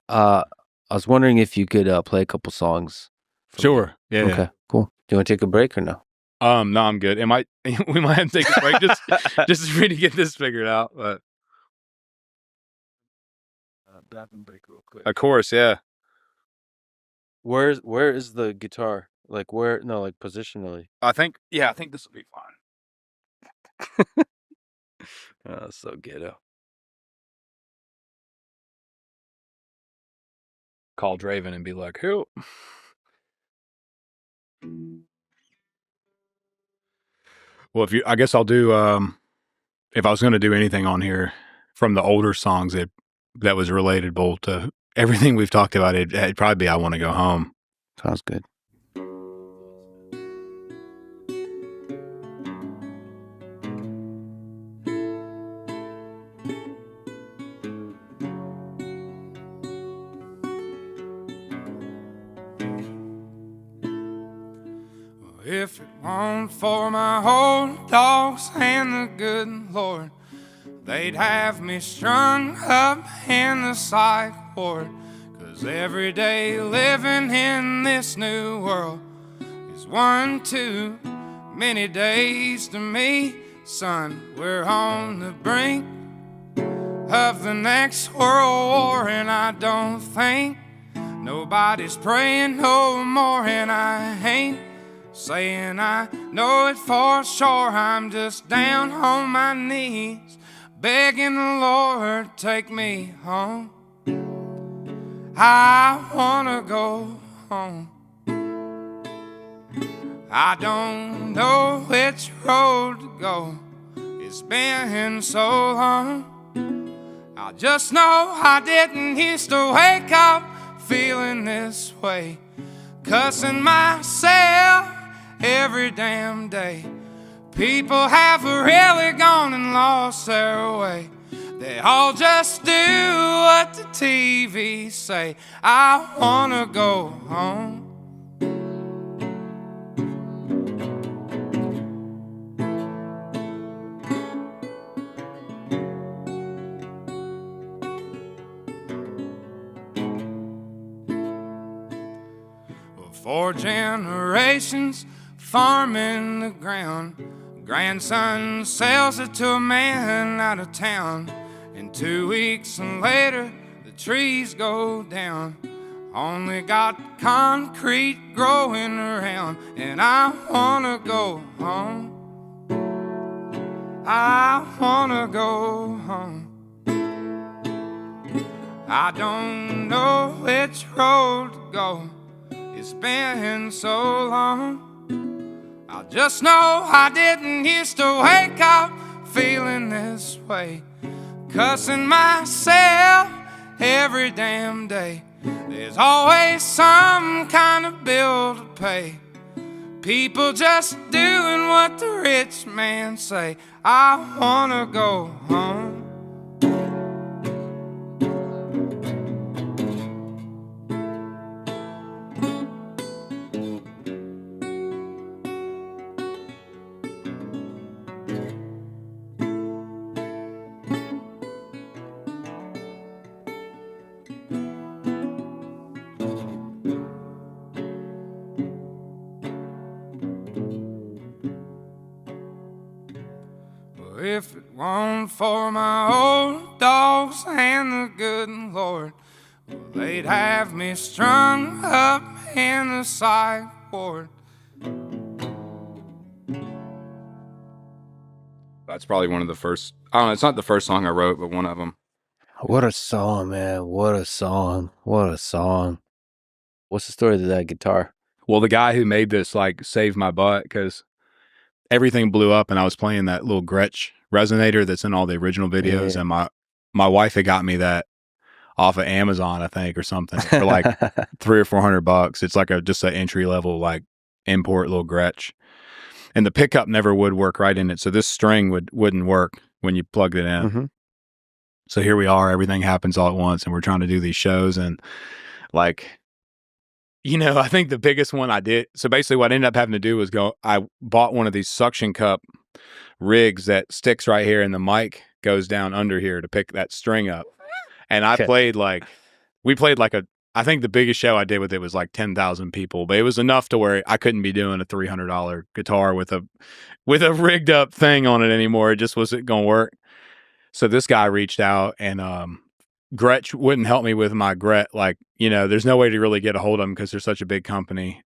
I was wondering if you could play a couple songs. Sure. Yeah. Okay, cool. Do you want to take a break or no? No, I'm good. We might have to take a break just for me to get this figured out. But Bathroom break real quick. of course, yeah. Where is the guitar? Like where? No, like positionally. I think this will be fine. Oh, so ghetto. Call Draven and be like, "Who?" Well, I guess I'll do. If I was going to do anything on here from the older songs that was relatable to everything we've talked about, it'd probably be "I Want to Go Home." Sounds good. If it weren't for my old dogs and the good Lord, they'd have me strung up in the psych ward. 'Cause every day living in this new world is one too many days to me. Son, we're on the brink of the next world war, and I don't think nobody's praying no more. And I ain't saying I know it for sure. I'm just down on my knees begging the Lord, take me home. I wanna go home. I don't know which road to go. It's been so long. I just know I didn't used to wake up feeling this way, cussing myself every damn day. People have really gone and lost their way. They all just do what the TV say. I wanna go home. For generations farming the ground, grandson sells it to a man out of town, and 2 weeks later the trees go down. Only got concrete growing around, and I wanna go home. I wanna go home. I don't know which road to go. It's been so long. I just know I didn't used to wake up feeling this way, cussing myself every damn day. There's always some kind of bill to pay. People just doing what the rich man say. I wanna go home. If it weren't for my old dogs and the good Lord, well, they'd have me strung up in the psych ward. That's probably one of the first. I don't know. It's not the first song I wrote, but one of them. What a song, man. What a song. What a song. What's the story to that guitar? Well, the guy who made this like saved my butt because everything blew up, and I was playing that little Gretsch resonator that's in all the original videos, Yeah. and my wife had got me that off of Amazon, I think, or something for like $300 or $400. It's like just an entry level like import little Gretsch, and the pickup never would work right in it, so this string wouldn't work when you plugged it in. Mhm. So here we are, everything happens all at once, and we're trying to do these shows, and like, you know, I think the biggest one I did. So basically, what I ended up having to do was I bought one of these suction cup rigs that sticks right here, and the mic goes down under here to pick that string up. And I Okay. we played like I think the biggest show I did with it was like 10,000 people, but it was enough to where I couldn't be doing a $300 guitar with a rigged up thing on it anymore. It just wasn't going to work. So this guy reached out, and Gretsch wouldn't help me with my Gret. Like, you know, there's no way to really get a hold of them because they're such a big company.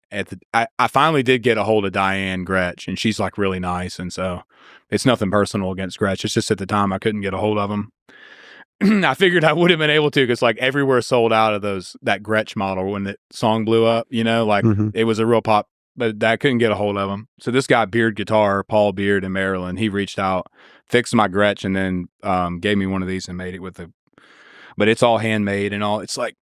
I finally did get a hold of Diane Gretsch, and she's like really nice. And so it's nothing personal against Gretsch. It's just at the time I couldn't get a hold of them. I figured I would have been able to because like everywhere sold out of that Gretsch model when the song blew up, you know, like it was a real pop, but I couldn't get a hold of them. So this guy, Beard Guitar, Paul Beard in Maryland, he reached out, fixed my Gretsch, and then gave me one of these and made it with but it's all handmade and all. It's like,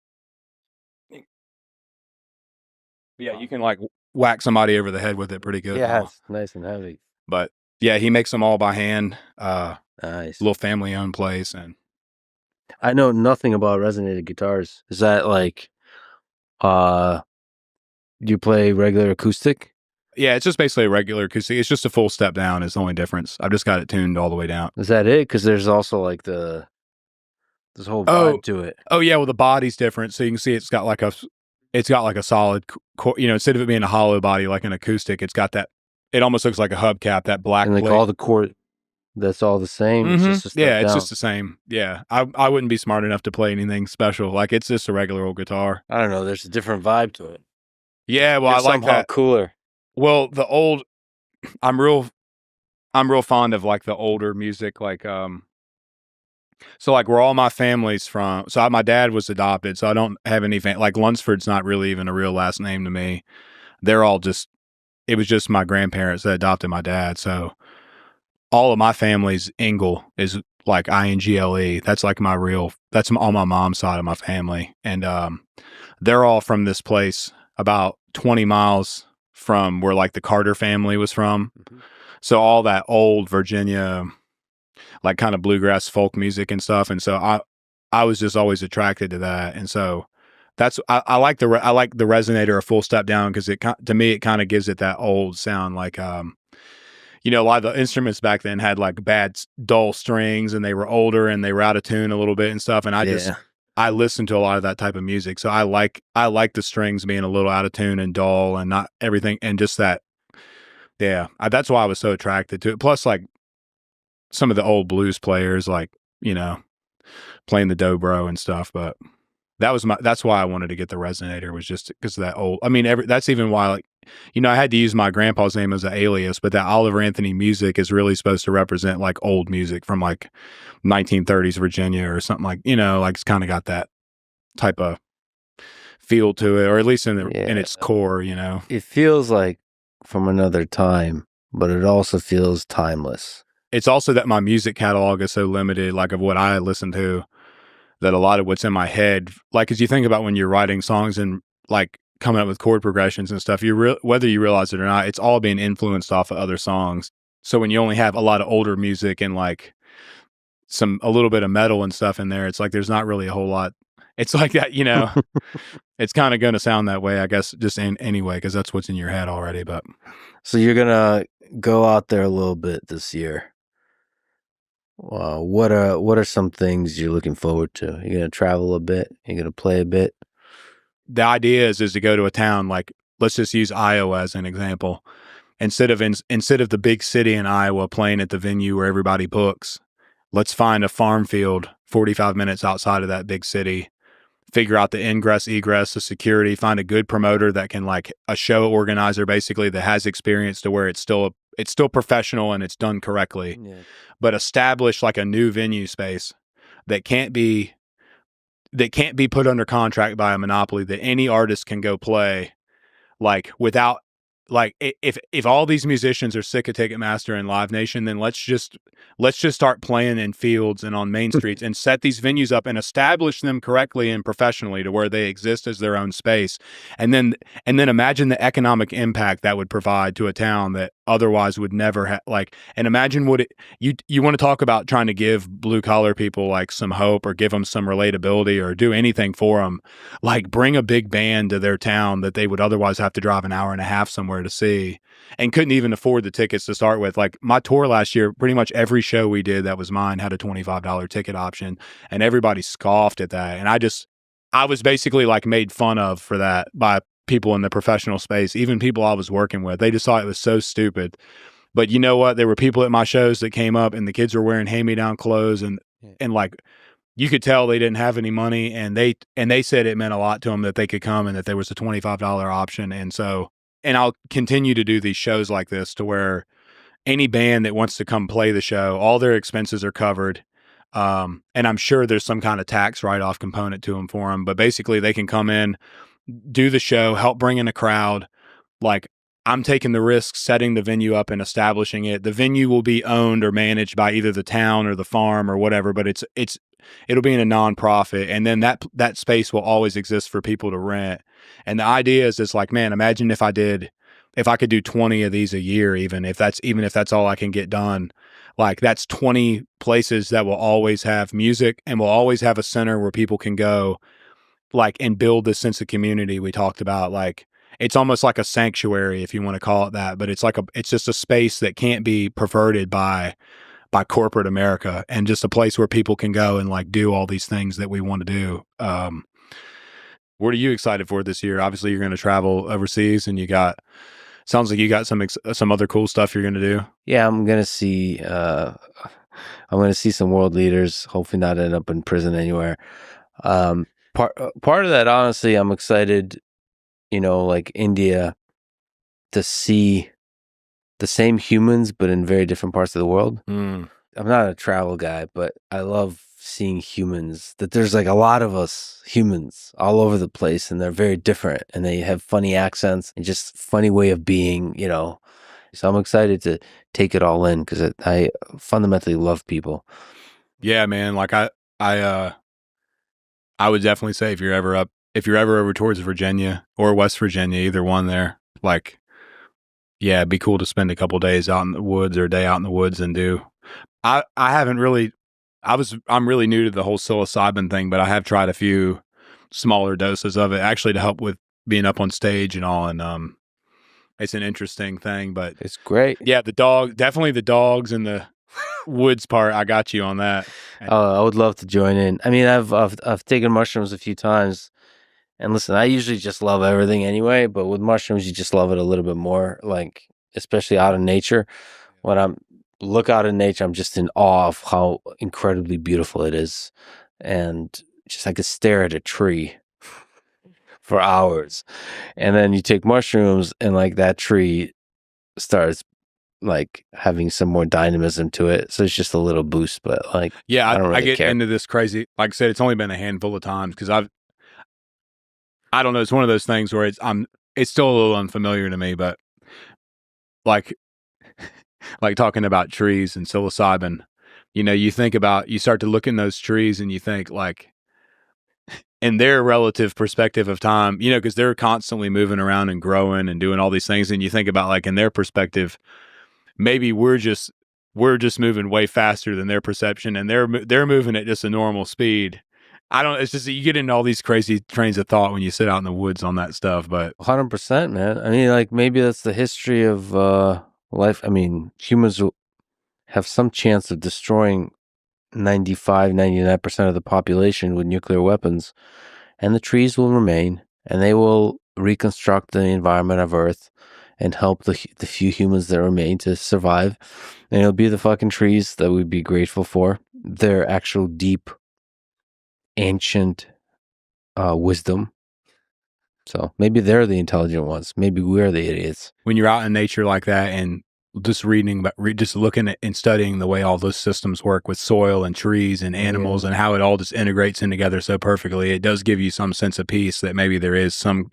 yeah, you can like whack somebody over the head with it pretty good. Yeah, it's nice and heavy. But yeah, he makes them all by hand. Nice. Little family owned place. And I know nothing about resonated guitars. Is that like, you play regular acoustic? yeah, it's just basically a regular acoustic. It's just a full step down is the only difference. I've just got it tuned all the way down. Is that it? Because there's also like this whole vibe to it. Oh yeah, well the body's different, so you can see it's got like a solid, you know, instead of it being a hollow body like an acoustic, it's got that. It almost looks like a hubcap, that black. And like plate. all the chord, that's all the same. Mm-hmm. It's just a step yeah, it's down. just the same. Yeah, I wouldn't be smart enough to play anything special. Like it's just a regular old guitar. I don't know. There's a different vibe to it. Yeah, well, It's I like somehow that. cooler. Well, the old, I'm real fond of like the older music, like so like where all my family's from. So my dad was adopted, so I don't have any like Lunsford's not really even a real last name to me. They're all just, it was just my grandparents that adopted my dad. So all of my family's Ingle is like Ingle. That's like that's on my mom's side of my family, and they're all from this place about 20 miles from where like the Carter family was from. Mm-hmm. So all that old Virginia, like kind of bluegrass folk music and stuff. And so I was just always attracted to that. And so I like the resonator a full step down because to me, it kind of gives it that old sound. Like, you know, a lot of the instruments back then had like bad, dull strings and they were older and they were out of tune a little bit and stuff. And I listen to a lot of that type of music. So I like the strings being a little out of tune and dull and not everything. And just that, yeah, that's why I was so attracted to it. Plus like some of the old blues players, like, you know, playing the dobro and stuff. But that's why I wanted to get the resonator, was just because of that old, I mean, that's even why, like, you know, I had to use my grandpa's name as an alias, but that Oliver Anthony music is really supposed to represent like old music from like 1930s Virginia or something, like, you know, like it's kind of got that type of feel to it, or at least in its core, you know. It feels like from another time, but it also feels timeless. It's also that my music catalog is so limited, like of what I listen to, that a lot of what's in my head, like as you think about when you're writing songs and like coming up with chord progressions and stuff, whether you realize it or not, it's all being influenced off of other songs. So when you only have a lot of older music and like a little bit of metal and stuff in there, it's like there's not really a whole lot. It's like that, you know. It's kind of going to sound that way, I guess, just anyway, because that's what's in your head already. But so you're gonna go out there a little bit this year. What are some things you're looking forward to? You're gonna travel a bit. You're gonna play a bit. The idea is to go to a town like, let's just use Iowa as an example, instead of the big city in Iowa playing at the venue where everybody books, let's find a farm field 45 minutes outside of that big city, figure out the ingress, egress, the security, find a good promoter that can, like a show organizer basically, that has experience to where it's still professional and it's done correctly, but establish like a new venue space that can't be put under contract by a monopoly, that any artist can go play, like without, like if all these musicians are sick of Ticketmaster and Live Nation, then let's just start playing in fields and on main streets and set these venues up and establish them correctly and professionally to where they exist as their own space. And then imagine the economic impact that would provide to a town that otherwise would never have, like, and imagine what you want to talk about trying to give blue collar people like some hope or give them some relatability or do anything for them, like bring a big band to their town that they would otherwise have to drive an hour and a half somewhere to see and couldn't even afford the tickets to start with. Like my tour last year, pretty much every show we did that was mine had a $25 ticket option, and everybody scoffed at that. And I was basically like made fun of for that by people in the professional space, even people I was working with. They just thought it was so stupid. But you know what? There were people at my shows that came up and the kids were wearing hand-me-down clothes and like you could tell they didn't have any money, and they said it meant a lot to them that they could come and that there was a $25 option. And so, and I'll continue to do these shows like this to where any band that wants to come play the show, all their expenses are covered. And I'm sure there's some kind of tax write-off component to them for them, but basically they can come in, do the show, help bring in a crowd. Like I'm taking the risk setting the venue up and establishing it. The venue will be owned or managed by either the town or the farm or whatever, but it'll be in a nonprofit, and then that space will always exist for people to rent. And the idea is just like, man, imagine if I could do 20 of these a year, even if that's all I can get done. Like that's 20 places that will always have music and will always have a center where people can go, like, and build this sense of community we talked about. Like it's almost like a sanctuary, if you want to call it that, but it's just a space that can't be perverted by corporate America, and just a place where people can go and like do all these things that we want to do. What are you excited for this year? Obviously you're going to travel overseas, and sounds like you got some other cool stuff you're going to do. Yeah, I'm going to see some world leaders, hopefully not end up in prison anywhere. Part of that, honestly, I'm excited, like India, to see the same humans, but in very different parts of the world. I'm not a travel guy, but I love seeing humans, that there's like a lot of us humans all over the place, and they're very different, and they have funny accents and just funny way of being, So I'm excited to take it all in because I fundamentally love people. Yeah, man. Like I would definitely say if you're ever over towards Virginia or West Virginia, either one there, like, yeah, it'd be cool to spend a couple days out in the woods or a day out in the woods and do. I'm really new to the whole psilocybin thing, but I have tried a few smaller doses of it actually to help with being up on stage and all. And it's an interesting thing, but it's great. Yeah, definitely the dogs and the woods part. I got you on that. I would love to join in. I mean, I've taken mushrooms a few times. And listen, I usually just love everything anyway, but with mushrooms, you just love it a little bit more, like, especially out in nature. When I look out in nature, I'm just in awe of how incredibly beautiful it is. And just I could stare at a tree for hours. And then you take mushrooms and like that tree starts like having some more dynamism to it. So it's just a little boost, but like, yeah, I don't really I get care. into this crazy, like I said, it's only been a handful of times because I don't know. It's one of those things where it's still a little unfamiliar to me, but like talking about trees and psilocybin, you start to look in those trees and you think like, in their relative perspective of time, because they're constantly moving around and growing and doing all these things. And you think about like in their perspective, maybe we're just moving way faster than their perception, and they're moving at just a normal speed. It's just that you get into all these crazy trains of thought when you sit out in the woods on that stuff, but 100%, man. I mean, like maybe that's the history of life. I mean, humans will have some chance of destroying 99% of the population with nuclear weapons, and the trees will remain, and they will reconstruct the environment of Earth and help the few humans that remain to survive. And it'll be the fucking trees that we'd be grateful for. Their actual deep, ancient wisdom. So maybe they're the intelligent ones. Maybe we're the idiots. When you're out in nature like that and just reading about, just looking at and studying the way all those systems work with soil and trees and animals and how it all just integrates in together so perfectly, it does give you some sense of peace that maybe there is some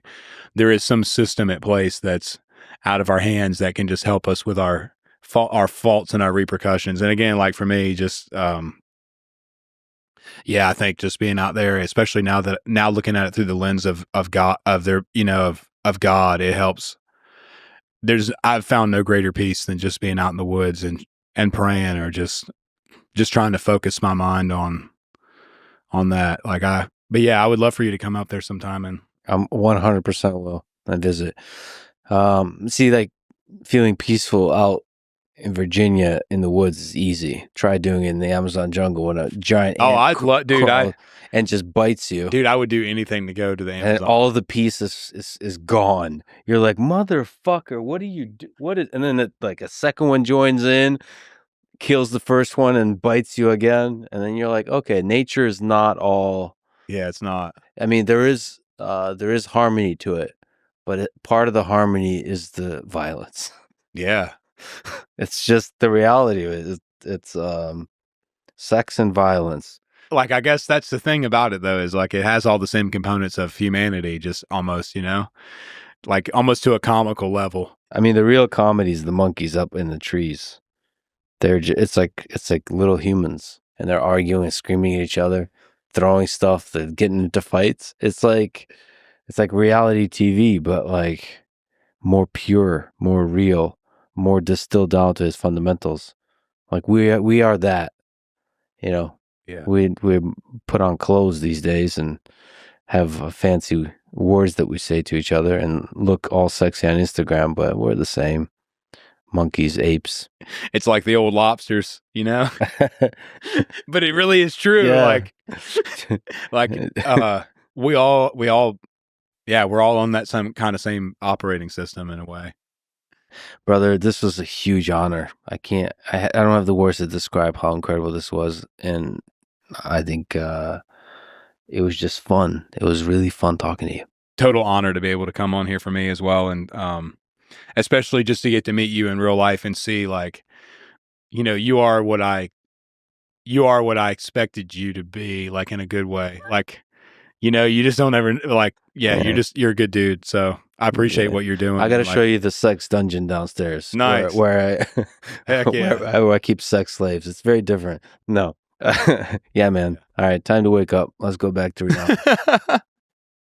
system at place that's out of our hands that can just help us with our faults and our repercussions. And again, like for me, just I think just being out there, especially now looking at it through the lens of God, of God, it helps. I've found no greater peace than just being out in the woods and praying, or just trying to focus my mind on that. But yeah, I would love for you to come out there sometime, and I'm 100% will visit. See, like feeling peaceful out in Virginia in the woods is easy. Try doing it in the Amazon jungle when a giant ant crawls and just bites you. Dude, I would do anything to go to the Amazon. And all of the peace is gone. You're like, motherfucker, what do you do? And then like a second one joins in, kills the first one and bites you again. And then you're like, okay, nature is not all. Yeah, it's not. I mean, there is harmony to it, but part of the harmony is the violence. Yeah. It's just the reality of it. It's sex and violence. Like, I guess that's the thing about it, though, is like it has all the same components of humanity, just almost, like almost to a comical level. I mean, the real comedy is the monkeys up in the trees. It's like little humans, and they're arguing and screaming at each other, throwing stuff, they're getting into fights. It's like reality TV, but like more pure, more real, more distilled down to its fundamentals. Like we are that, Yeah. We put on clothes these days and have fancy words that we say to each other and look all sexy on Instagram, but we're the same. Monkeys, apes. It's like the old lobsters, but it really is true. Yeah. We all, we're all on that same operating system in a way. Brother, this was a huge honor. I don't have the words to describe how incredible this was. And I think it was just fun. It was really fun talking to you. Total honor to be able to come on here for me as well. And especially just to get to meet you in real life and see, like, you are what I expected you to be, like, in a good way. Like, you just don't ever you're a good dude. So I appreciate what you're doing. I got to show you the sex dungeon downstairs. Nice. Where Heck yeah. where I keep sex slaves. It's very different. No. Yeah, man. All right. Time to wake up. Let's go back to reality.